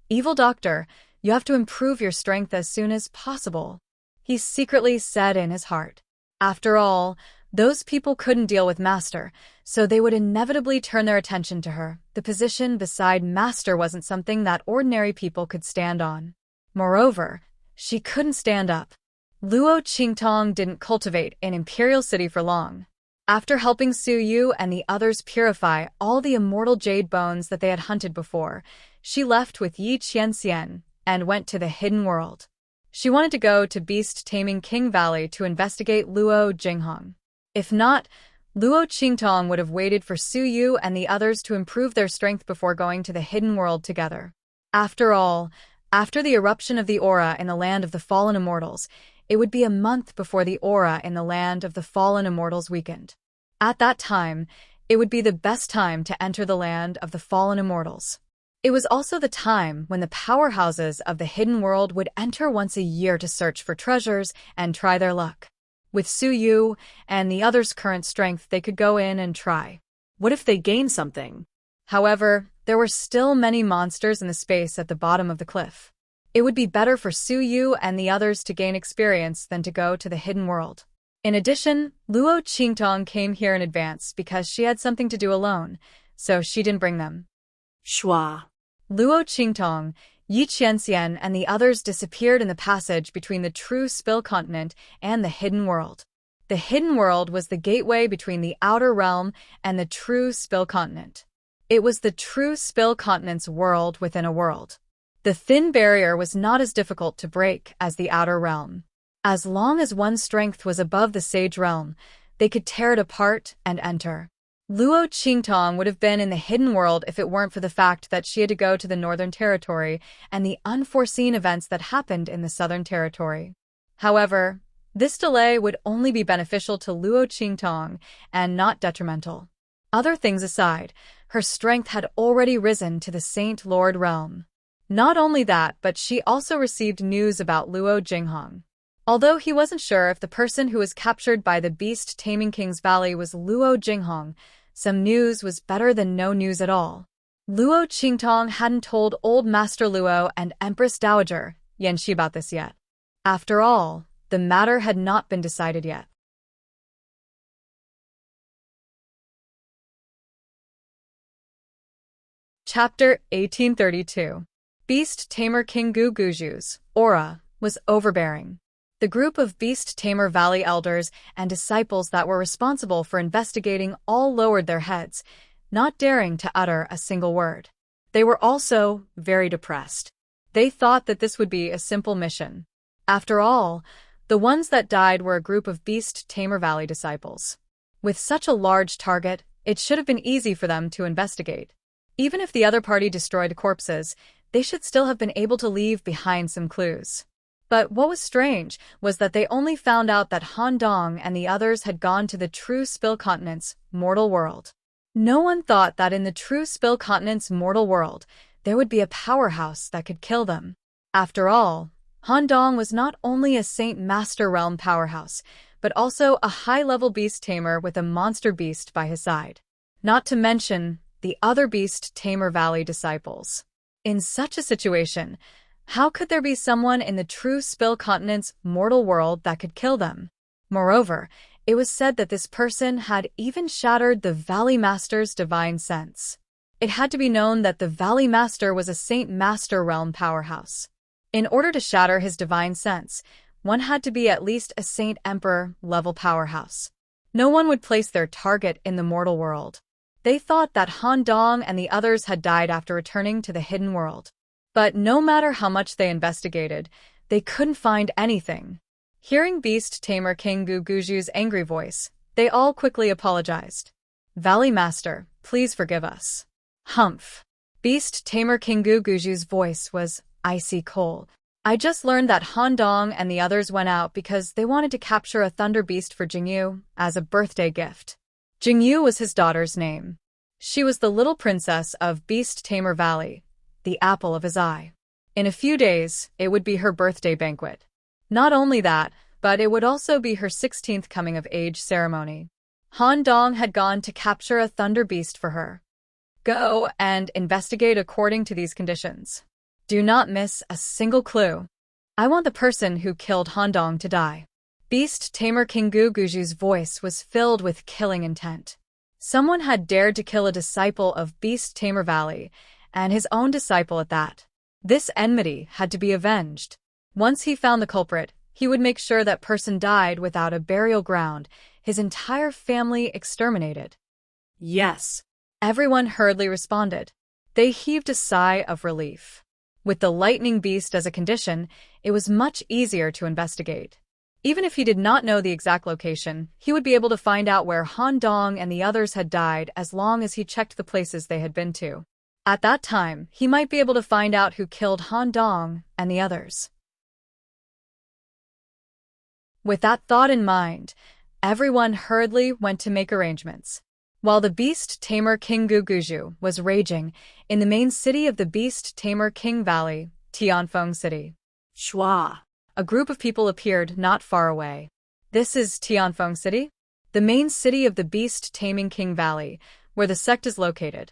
Evil doctor, you have to improve your strength as soon as possible, he secretly said in his heart. After all, those people couldn't deal with Master, so they would inevitably turn their attention to her. The position beside Master wasn't something that ordinary people could stand on. Moreover, she couldn't stand up. Luo Qingtong didn't cultivate in Imperial City for long. After helping Su Yu and the others purify all the immortal jade bones that they had hunted before, she left with Yi Qianxian and went to the hidden world. She wanted to go to beast-taming King Valley to investigate Luo Jinghong. If not, Luo Qingtong would have waited for Su Yu and the others to improve their strength before going to the hidden world together. After all, after the eruption of the aura in the land of the fallen immortals, it would be a month before the aura in the land of the fallen immortals weakened. At that time, it would be the best time to enter the land of the fallen immortals. It was also the time when the powerhouses of the hidden world would enter once a year to search for treasures and try their luck. With Su Yu and the others' current strength, they could go in and try. What if they gain something? However, there were still many monsters in the space at the bottom of the cliff. It would be better for Su Yu and the others to gain experience than to go to the hidden world. In addition, Luo Qingtong came here in advance because she had something to do alone, so she didn't bring them. Schwa. Luo Qingtong, Yi Qianxian and the others disappeared in the passage between the true Spill continent and the hidden world. The hidden world was the gateway between the outer realm and the true Spill continent. It was the true Spill continent's world within a world. The thin barrier was not as difficult to break as the outer realm. As long as one's strength was above the sage realm, they could tear it apart and enter. Luo Qingtong would have been in the hidden world if it weren't for the fact that she had to go to the Northern Territory and the unforeseen events that happened in the Southern Territory. However, this delay would only be beneficial to Luo Qingtong and not detrimental. Other things aside, her strength had already risen to the Saint Lord realm. Not only that, but she also received news about Luo Jinghong. Although he wasn't sure if the person who was captured by the beast-taming King's Valley was Luo Jinghong, some news was better than no news at all. Luo Qingtong hadn't told Old Master Luo and Empress Dowager Yanxi about this yet. After all, the matter had not been decided yet. Chapter 1832. Beast-tamer King Gu Guju's aura was overbearing. The group of Beast-Tamer Valley elders and disciples that were responsible for investigating all lowered their heads, not daring to utter a single word. They were also very depressed. They thought that this would be a simple mission. After all, the ones that died were a group of Beast-Tamer Valley disciples. With such a large target, it should have been easy for them to investigate. Even if the other party destroyed corpses, they should still have been able to leave behind some clues. But what was strange was that they only found out that Han Dong and the others had gone to the true Spill Continent's mortal world. No one thought that in the true Spill Continent's mortal world, there would be a powerhouse that could kill them. After all, Han Dong was not only a Saint Master Realm powerhouse, but also a high-level beast tamer with a monster beast by his side. Not to mention the other Beast-Tamer Valley disciples. In such a situation, how could there be someone in the true Spill Continent's mortal world that could kill them? Moreover, it was said that this person had even shattered the Valley Master's divine sense. It had to be known that the Valley Master was a Saint Master Realm powerhouse. In order to shatter his divine sense, one had to be at least a Saint Emperor-level powerhouse. No one would place their target in the mortal world. They thought that Han Dong and the others had died after returning to the hidden world. But no matter how much they investigated, they couldn't find anything. Hearing Beast Tamer King Guguju's angry voice, they all quickly apologized. "Valley Master, please forgive us." Humph. Beast Tamer King Guguju's voice was icy cold. "I just learned that Han Dong and the others went out because they wanted to capture a thunder beast for Jingyu as a birthday gift." Jingyu was his daughter's name. She was the little princess of Beast Tamer Valley, the apple of his eye. In a few days, it would be her birthday banquet. Not only that, but it would also be her 16th coming-of-age ceremony. Han Dong had gone to capture a thunder beast for her. Go and investigate according to these conditions. Do not miss a single clue. I want the person who killed Han Dong to die. Beast Tamer King Guguju's voice was filled with killing intent. Someone had dared to kill a disciple of Beast Tamer Valley, and his own disciple at that. This enmity had to be avenged. Once he found the culprit, he would make sure that person died without a burial ground, his entire family exterminated. Yes. Everyone hurriedly responded. They heaved a sigh of relief. With the lightning beast as a condition, it was much easier to investigate. Even if he did not know the exact location, he would be able to find out where Han Dong and the others had died as long as he checked the places they had been to. At that time, he might be able to find out who killed Han Dong and the others. With that thought in mind, everyone hurriedly went to make arrangements. While the Beast Tamer King Guguju was raging in the main city of the Beast Tamer King Valley, Tianfeng City, Schwa. a group of people appeared not far away. This is Tianfeng City, the main city of the Beast Taming King Valley, where the sect is located.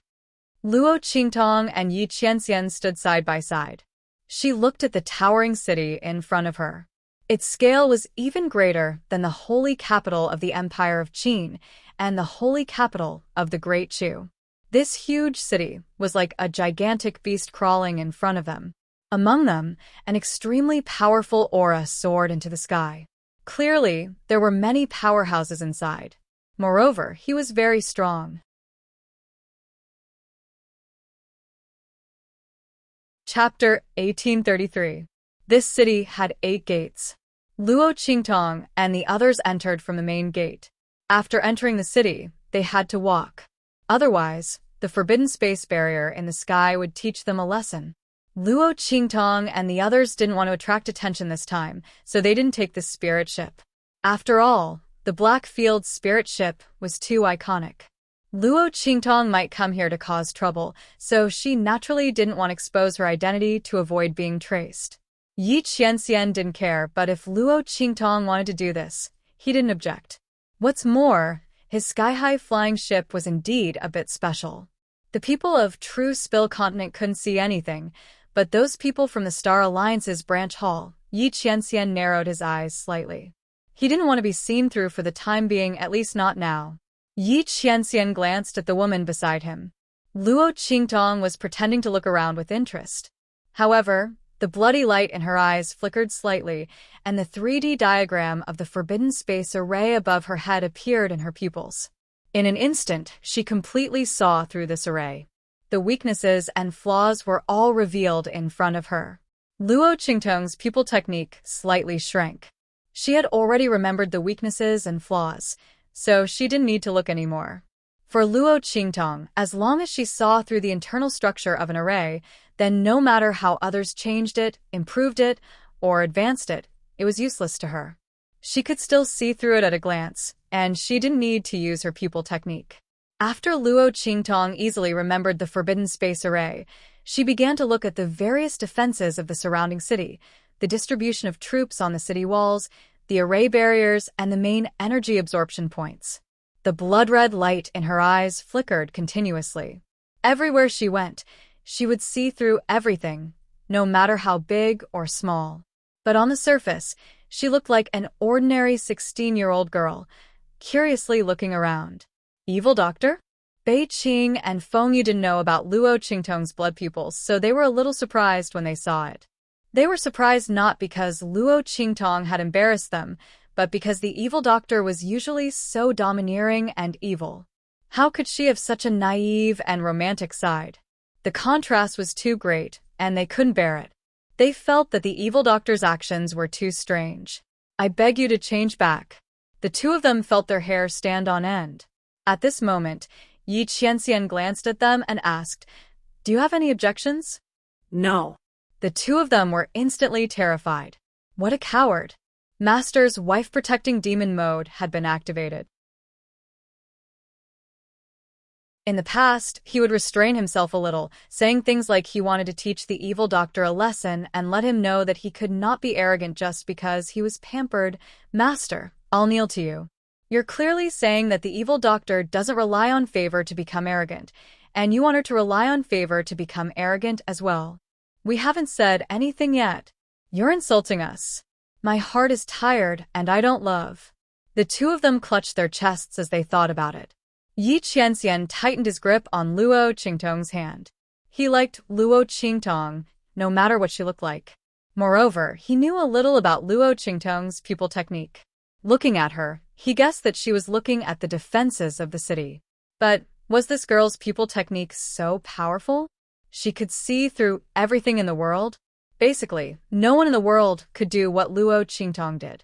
Luo Qingtong and Yi Qianxian stood side by side. She looked at the towering city in front of her. Its scale was even greater than the holy capital of the Empire of Qin and the holy capital of the Great Chu. This huge city was like a gigantic beast crawling in front of them. Among them, an extremely powerful aura soared into the sky. Clearly, there were many powerhouses inside. Moreover, he was very strong. Chapter 1833. This city had 8 gates. Luo Qingtong and the others entered from the main gate. After entering the city, they had to walk. Otherwise, the forbidden space barrier in the sky would teach them a lesson. Luo Qingtong and the others didn't want to attract attention this time, so they didn't take the spirit ship. After all, the Blackfield spirit ship was too iconic. Luo Qingtong might come here to cause trouble, so she naturally didn't want to expose her identity to avoid being traced. Yi Qianxian didn't care, but if Luo Qingtong wanted to do this, he didn't object. What's more, his sky-high flying ship was indeed a bit special. The people of True Spill Continent couldn't see anything, but those people from the Star Alliance's branch hall, Yi Qianxian narrowed his eyes slightly. He didn't want to be seen through for the time being, at least not now. Yi Qianxian glanced at the woman beside him. Luo Qingtong was pretending to look around with interest. However, the bloody light in her eyes flickered slightly, and the 3D diagram of the forbidden space array above her head appeared in her pupils. In an instant, she completely saw through this array. The weaknesses and flaws were all revealed in front of her. Luo Qingtong's pupil technique slightly shrank. She had already remembered the weaknesses and flaws, so she didn't need to look anymore. For Luo Qingtong, as long as she saw through the internal structure of an array, then no matter how others changed it, improved it, or advanced it, it was useless to her. She could still see through it at a glance, and she didn't need to use her pupil technique. After Luo Qingtong easily remembered the forbidden space array, she began to look at the various defenses of the surrounding city, the distribution of troops on the city walls, the array barriers, and the main energy absorption points. The blood-red light in her eyes flickered continuously. Everywhere she went, she would see through everything, no matter how big or small. But on the surface, she looked like an ordinary 16-year-old girl, curiously looking around. Evil doctor? Bei Qing and Feng Yu didn't know about Luo Qingtong's blood pupils, so they were a little surprised when they saw it. They were surprised not because Luo Qingtong had embarrassed them, but because the evil doctor was usually so domineering and evil. How could she have such a naive and romantic side? The contrast was too great, and they couldn't bear it. They felt that the evil doctor's actions were too strange. "I beg you to change back." The two of them felt their hair stand on end. At this moment, Yi Qianxian glanced at them and asked, "Do you have any objections?" No. The two of them were instantly terrified. What a coward! Master's wife-protecting demon mode had been activated. In the past, he would restrain himself a little, saying things like he wanted to teach the evil doctor a lesson and let him know that he could not be arrogant just because he was pampered. "Master, I'll kneel to you." You're clearly saying that the evil doctor doesn't rely on favor to become arrogant, and you want her to rely on favor to become arrogant as well. We haven't said anything yet. You're insulting us. My heart is tired and I don't love. The two of them clutched their chests as they thought about it. Yi Qianxian tightened his grip on Luo Qingtong's hand. He liked Luo Qingtong, no matter what she looked like. Moreover, he knew a little about Luo Qingtong's pupil technique. Looking at her, he guessed that she was looking at the defenses of the city. But was this girl's pupil technique so powerful? She could see through everything in the world? Basically, no one in the world could do what Luo Qingtong did.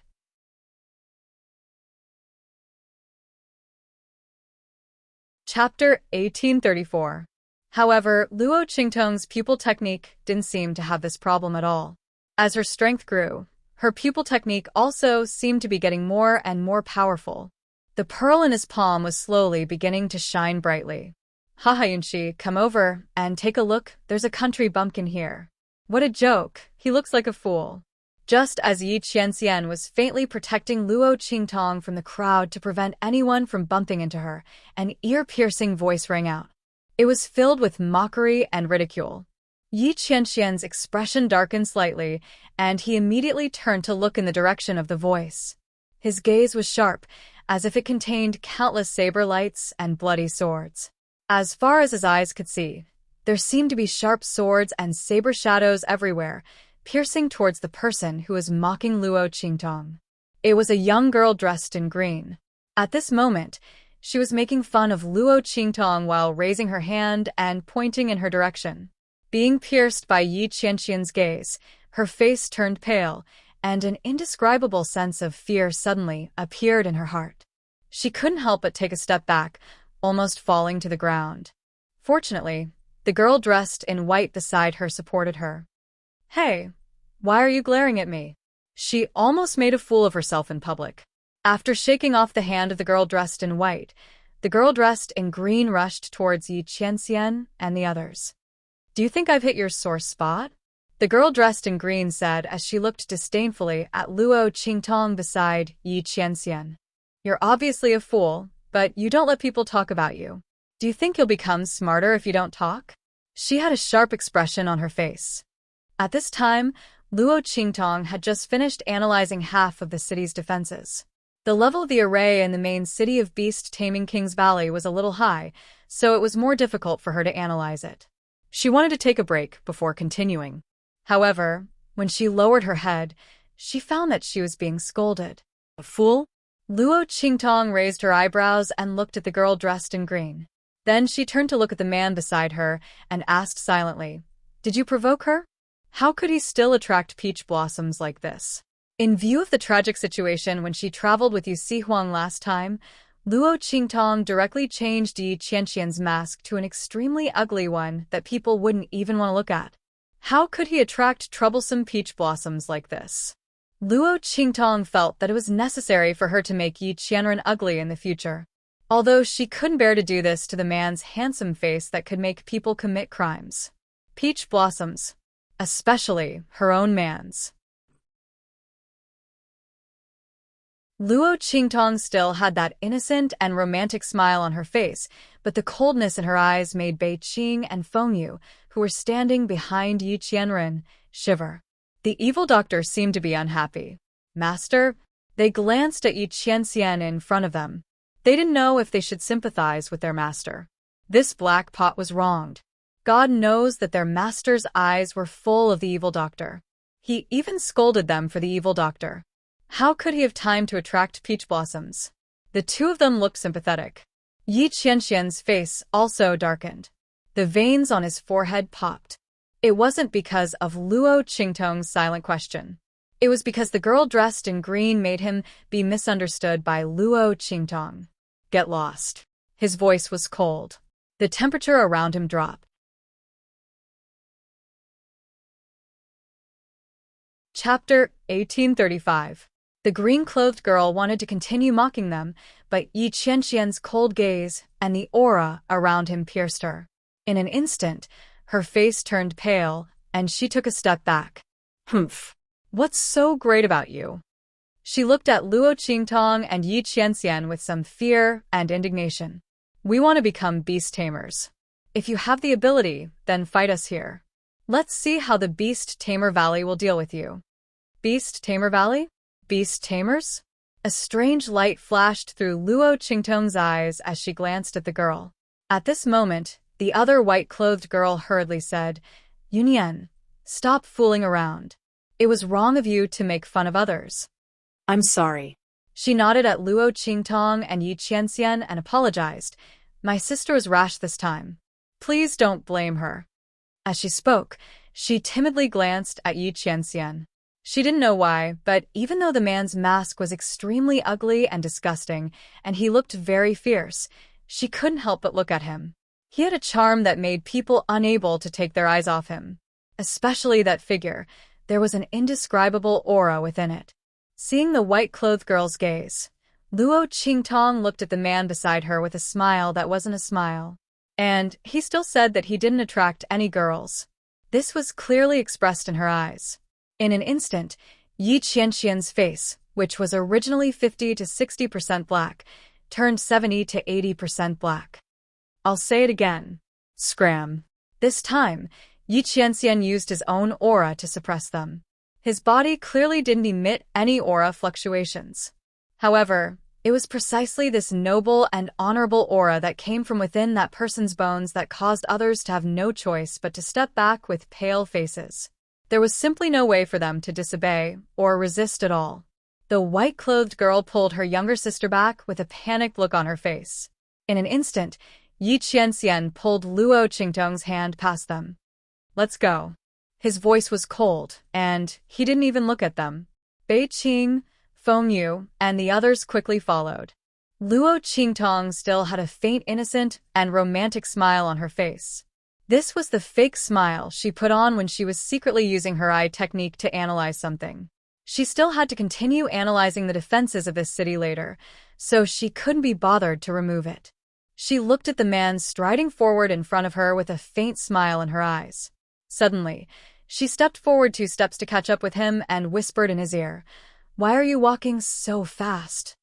Chapter 1834. However, Luo Qingtong's pupil technique didn't seem to have this problem at all. As her strength grew, her pupil technique also seemed to be getting more and more powerful. The pearl in his palm was slowly beginning to shine brightly. "Haha, Yunshi, come over and take a look. There's a country bumpkin here." What a joke. He looks like a fool. Just as Yi Qianxian was faintly protecting Luo Qingtong from the crowd to prevent anyone from bumping into her, an ear-piercing voice rang out. It was filled with mockery and ridicule. Yi Qianxian's expression darkened slightly, and he immediately turned to look in the direction of the voice. His gaze was sharp, as if it contained countless saber lights and bloody swords. As far as his eyes could see, there seemed to be sharp swords and saber shadows everywhere, piercing towards the person who was mocking Luo Qingtong. It was a young girl dressed in green. At this moment, she was making fun of Luo Qingtong while raising her hand and pointing in her direction. Being pierced by Yi Qianxian's gaze, her face turned pale, and an indescribable sense of fear suddenly appeared in her heart. She couldn't help but take a step back, almost falling to the ground. Fortunately, the girl dressed in white beside her supported her. "Hey, why are you glaring at me?" She almost made a fool of herself in public. After shaking off the hand of the girl dressed in white, the girl dressed in green rushed towards Yi Qianxian and the others. "Do you think I've hit your sore spot?" The girl dressed in green said as she looked disdainfully at Luo Qingtong beside Yi Qianxian. "You're obviously a fool, but you don't let people talk about you. Do you think you'll become smarter if you don't talk?" She had a sharp expression on her face. At this time, Luo Qingtong had just finished analyzing half of the city's defenses. The level of the array in the main city of beast-taming King's Valley was a little high, so it was more difficult for her to analyze it. She wanted to take a break before continuing. However, when she lowered her head, she found that she was being scolded. "A fool?" Luo Qingtong raised her eyebrows and looked at the girl dressed in green. Then she turned to look at the man beside her and asked silently, "Did you provoke her? How could he still attract peach blossoms like this?" In view of the tragic situation when she traveled with Yu Sihuang last time, Luo Qingtong directly changed Yi Qianxian's mask to an extremely ugly one that people wouldn't even want to look at. How could he attract troublesome peach blossoms like this? Luo Qingtong felt that it was necessary for her to make Yi Qianren ugly in the future. Although she couldn't bear to do this to the man's handsome face that could make people commit crimes. Peach blossoms. Especially her own man's. Luo Qingtong still had that innocent and romantic smile on her face, but the coldness in her eyes made Bei Qing and Feng Yu, who were standing behind Yi Qianren, shiver. The evil doctor seemed to be unhappy. "Master?" They glanced at Yi Qianxian in front of them. They didn't know if they should sympathize with their master. This black pot was wronged. God knows that their master's eyes were full of the evil doctor. He even scolded them for the evil doctor. How could he have time to attract peach blossoms? The two of them looked sympathetic. Yi Qianxian's face also darkened. The veins on his forehead popped. It wasn't because of Luo Qingtong's silent question. It was because the girl dressed in green made him be misunderstood by Luo Qingtong. Get lost. His voice was cold. The temperature around him dropped. Chapter 1835. The green-clothed girl wanted to continue mocking them, but Yi Qianxian's cold gaze and the aura around him pierced her. In an instant, her face turned pale, and she took a step back. Humph. What's so great about you? She looked at Luo Qingtong and Yi Qianxian with some fear and indignation. We want to become beast tamers. If you have the ability, then fight us here. Let's see how the Beast Tamer Valley will deal with you. Beast Tamer Valley? Beast Tamers? A strange light flashed through Luo Qingtong's eyes as she glanced at the girl. At this moment, the other white-clothed girl hurriedly said, Yunyan, stop fooling around. It was wrong of you to make fun of others. I'm sorry. She nodded at Luo Qingtong and Yi Qianxian and apologized. My sister was rash this time. Please don't blame her. As she spoke, she timidly glanced at Yi Qianxian. She didn't know why, but even though the man's mask was extremely ugly and disgusting, and he looked very fierce, she couldn't help but look at him. He had a charm that made people unable to take their eyes off him. Especially that figure. There was an indescribable aura within it. Seeing the white-clothed girl's gaze, Luo Qingtong looked at the man beside her with a smile that wasn't a smile. And he still said that he didn't attract any girls. This was clearly expressed in her eyes. In an instant, Yi Qianxian's face, which was originally 50 to 60% black, turned 70 to 80% black. I'll say it again. Scram. This time, Yi Qianxian used his own aura to suppress them. His body clearly didn't emit any aura fluctuations. However, it was precisely this noble and honorable aura that came from within that person's bones that caused others to have no choice but to step back with pale faces. There was simply no way for them to disobey or resist at all. The white-clothed girl pulled her younger sister back with a panicked look on her face. In an instant, Yi Qianxian pulled Luo Qingtong's hand past them. Let's go. His voice was cold, and he didn't even look at them. Bei Qing, Feng Yu, and the others quickly followed. Luo Qingtong still had a faint innocent and romantic smile on her face. This was the fake smile she put on when she was secretly using her eye technique to analyze something. She still had to continue analyzing the defenses of this city later, so she couldn't be bothered to remove it. She looked at the man striding forward in front of her with a faint smile in her eyes. Suddenly, she stepped forward 2 steps to catch up with him and whispered in his ear, "Why are you walking so fast?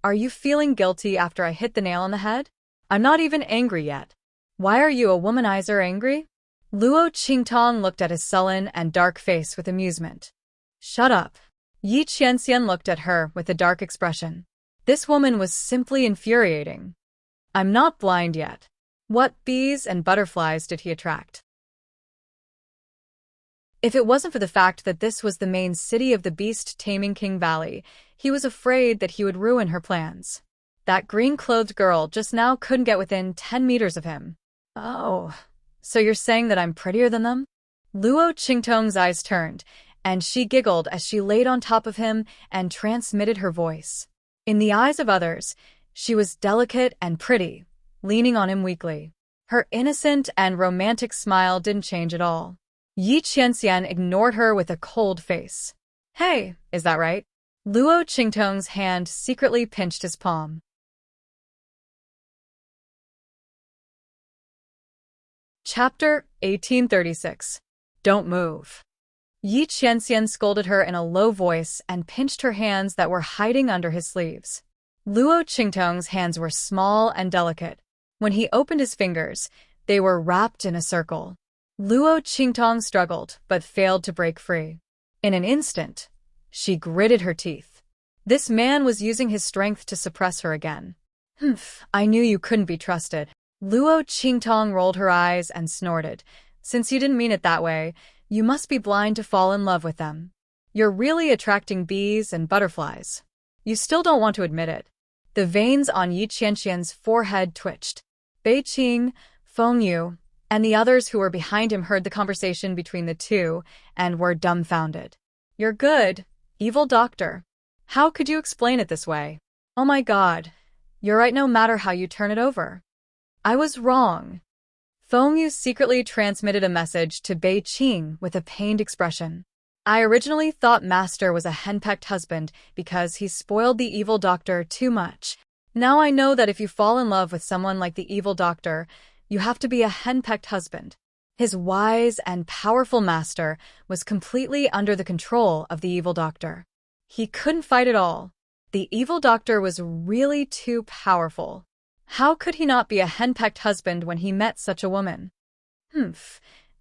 Are you feeling guilty after I hit the nail on the head? I'm not even angry yet. Why are you a womanizer angry?" Luo Qingtong looked at his sullen and dark face with amusement. Shut up. Yi Qianxian looked at her with a dark expression. This woman was simply infuriating. I'm not blind yet. What bees and butterflies did he attract? If it wasn't for the fact that this was the main city of the beast-taming King Valley, he was afraid that he would ruin her plans. That green-clothed girl just now couldn't get within 10 meters of him. Oh, so you're saying that I'm prettier than them? Luo Qingtong's eyes turned, and she giggled as she laid on top of him and transmitted her voice. In the eyes of others, she was delicate and pretty, leaning on him weakly. Her innocent and romantic smile didn't change at all. Yi Qianxian ignored her with a cold face. Hey, is that right? Luo Qingtong's hand secretly pinched his palm. Chapter 1836. Don't move. Yi Qianxian scolded her in a low voice and pinched her hands that were hiding under his sleeves. Luo Qingtong's hands were small and delicate. When he opened his fingers, they were wrapped in a circle. Luo Qingtong struggled, but failed to break free. In an instant, she gritted her teeth. This man was using his strength to suppress her again. I knew you couldn't be trusted. Luo Qingtong rolled her eyes and snorted. Since you didn't mean it that way, You must be blind to fall in love with them. You're really attracting bees and butterflies. You still don't want to admit it. The veins on Yi Qianxian's forehead twitched. Bei Qing, Feng Yu, and the others who were behind him heard the conversation between the two and were dumbfounded. You're good, evil doctor. How could you explain it this way? Oh my God. You're right no matter how you turn it over. I was wrong. Feng Yu secretly transmitted a message to Bei Qing with a pained expression. I originally thought Master was a henpecked husband because he spoiled the evil doctor too much. Now I know that if you fall in love with someone like the evil doctor, you have to be a henpecked husband. His wise and powerful master was completely under the control of the evil doctor. He couldn't fight at all. The evil doctor was really too powerful. How could he not be a henpecked husband when he met such a woman?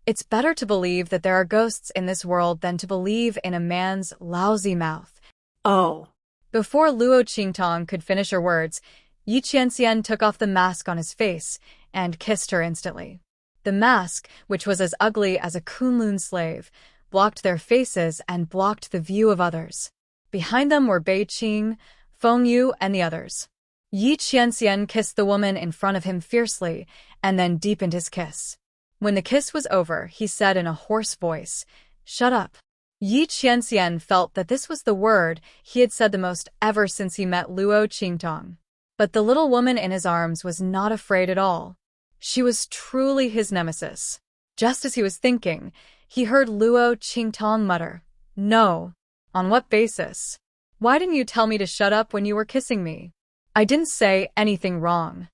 It's better to believe that there are ghosts in this world than to believe in a man's lousy mouth. Oh. Before Luo Qingtong could finish her words, Yi Qianxian took off the mask on his face and kissed her instantly. The mask, which was as ugly as a Kunlun slave, blocked their faces and blocked the view of others. Behind them were Bei Qing, Feng Yu, and the others. Yi Qianxian kissed the woman in front of him fiercely and then deepened his kiss. When the kiss was over, he said in a hoarse voice, "Shut up." Yi Qianxian felt that this was the word he had said the most ever since he met Luo Qingtong. But the little woman in his arms was not afraid at all. She was truly his nemesis. Just as he was thinking, he heard Luo Qingtong mutter, "No. On what basis? Why didn't you tell me to shut up when you were kissing me? I didn't say anything wrong.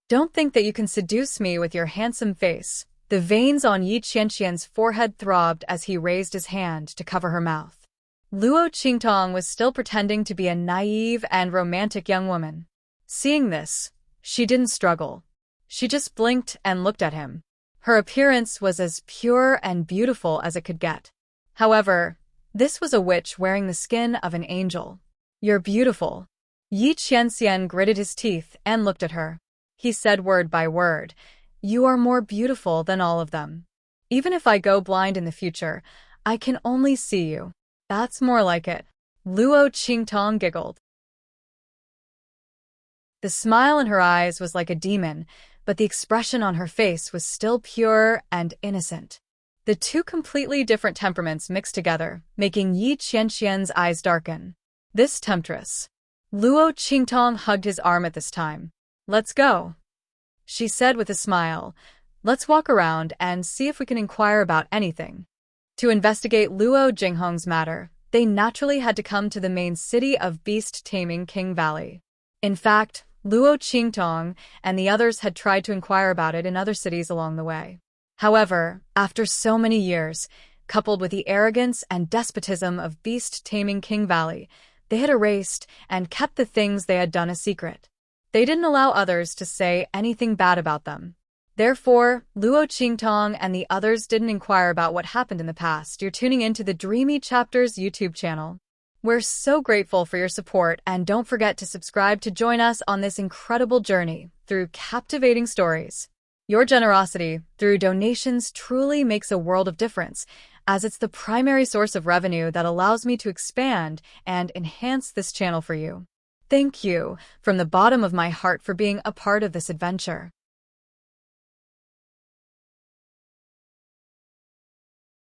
Don't think that you can seduce me with your handsome face." The veins on Yi Qianxian's forehead throbbed as he raised his hand to cover her mouth. Luo Qingtong was still pretending to be a naive and romantic young woman. Seeing this, she didn't struggle. She just blinked and looked at him. Her appearance was as pure and beautiful as it could get. However, this was a witch wearing the skin of an angel. "You're beautiful." Yi Qianxian gritted his teeth and looked at her. He said word by word, "You are more beautiful than all of them. Even if I go blind in the future, I can only see you." "That's more like it." Luo Qingtong giggled. The smile in her eyes was like a demon, but the expression on her face was still pure and innocent. The two completely different temperaments mixed together, making Yi Qianxian's eyes darken. This temptress. Luo Qingtong hugged his arm at this time. "Let's go," she said with a smile. "Let's walk around and see if we can inquire about anything." To investigate Luo Jinghong's matter, they naturally had to come to the main city of beast-taming King Valley. In fact, Luo Qingtong and the others had tried to inquire about it in other cities along the way. However, after so many years, coupled with the arrogance and despotism of beast-taming King Valley, they had erased and kept the things they had done a secret. They didn't allow others to say anything bad about them. Therefore, Luo Qingtong and the others didn't inquire about what happened in the past. You're tuning into the Dreamy Chapters YouTube channel. We're so grateful for your support, and don't forget to subscribe to join us on this incredible journey through captivating stories. Your generosity through donations truly makes a world of difference, as it's the primary source of revenue that allows me to expand and enhance this channel for you. Thank you from the bottom of my heart for being a part of this adventure.